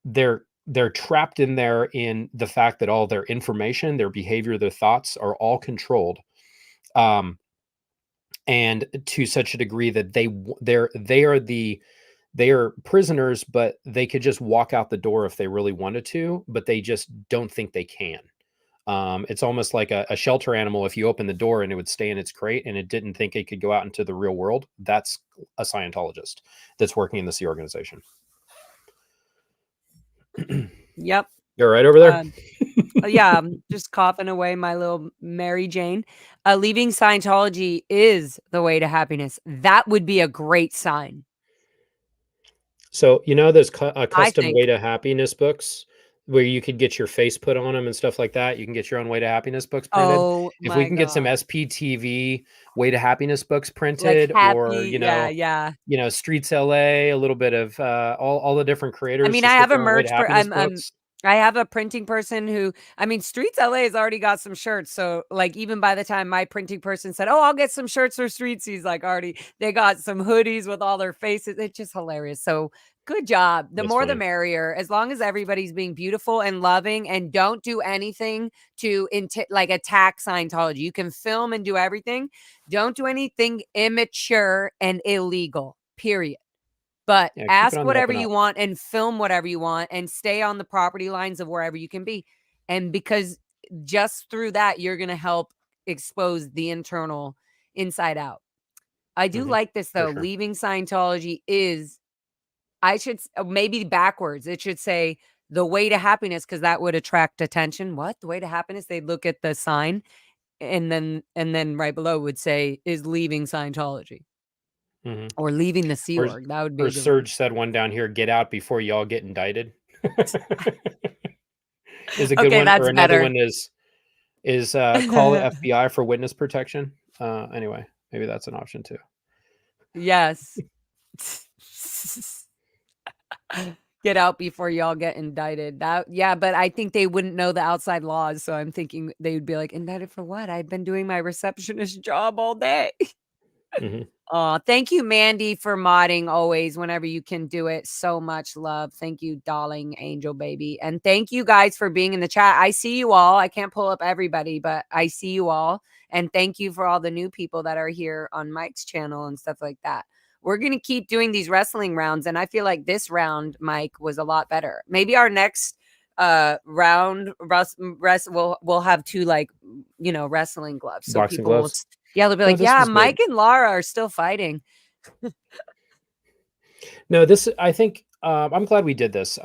they're trapped in there in the fact that all their information, their behavior, their thoughts are all controlled. Um, and to such a degree that they are prisoners, but they could just walk out the door if they really wanted to, but they just don't think they can. It's almost like a shelter animal. If you open the door and it would stay in its crate and it didn't think it could go out into the real world, that's a Scientologist that's working in the Sea organization. Yep. You're right over there. Yeah, I'm just coughing away my little Mary Jane. Leaving Scientology is the way to happiness. That would be a great sign. So, there's I custom think. Way to Happiness books where you could get your face put on them and stuff like that. You can get your own Way to Happiness books printed. Oh If we my can get some God. SPTV Way to Happiness books Like printed, or, happy. Yeah. Streets LA, a little bit of all the different I creators mean, I just get have a their own Way to merch Happiness books. I have a printing person who, I mean, Streets LA has already got some shirts. So, like, even by the time my printing person said, "Oh, I'll get some shirts for Streets," he's like, already, they got some hoodies with all their faces. It's just hilarious. So, good job. The That's more the funny. merrier, as long as everybody's being beautiful and loving and don't do anything to like attack Scientology. You can film and do everything. Don't do anything immature and illegal, period. But Yeah, keep it ask on the up whatever and you up. want and film whatever you want and stay on the property lines of wherever you can be. And because just through that, you're going to help expose the internal inside out. I do Mhm. like this For though. sure. Leaving Scientology is, maybe backwards. It should say the way to happiness, because that would attract attention. What? The way to happiness? They'd look at the sign, and then right below would say is leaving Scientology Mhm. or leaving the Sea Or Org. That would be or a good one. Serge said one down here, "Get out before y'all get indicted." Is a good Okay, one. Or that's another better. one is call the FBI for witness protection. Anyway, maybe that's an option too. Yes. Get out before y'all get indicted. Yeah, but I think they wouldn't know the outside laws, so I'm thinking they would be like, "Indicted for what? I've been doing my receptionist job all day." Mhm. Aw, thank you, Mandy, for modding always whenever you can do it. So much love. Thank you, darling angel baby. And thank you guys for being in the chat. I see you all. I can't pull up everybody, but I see you all. And thank you for all the new people that are here on Mike's channel and stuff like that. We're going to keep doing these wrestling rounds. And I feel like this round, Mike, was a lot better. Maybe our next round we'll have two, like, wrestling gloves. So Boxing people will, gloves. yeah, they'll be No, like, this yeah, was Mike good. and Lara are still fighting. No, this I think I'm glad we did this.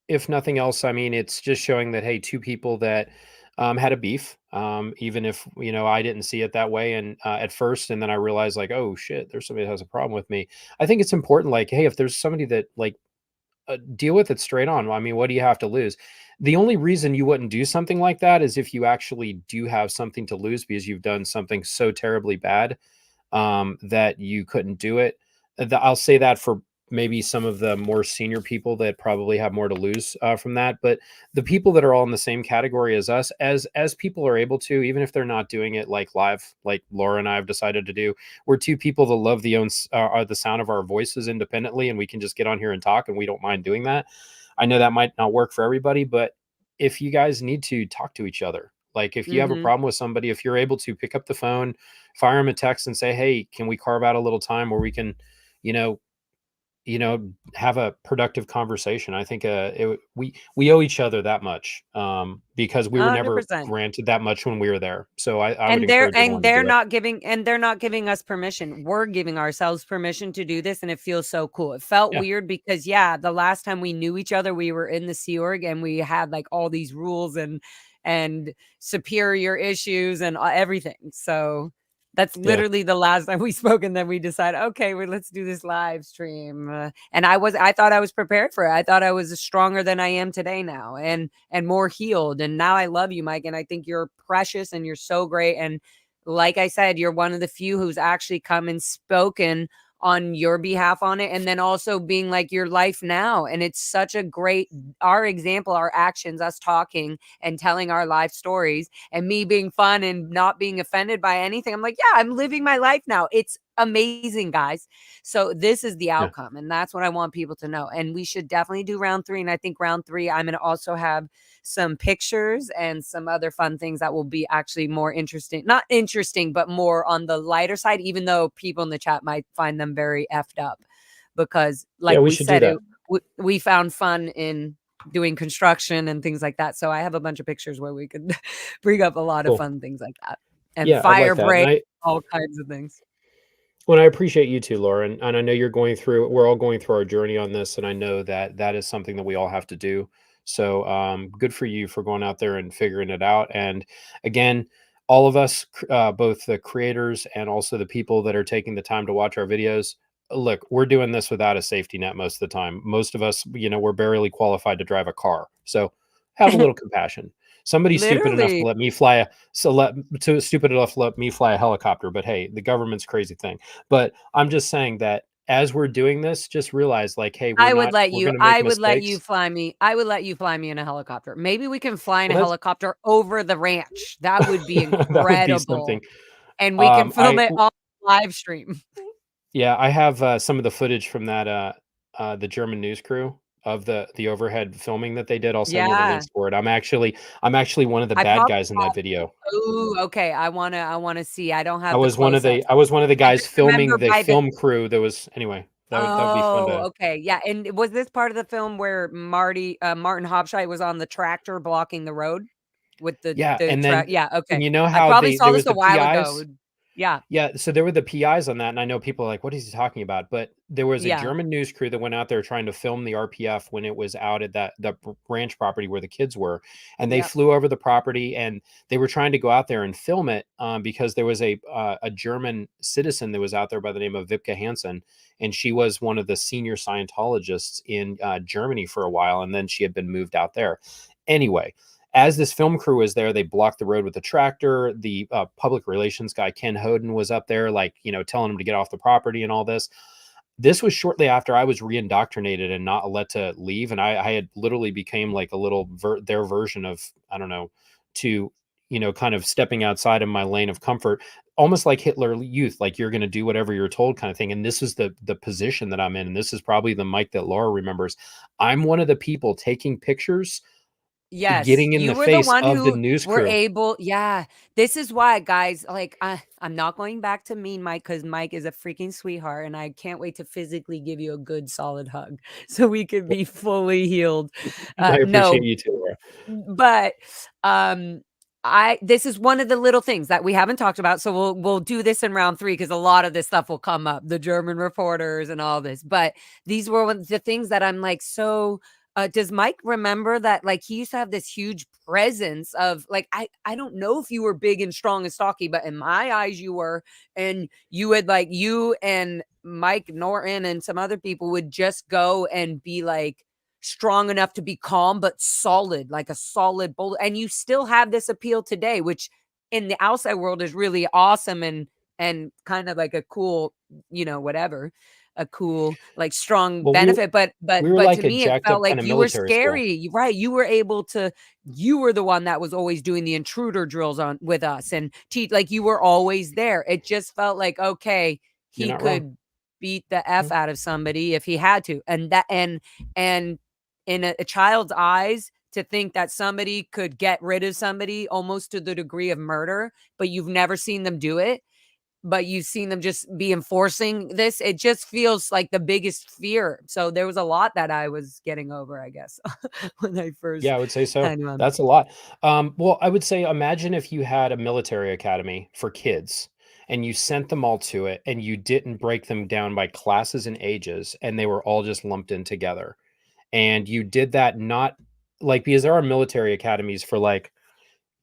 If nothing else, I mean, it's just showing that hey, two people that had a beef, even if I didn't see it that way, and at first, and then I realized like, oh shit, there's somebody that has a problem with me. I think it's important, like, hey, if there's somebody that like deal with it straight on. I mean, what do you have to lose? The only reason you wouldn't do something like that is if you actually do have something to lose because you've done something so terribly bad that you couldn't do it. I'll say that for maybe some of the more senior people that probably have more to lose from that. But the people that are all in the same category as us, as people are able to, even if they're not doing it like live, like Laura and I have decided to do, we're two people that love the sound of our voices independently, and we can just get on here and talk, and we don't mind doing that. I know that might not work for everybody, but if you guys need to talk to each other, like if you have a Mhm. problem with somebody, if you're able to pick up the phone, fire them a text and say, hey, can we carve out a little time where we can, you know, have a productive conversation. I think we owe each other that much because we were never 100%. granted that much when we were there. So I would And they're encourage everyone to do it. not giving us permission. We're giving ourselves permission to do this, and it feels so cool. It felt Yeah, weird because, yeah, the last time we knew each other, we were in the Sea Org and we had like all these rules and superior issues and everything. So that's yeah. literally the last time we spoke, and then we decided, okay, well, let's do this live stream. And I thought I was prepared for it. I thought I was stronger than I am today now, and more healed. And now I love you, Mike, and I think you're precious and you're so great. And like I said, you're one of the few who's actually come and spoken on your behalf on it, and then also being like your life now. And it's such a great, our example, our actions, us talking and telling our life stories, and me being fun and not being offended by anything. I'm like, yeah, I'm living my life now. It's amazing, guys. So this is the Yeah. outcome, and that's what I want people to know. And we should definitely do round 3. And I think round 3, I'm going to also have some pictures and some other fun things that will be actually more interesting. Not interesting, but more on the lighter side, even though people in the chat might find them very effed up. Because Yeah, like we we should do said, that. we found fun in doing construction and things like that. So I have a bunch of pictures where we could bring up a lot of Cool. fun things like that. And Yeah, I'd fire like that. break, And all kinds of things. I appreciate you too, Laura. And I know we're all going through our journey on this. And I know that that is something that we all have to do. So good for you for going out there and figuring it out. And again, all of us, both the creators and also the people that are taking the time to watch our videos, look, we're doing this without a safety net most of the time. Most of us, we're barely qualified to drive a car. So have a little compassion. Somebody's stupid enough to Literally. let me fly stupid enough to let me fly a helicopter. But hey, the government's a crazy thing. But I'm just saying that as we're doing this, just realize like, hey, we're going to make I would let you mistakes. fly me. I would let you fly me in a helicopter. Maybe we can fly in a Well, that's helicopter over the ranch. That would be that would be something. incredible. And we can film I it on live stream. Yeah, I have some of the footage from that the German news crew of the overhead filming that they did. I'll send you the Yeah. links for it. I'm actually one of the I bad probably guys in that video. oh, okay. I wanna see. I don't have the close ups. I was one of the I guys just remember filming the by the film crew that was anyway. That would be fun oh, to. okay. Yeah, and was this part of the film where Martin Hopshite was on the tractor blocking the road with Yeah, the and track? then Yeah, and okay. you know I how probably they saw there this was a the while ago. PIs. Yeah, Yeah, so there were the PIs on that, and I know people are like, "What is he talking about?" But there was a yeah, German news crew that went out there trying to film the RPF when it was out at that ranch property where the kids were, and they yep. flew over the property and they were trying to go out there and film it because there was a German citizen that was out there by the name of Vipke Hansen, and she was one of the senior Scientologists in Germany for a while, and then she had been moved out there. Anyway, as this film crew was there, they blocked the road with a tractor. The public relations guy, Ken Hoden, was up there, like, telling him to get off the property and all this. This was shortly after I was reindoctrinated and not let to leave. And I had literally became like a little their version of, I don't know, to, kind of stepping outside of my lane of comfort, almost like Hitler Youth, like you're going to do whatever you're told kind of thing. And this is the position that I'm in. And this is probably the Mike that Laura remembers. I'm one of the people taking pictures Yes, getting in you the were the face one of the who news were crew. able yeah, this is why, guys, like, I'm not going back to mean Mike because Mike is a freaking sweetheart, and I can't wait to physically give you a good solid hug so we can be fully healed. I appreciate No, you too, Laura. but, um, I this is one of the little things that we haven't talked about, so we'll do this in round 3 because a lot of this stuff will come up, the German reporters and all this, but these were one of the things that I'm like, so does Mike remember that like he used to have this huge presence of like I don't know if you were big and strong and stocky, but in my eyes you were, and you had like you and Mike Norton and some other people would just go and be like strong enough to be calm but solid, like a solid boulder. And you still have this appeal today, which in the outside world is really awesome and kind of like a cool, whatever, a cool like strong Well, we benefit, but we were to like a me it jacked felt up like kind of you were military school. scary, right? You were able to, you were the one that was always doing the intruder drills on with us and teach, like you were always there. It just felt like, okay, You're he not wrong. could beat the f out of somebody if he had to. And in a child's eyes, to think that somebody could get rid of somebody almost to the degree of murder, but you've never seen them do it, but you've seen them just be enforcing this, it just feels like the biggest fear. So there was a lot that I was getting over, I guess, when I first Yeah, I would say so. kind of That's a lot. Well, I would say imagine if you had a military academy for kids and you sent them all to it and you didn't break them down by classes and ages and they were all just lumped in together. And you did that not like because there are military academies for like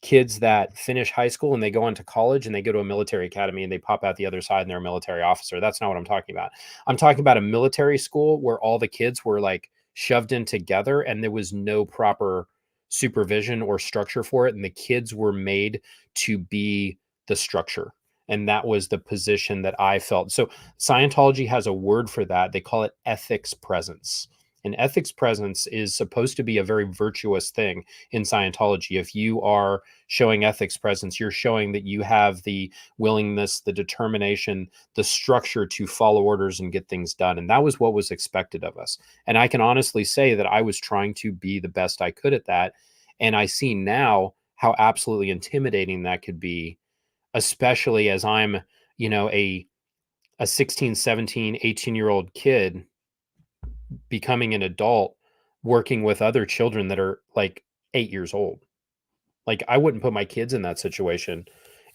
kids that finish high school and they go on to college and they go to a military academy and they pop out the other side and they're a military officer. That's not what I'm talking about. I'm talking about a military school where all the kids were like shoved in together and there was no proper supervision or structure for it. And the kids were made to be the structure. And that was the position that I felt. So Scientology has a word for that. They call it ethics presence. And ethics presence is supposed to be a very virtuous thing in Scientology. If you are showing ethics presence, you're showing that you have the willingness, the determination, the structure to follow orders and get things done. And that was what was expected of us. And I can honestly say that I was trying to be the best I could at that. And I see now how absolutely intimidating that could be, especially as I'm, a 16, 17, 18-year-old kid becoming an adult, working with other children that are like 8 years old. Like, I wouldn't put my kids in that situation.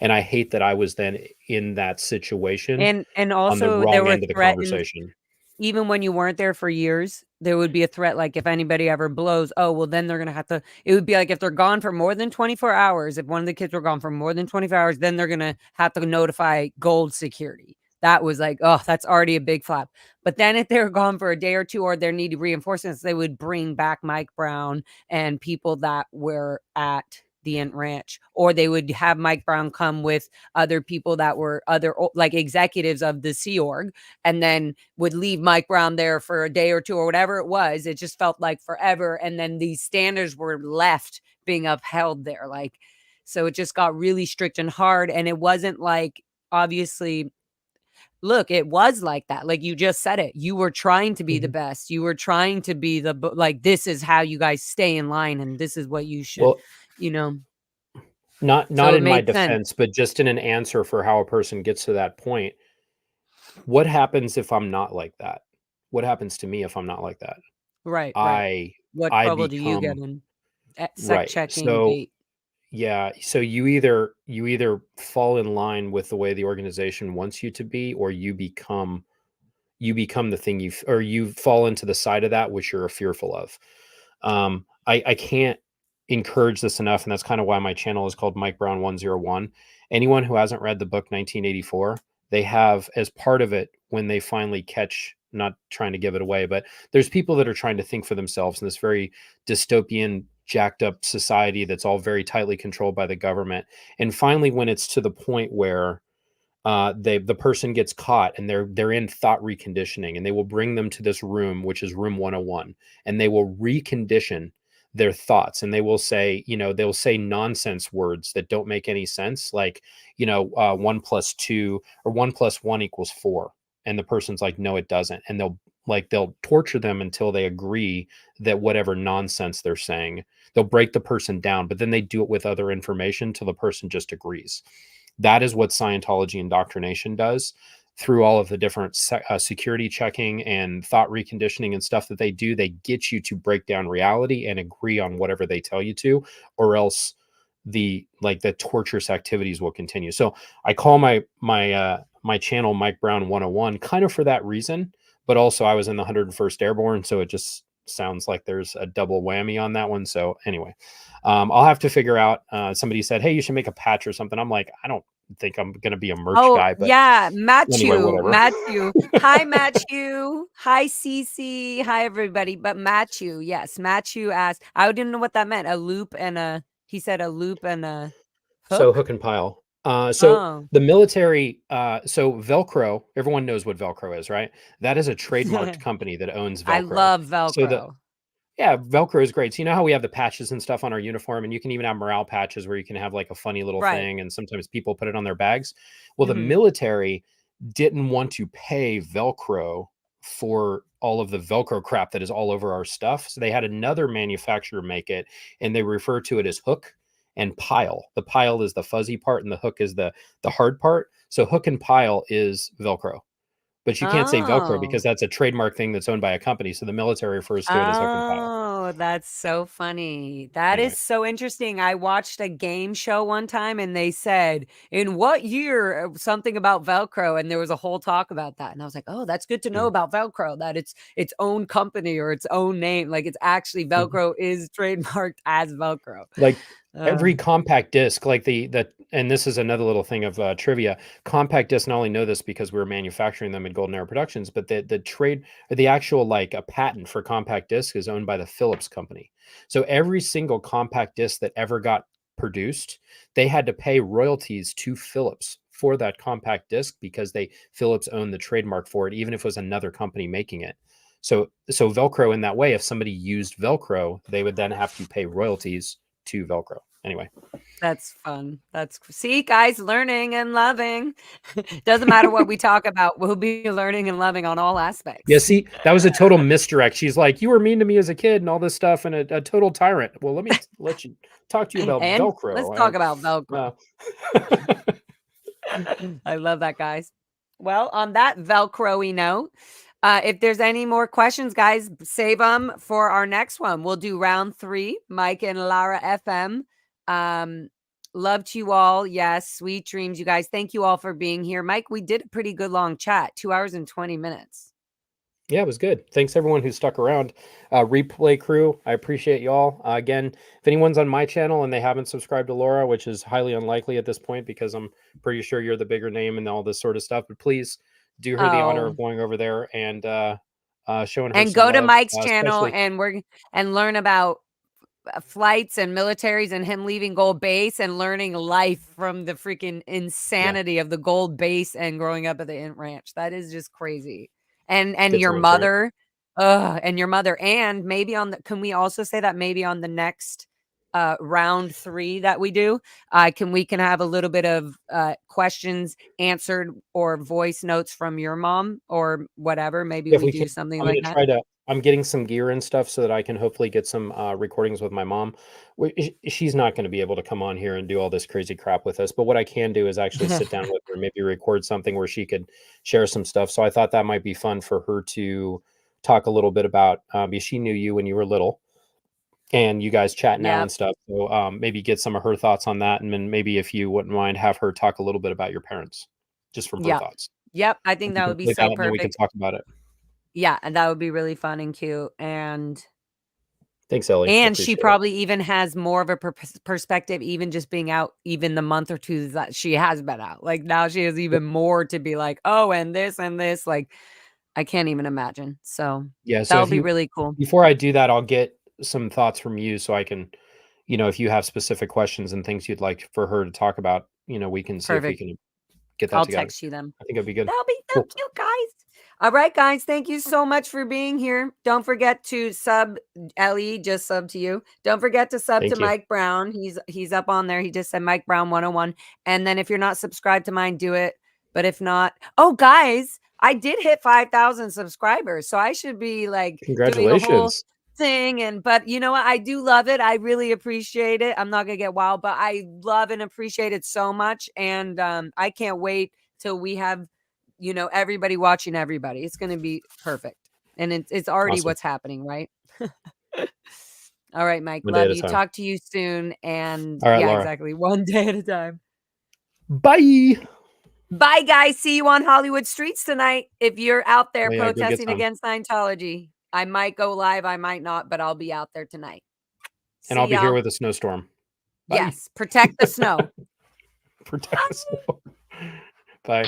And I hate that I was then in that situation And on the also there wrong were end of the threatened, conversation. even when you weren't there for years, there would be a threat, like, if anybody ever blows, oh, well, then they're gonna have to, it would be like if they're gone for more than 24 hours, if one of the kids were gone for more than 24 hours, then they're gonna have to notify gold security. That was like, oh, that's already a big flap. But then if they were gone for a day or two or they needed reinforcements, they would bring back Mike Brown and people that were at the Int Ranch, or they would have Mike Brown come with other people that were other like executives of the Sea Org, and then would leave Mike Brown there for a day or two or whatever it was. It just felt like forever. And then these standards were left being upheld there. Like, so it just got really strict and hard. And it wasn't like, obviously, look, it was like that. Like you just said it. You were trying to be the Mhm. best. You were trying to be like, this is how you guys stay in line and this is what you should, Well, you know. not So it in my made sense. defense, but just in an answer for how a person gets to that point. What happens if I'm not like that? What happens to me if I'm not like that? Right, right. I What I trouble do you get become in? At sec right. checking So gate. yeah, so you either fall in line with the way the organization wants you to be, or you become the thing or you fall into the side of that which you're fearful of. I can't encourage this enough, and that's kind of why my channel is called Mike Brown 101. Anyone who hasn't read the book 1984, they have as part of it when they finally catch. Not trying to give it away, but there's people that are trying to think for themselves in this very dystopian, jacked up society that's all very tightly controlled by the government. And finally, when it's to the point where the person gets caught and they're in thought reconditioning, and they will bring them to this room, which is room 101, and they will recondition their thoughts, and they will say, they'll say nonsense words that don't make any sense, like, 1 plus 2 or 1 plus 1 equals 4. And the person's like, no, it doesn't. And they'll torture them until they agree that whatever nonsense they're saying, they'll break the person down, but then they do it with other information till the person just agrees. That is what Scientology indoctrination does through all of the different security checking and thought reconditioning and stuff that they do. They get you to break down reality and agree on whatever they tell you to, or else the torturous activities will continue. So I call my channel Mike Brown 101 kind of for that reason, but also I was in the 101st Airborne, so it just sounds like there's a double whammy on that one. So anyway, I'll have to figure out. Somebody said, hey, you should make a patch or something. I'm like, I don't think I'm going to be a merch Oh, guy, but yeah, anyway, Matthew, whatever. Matthew. Hi, Matthew. Hi, Cece. Hi, everybody. But Matthew, yes, Matthew asked, I didn't know what that meant. A loop and he said a loop and a So hook? hook and pile. So Oh. the military, so Velcro, everyone knows what Velcro is, right? That is a trademarked company that owns I Velcro. love So Velcro. yeah, Velcro is great. So you know how we have the patches and stuff on our uniform, and you can even have morale patches where you can have like a funny little Right. thing, and sometimes people put it on their bags. Well, the Mhm. military didn't want to pay Velcro for all of the Velcro crap that is all over our stuff. So they had another manufacturer make it, and they refer to it as hook and pile. The pile is the fuzzy part, and the hook is the hard part. So hook and pile is Velcro. But you can't say Velcro Oh. because that's a trademark thing that's owned by a company. So the military refers to it as hook and pile. Oh, that's so funny. That is Anyway. so interesting. I watched a game show one time and they said, "In what year?" Something about Velcro, and there was a whole talk about that. And I was like, "Oh, that's good to know Mhm. about Velcro, that it's its own company or its own name. Like it's actually Mhm. Velcro is trademarked as Velcro." Like Uh, every compact disc, like and this is another little thing of trivia. Compact discs, not only know this because we were manufacturing them in Golden Era Productions, but the trade or the actual like a patent for compact disc is owned by the Philips company. So every single compact disc that ever got produced, they had to pay royalties to Philips for that compact disc because Philips owned the trademark for it, even if it was another company making it. So Velcro in that way, if somebody used Velcro, they would then have to pay royalties to Velcro. Anyway. That's fun. See, guys, learning and loving. Doesn't matter what we talk about. We'll be learning and loving on all aspects. Yeah, see, that was a total misdirect. She's like, you were mean to me as a kid and all this stuff and a total tyrant. Well, let me let you talk to you about And Velcro. let's talk about Velcro. I love that, guys. Well, on that Velcro-y note, if there's any more questions, guys, save them for our next one. We'll do round 3, Mike and Lara FM. Love to you all. Yes, sweet dreams, you guys. Thank you all for being here. Mike, we did a pretty good long chat, 2 hours and 20 minutes. Yeah, it was good. Thanks everyone who stuck around. Replay crew, I appreciate y'all. Again, if anyone's on my channel and they haven't subscribed to Laura, which is highly unlikely at this point because I'm pretty sure you're the bigger name and all this sort of stuff, but please do her the honor of going over there and showing her and some go to love, Mike's channel especially... and learn about flights and militaries and him leaving Gold Base and learning life from the freaking insanity of the Gold Base and growing up at the Int Ranch. That is just crazy. And your mother, and your mother, and maybe can we also say that maybe on the next round 3 that we do, we can have a little bit of questions answered or voice notes from your mom or whatever. Maybe we do something like that. I'm getting some gear and stuff so that I can hopefully get some recordings with my mom. She's not going to be able to come on here and do all this crazy crap with us. But what I can do is actually sit down with her, maybe record something where she could share some stuff. So I thought that might be fun for her to talk a little bit about, because she knew you when you were little and you guys chat now and stuff. So maybe get some of her thoughts on that. And then maybe if you wouldn't mind, have her talk a little bit about your parents, just from her thoughts. Yep. I think that would be so perfect. And we can talk about it. Yeah, and that would be really fun and cute. And thanks, Ellie. And she probably even has more of a perspective, even just being out, even the month or 2 that she has been out. Like now she has even more to be like, oh, and this. Like, I can't even imagine. So yeah, that'll be really cool. Before I do that, I'll get some thoughts from you so I can, if you have specific questions and things you'd like for her to talk about, we can see if we can get that together. I'll text you them. I think it'd be good. That'll be so cute, guys. All right, guys. Thank you so much for being here. Don't forget to sub. Ellie just sub to you. Don't forget to sub to Mike Brown. He's up on there. He just said Mike Brown 101. And then if you're not subscribed to mine, do it. But if not, oh, guys, I did hit 5,000 subscribers. So I should be like, congratulations. Doing a whole thing. But you know what? I do love it. I really appreciate it. I'm not going to get wild, but I love and appreciate it so much. And I can't wait till we have everybody watching everybody. It's going to be perfect. And it's already awesome. What's happening, right? All right, Mike. Love you. Talk to you soon. And right, yeah, Laura. Exactly. One day at a time. Bye. Bye, guys. See you on Hollywood streets tonight. If you're out there protesting against Scientology, I might go live. I might not, but I'll be out there tonight. And I'll be here with a snowstorm. Bye. Yes. Protect the snow. Protect the snow. Bye.